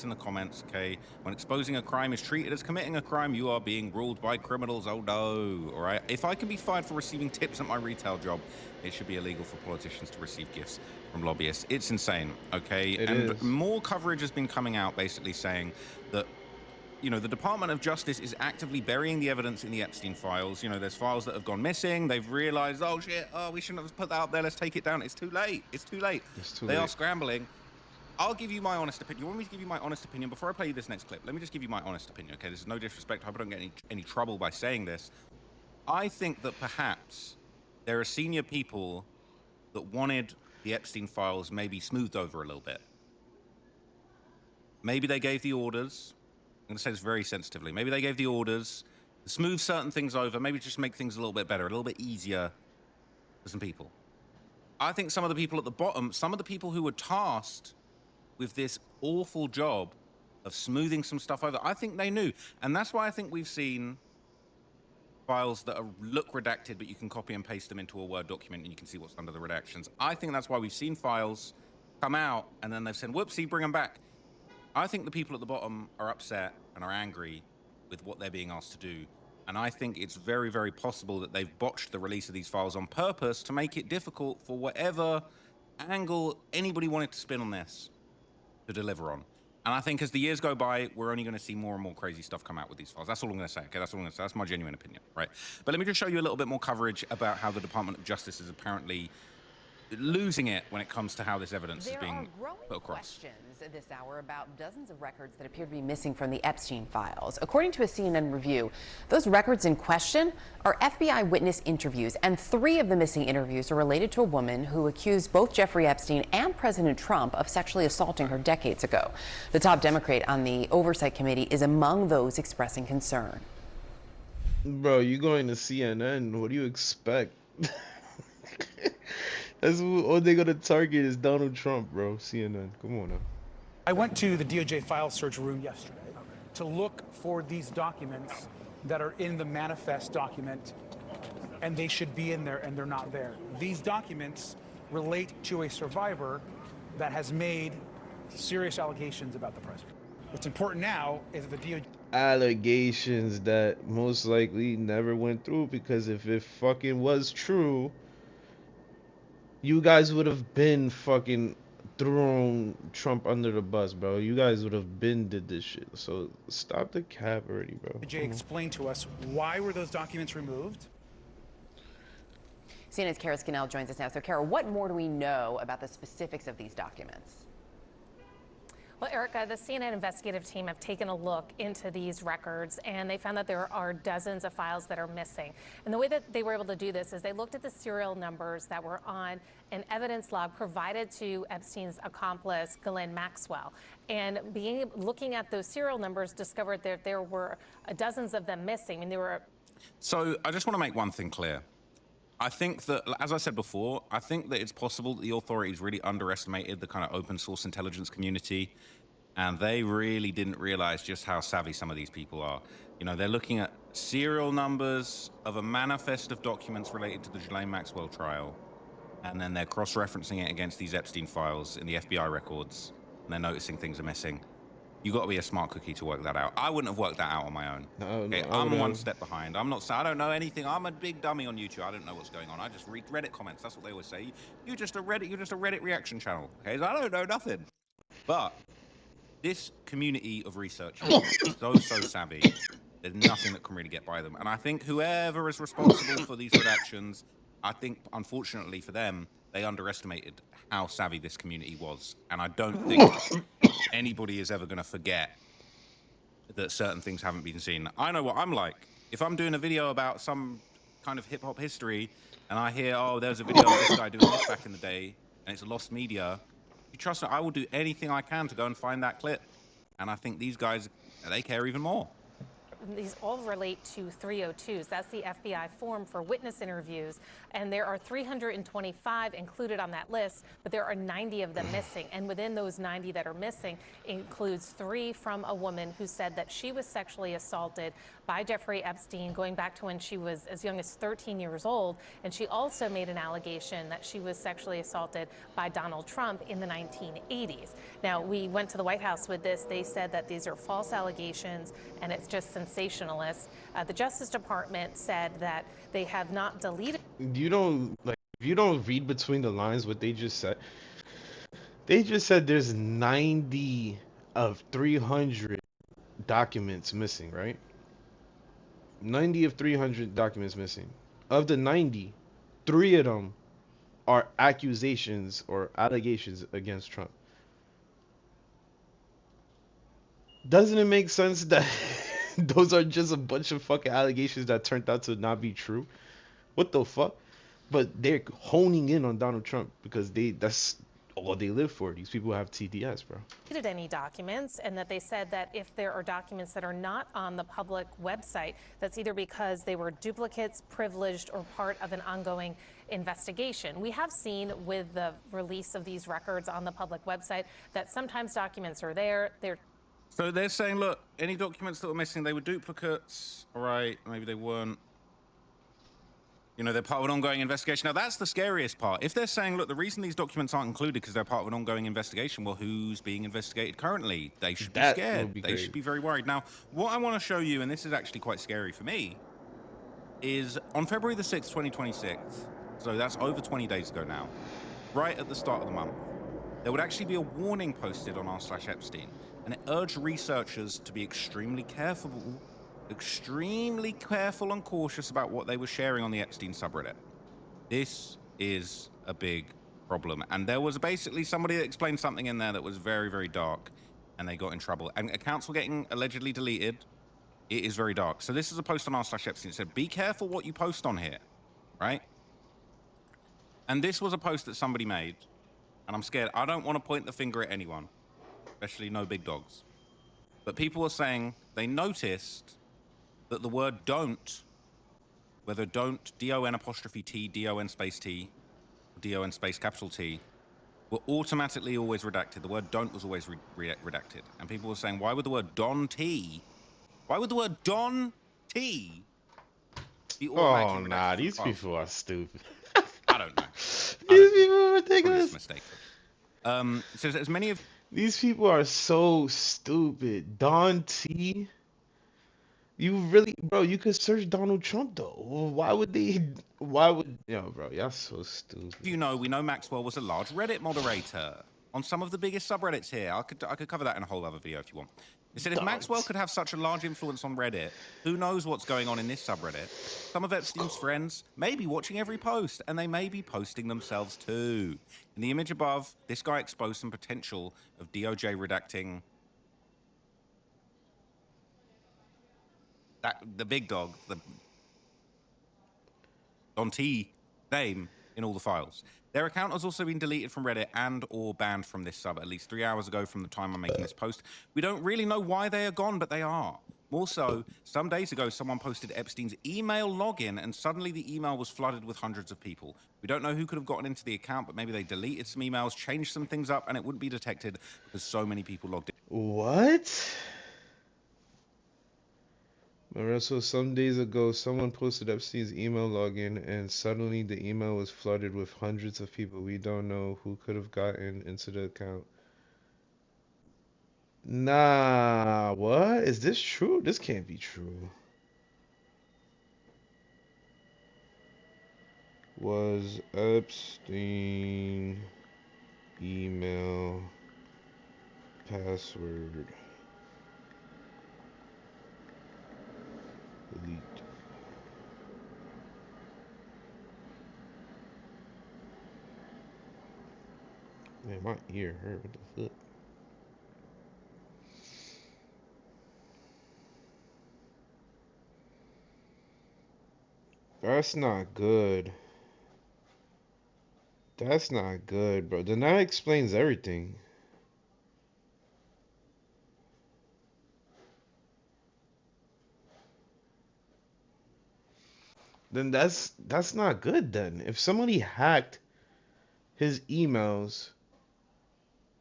in the comments, okay? When exposing a crime is treated as committing a crime, you are being ruled by criminals, oh no, all right? If I can be fired for receiving tips at my retail job, it should be illegal for politicians to receive gifts from lobbyists. It's insane, okay? It and is. More coverage has been coming out basically saying that, the Department of Justice is actively burying the evidence in the Epstein files. There's files that have gone missing. They've realized, oh shit, we shouldn't have put that up there. Let's take it down. It's too late. It's too late. They are scrambling. I'll give you my honest opinion. You want me to give you my honest opinion? Before I play you this next clip, let me just give you my honest opinion, okay? This is no disrespect. I hope I don't get any trouble by saying this. I think that perhaps there are senior people that wanted the Epstein files maybe smoothed over a little bit. Maybe they gave the orders. I'm going to say this very sensitively. Maybe they gave the orders to smooth certain things over, maybe just make things a little bit better, a little bit easier for some people. I think some of the people at the bottom, some of the people who were tasked with this awful job of smoothing some stuff over, I think they knew. And that's why I think we've seen files that look redacted, but you can copy and paste them into a Word document and you can see what's under the redactions. I think that's why we've seen files come out and then they've said, whoopsie, bring them back. I think the people at the bottom are upset and are angry with what they're being asked to do. And I think it's very, very possible that they've botched the release of these files on purpose to make it difficult for whatever angle anybody wanted to spin on this to deliver on. And I think as the years go by, we're only going to see more and more crazy stuff come out with these files. That's all I'm going to say, okay? That's all I'm going to say. That's my genuine opinion, right? But let me just show you a little bit more coverage about how the Department of Justice is apparently losing it when it comes to how this evidence is being put across. Questions this hour about dozens of records that appear to be missing from the Epstein files. According to a CNN review, those records in question are FBI witness interviews, and 3 of the missing interviews are related to a woman who accused both Jeffrey Epstein and President Trump of sexually assaulting her decades ago. The top Democrat on the Oversight Committee is among those expressing concern. Bro, you going to CNN? What do you expect? That's what they're gonna target is Donald Trump, bro. CNN, come on now. I went to the DOJ file search room yesterday to look for these documents that are in the manifest document, and they should be in there, and they're not there. These documents relate to a survivor that has made serious allegations about the president. What's important now is that the DOJ... Allegations that most likely never went through, because if it fucking was true, you guys would have been fucking thrown Trump under the bus, bro. You guys would have been did this shit. So stop the cap already, bro. Jay, explain to us, why were those documents removed? CNN's Kara Scannell joins us now. So, Kara, what more do we know about the specifics of these documents? Well, Erica, the CNN investigative team have taken a look into these records, and they found that there are dozens of files that are missing. And the way that they were able to do this is they looked at the serial numbers that were on an evidence log provided to Epstein's accomplice, Ghislaine Maxwell. And looking at those serial numbers, discovered that there were dozens of them missing. I mean, there were... So I just want to make one thing clear. I think that, as I said before, I think that it's possible that the authorities really underestimated the kind of open source intelligence community, and they really didn't realize just how savvy some of these people are. You know, they're looking at serial numbers of a manifest of documents related to the Ghislaine Maxwell trial, and then they're cross-referencing it against these Epstein files in the FBI records, and they're noticing things are missing. You got to be a smart cookie to work that out. I wouldn't have worked that out on my own. Okay, I'm one step behind. I don't know anything. I'm a big dummy on YouTube. I don't know what's going on. I just read Reddit comments. That's what they always say. You're just a Reddit reaction channel. Okay, so I don't know nothing. But this community of researchers is so savvy. There's nothing that can really get by them. And I think whoever is responsible for these redactions, I think, unfortunately for them, they underestimated how savvy this community was. And I don't think anybody is ever going to forget that certain things haven't been seen. I know what I'm like. If I'm doing a video about some kind of hip-hop history and I hear, oh, there's a video of this guy doing this back in the day and it's lost media, you trust me, I will do anything I can to go and find that clip. And I think these guys, they care even more. these all relate to 302s. That's the FBI form for witness interviews. And there are 325 included on that list, but there are 90 of them missing. And within those 90 that are missing includes 3 from a woman who said that she was sexually assaulted by Jeffrey Epstein going back to when she was as young as 13 years old. And she also made an allegation that she was sexually assaulted by Donald Trump in the 1980s. Now, we went to the White House with this. They said that these are false allegations and it's just sensationalist. The Justice Department said that they have not deleted. You don't like if you don't read between the lines what they just said. They just said there's 90 of 300 documents missing, right? 90 of 300 documents missing. Of the 90, 3 of them are accusations or allegations against Trump. Doesn't it make sense that those are just a bunch of fucking allegations that turned out to not be true? What the fuck? But they're honing in on Donald Trump because that's all they live for. These people have TDS, bro. Any documents, and that they said that if there are documents that are not on the public website, that's either because they were duplicates, privileged, or part of an ongoing investigation. We have seen with the release of these records on the public website that sometimes documents are there. So they're saying, look, any documents that were missing, they were duplicates. All right, maybe they weren't. You know, they're part of an ongoing investigation. Now, that's the scariest part. If they're saying, look, the reason these documents aren't included because they're part of an ongoing investigation, well, who's being investigated currently? They should be scared. They should be very worried. Now, what I want to show you, and this is actually quite scary for me, is on February the 6th, 2026, so that's over 20 days ago now, right at the start of the month, there would actually be a warning posted on r/Epstein, and it urged researchers to be extremely careful and cautious about what they were sharing on the Epstein subreddit. This is a big problem. And there was basically somebody that explained something in there that was very, very dark, and they got in trouble. And accounts were getting allegedly deleted. It is very dark. So this is a post on r/Epstein. It said, be careful what you post on here, right? And this was a post that somebody made, and I'm scared. I don't want to point the finger at anyone, especially no big dogs. But people were saying they noticed that the word don't, whether don't, D-O-N''T, D-O-N space T, D-O-N space capital T, were automatically always redacted. The word don't was always redacted. And people were saying, why would the word Don T, why would the word Don T be automatically redacted? Oh, nah, these people are stupid. I don't know. These people are ridiculous. Mistake. So as many of these people are so stupid. Don T. You really, bro, you could search Donald Trump, though. Why would, bro, y'all so stupid. You know, we know Maxwell was a large Reddit moderator on some of the biggest subreddits here. I could cover that in a whole other video if you want. It said if Maxwell could have such a large influence on Reddit, who knows what's going on in this subreddit? Some of Epstein's friends may be watching every post, and they may be posting themselves too. In the image above, this guy exposed some potential of DOJ redacting the big dog, the Don T name in all the files. Their account has also been deleted from Reddit and or banned from this sub at least 3 hours ago from the time I'm making this post. We don't really know why they are gone, but they are. More so, some days ago, someone posted Epstein's email login, and suddenly the email was flooded with hundreds of people. We don't know who could have gotten into the account, but maybe they deleted some emails, changed some things up, and it wouldn't be detected because so many people logged in. What? So some days ago, someone posted Epstein's email login, and suddenly the email was flooded with hundreds of people. We don't know who could have gotten into the account. Nah, what? Is this true? This can't be true. Was Epstein email password delete? Man, my ear hurt. What the fuck? That's not good. That's not good, bro. Then that explains everything. then that's not good then. If somebody hacked his emails,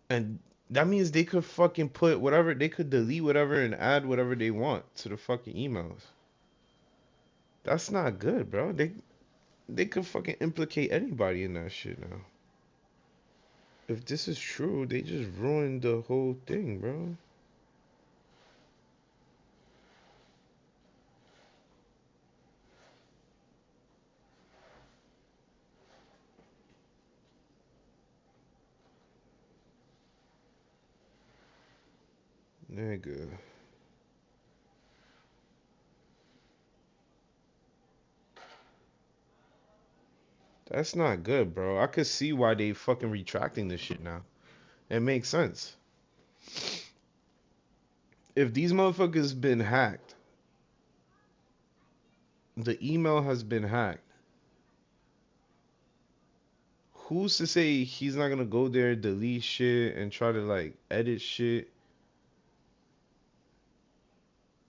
and that means they could fucking put whatever, they could delete whatever and add whatever they want to the fucking emails. That's not good, bro. They could fucking implicate anybody in that shit now. If this is true, they just ruined the whole thing, bro. Nigga. That's not good, bro. I could see why they fucking retracting this shit now. It makes sense. If these motherfuckers been hacked, the email has been hacked. Who's to say he's not gonna go there, delete shit, and try to like edit shit?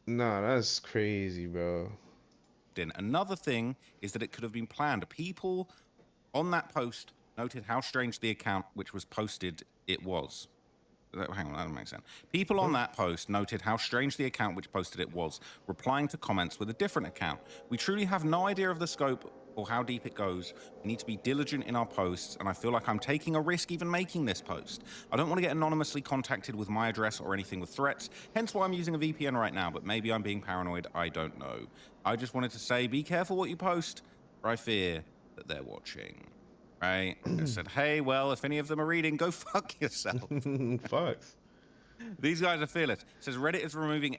Nah, that's crazy, bro. Then another thing is that it could have been planned. People on that post noted how strange the account which was posted it was. Hang on, that doesn't make sense. People on that post noted how strange the account which posted it was, replying to comments with a different account. We truly have no idea of the scope or how deep it goes. We need to be diligent in our posts, and I feel like I'm taking a risk even making this post. I don't want to get anonymously contacted with my address or anything with threats, hence why I'm using a VPN right now, but maybe I'm being paranoid, I don't know. I just wanted to say, be careful what you post, for I fear that they're watching. Right? I said, hey, well, if any of them are reading, go fuck yourself. Fucks. These guys are fearless. It says Reddit is removing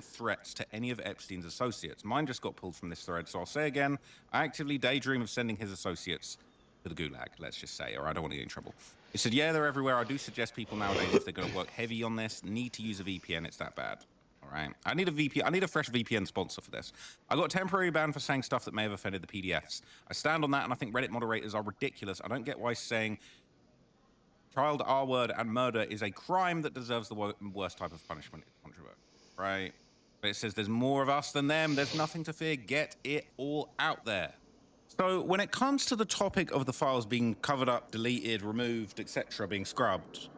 threats to any of Epstein's associates. Mine just got pulled from this thread, so I'll say again, I actively daydream of sending his associates to the gulag, let's just say, or I don't want to get in trouble. It said, yeah, they're everywhere. I do suggest people nowadays, if they're going to work heavy on this, need to use a VPN. It's that bad. All right. I need a fresh VPN sponsor for this. I got a temporary ban for saying stuff that may have offended the PDFs. I stand on that, and I think Reddit moderators are ridiculous. I don't get why saying child R-word and murder is a crime that deserves the worst type of punishment. It's controversial, right? But it says there's more of us than them. There's nothing to fear. Get it all out there. So when it comes to the topic of the files being covered up, deleted, removed, etc., being scrubbed,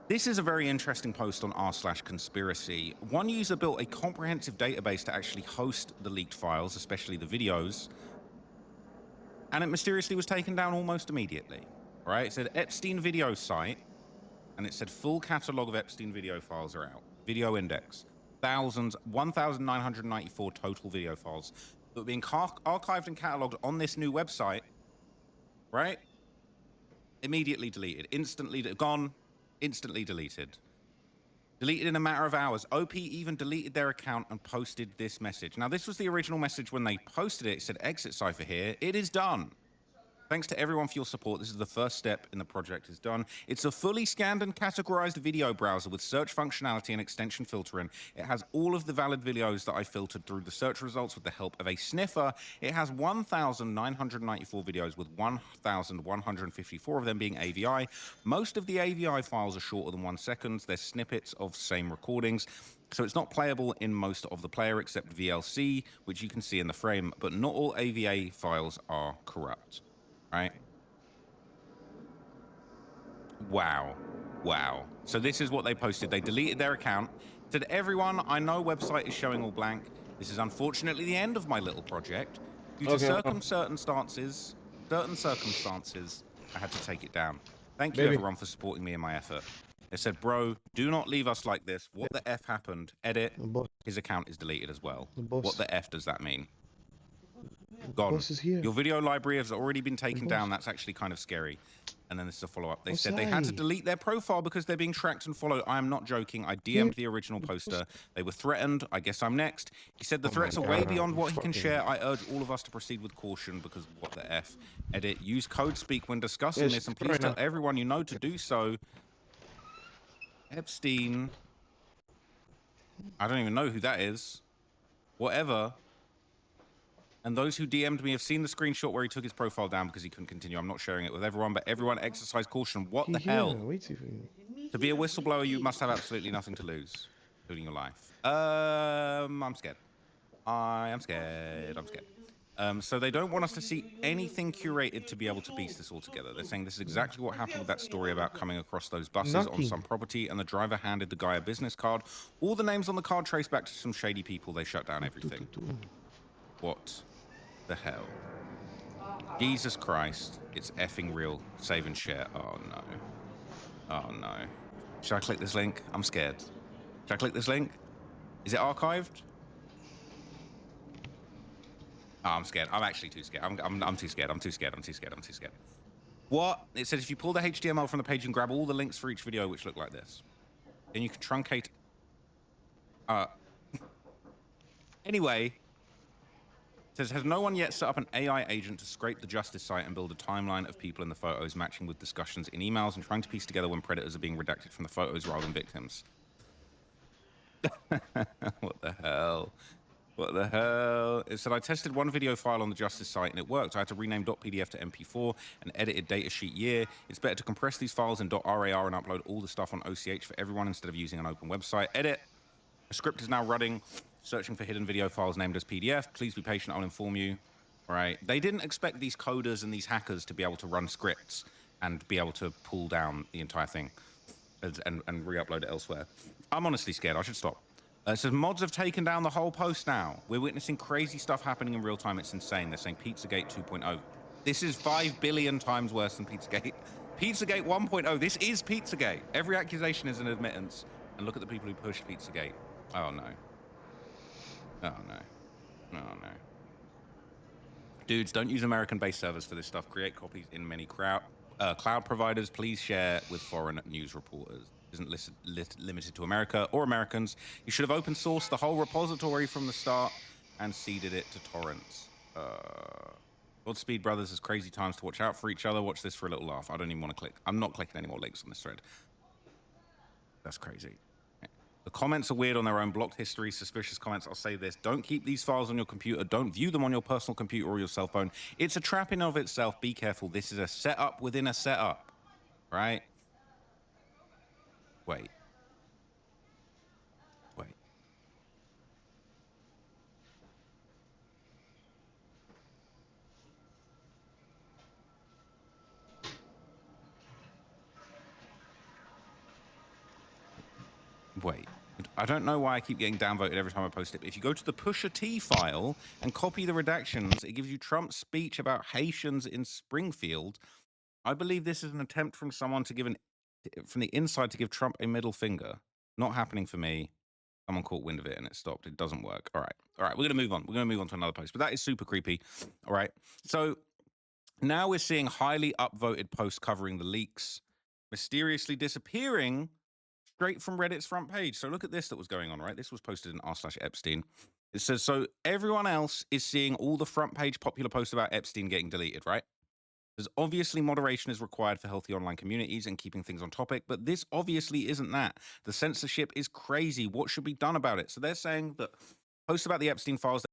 this is a very interesting post on r/conspiracy. One user built a comprehensive database to actually host the leaked files, especially the videos, and it mysteriously was taken down almost immediately. Right? It said Epstein video site, and it said full catalog of Epstein video files are out. Video index, 1,994 total video files that were being archived and cataloged on this new website, right? Immediately deleted, instantly gone, instantly deleted. Deleted in a matter of hours. OP even deleted their account and posted this message. Now, this was the original message when they posted it. It said, exit cipher here. It is done. Thanks to everyone for your support. This is the first step in the project is done. It's a fully scanned and categorized video browser with search functionality and extension filtering. It has all of the valid videos that I filtered through the search results with the help of a sniffer. It has 1,994 videos with 1,154 of them being AVI. Most of the AVI files are shorter than 1 second. They're snippets of same recordings. So it's not playable in most of the player except VLC, which you can see in the frame, but not all AVA files are corrupt. Right? Wow. Wow. So this is what they posted. They deleted their account. Said, everyone, I know website is showing all blank. This is unfortunately the end of my little project. Due to certain circumstances, I had to take it down. Thank you, everyone, for supporting me in my effort. They said, bro, do not leave us like this. What the F happened? Edit. His account is deleted as well. What the F does that mean? Gone. Your video library has already been taken down. That's actually kind of scary. And then this is a follow-up. They said they had to delete their profile because they're being tracked and followed. I am not joking. I DM'd the original poster. They were threatened. I guess I'm next. He said the threats are way beyond what he can share. I urge all of us to proceed with caution because what the F? Edit. Use code speak when discussing this, and please tell everyone you know to do so. Epstein. I don't even know who that is. Whatever. And those who DM'd me have seen the screenshot where he took his profile down because he couldn't continue. I'm not sharing it with everyone, but everyone exercise caution. What the hell? To be a whistleblower, you must have absolutely nothing to lose, including your life. I'm scared. I am scared. I'm scared. So they don't want us to see anything curated to be able to piece this all together. They're saying this is exactly what happened with that story about coming across those buses on some property, and the driver handed the guy a business card. All the names on the card trace back to some shady people. They shut down everything. What the hell? Jesus Christ. It's effing real. Save and share. Oh, no. Oh, no. Should I click this link? I'm scared. Should I click this link? Is it archived? Oh, I'm scared. I'm actually too scared. I'm too scared. I'm too scared. I'm too scared. I'm too scared. What? It says if you pull the HTML from the page and grab all the links for each video, which look like this, then you can truncate. Anyway, it says, has no one yet set up an AI agent to scrape the justice site and build a timeline of people in the photos matching with discussions in emails and trying to piece together when predators are being redacted from the photos rather than victims? What the hell? What the hell? It said, I tested one video file on the Justice site and it worked. I had to rename .pdf to MP4 and edited datasheet year. It's better to compress these files in .rar and upload all the stuff on OCH for everyone instead of using an open website. Edit. A script is now running, searching for hidden video files named as PDF. Please be patient, I'll inform you. All right. They didn't expect these coders and these hackers to be able to run scripts and be able to pull down the entire thing and re-upload it elsewhere. I'm honestly scared. I should stop. It says mods have taken down the whole post now. We're witnessing crazy stuff happening in real time. It's insane. They're saying Pizzagate 2.0. This is 5 billion times worse than Pizzagate. Pizzagate 1.0. This is Pizzagate. Every accusation is an admittance. And look at the people who pushed Pizzagate. Oh, no. Oh, no. Oh, no. Dudes, don't use American-based servers for this stuff. Create copies in many cloud providers. Please share with foreign news reporters. Isn't limited to America or Americans. You should have open sourced the whole repository from the start and seeded it to torrents. Godspeed, brothers. It's crazy times to watch out for each other. Watch this for a little laugh. I don't even want to click. I'm not clicking any more links on this thread. That's crazy. The comments are weird on their own. Blocked history, suspicious comments. I'll say this. Don't keep these files on your computer. Don't view them on your personal computer or your cell phone. It's a trap in of itself. Be careful. This is a setup within a setup, right? Wait. Wait. I don't know why I keep getting downvoted every time I post it, but if you go to the Pusha T file and copy the redactions, it gives you Trump's speech about Haitians in Springfield. I believe this is an attempt from someone to give from the inside to give Trump a middle finger. Not happening for me. Someone caught wind of it and it stopped. It doesn't work. All right. All right. We're going to move on. We're going to move on to another post, but that is super creepy. All right. So now we're seeing highly upvoted posts covering the leaks mysteriously disappearing straight from Reddit's front page. So look at this that was going on, right? This was posted in r/Epstein. It says, so everyone else is seeing all the front page popular posts about Epstein getting deleted, right? There's obviously moderation is required for healthy online communities and keeping things on topic, but this obviously isn't that. The censorship is crazy. What should be done about it? So they're saying that posts about the Epstein files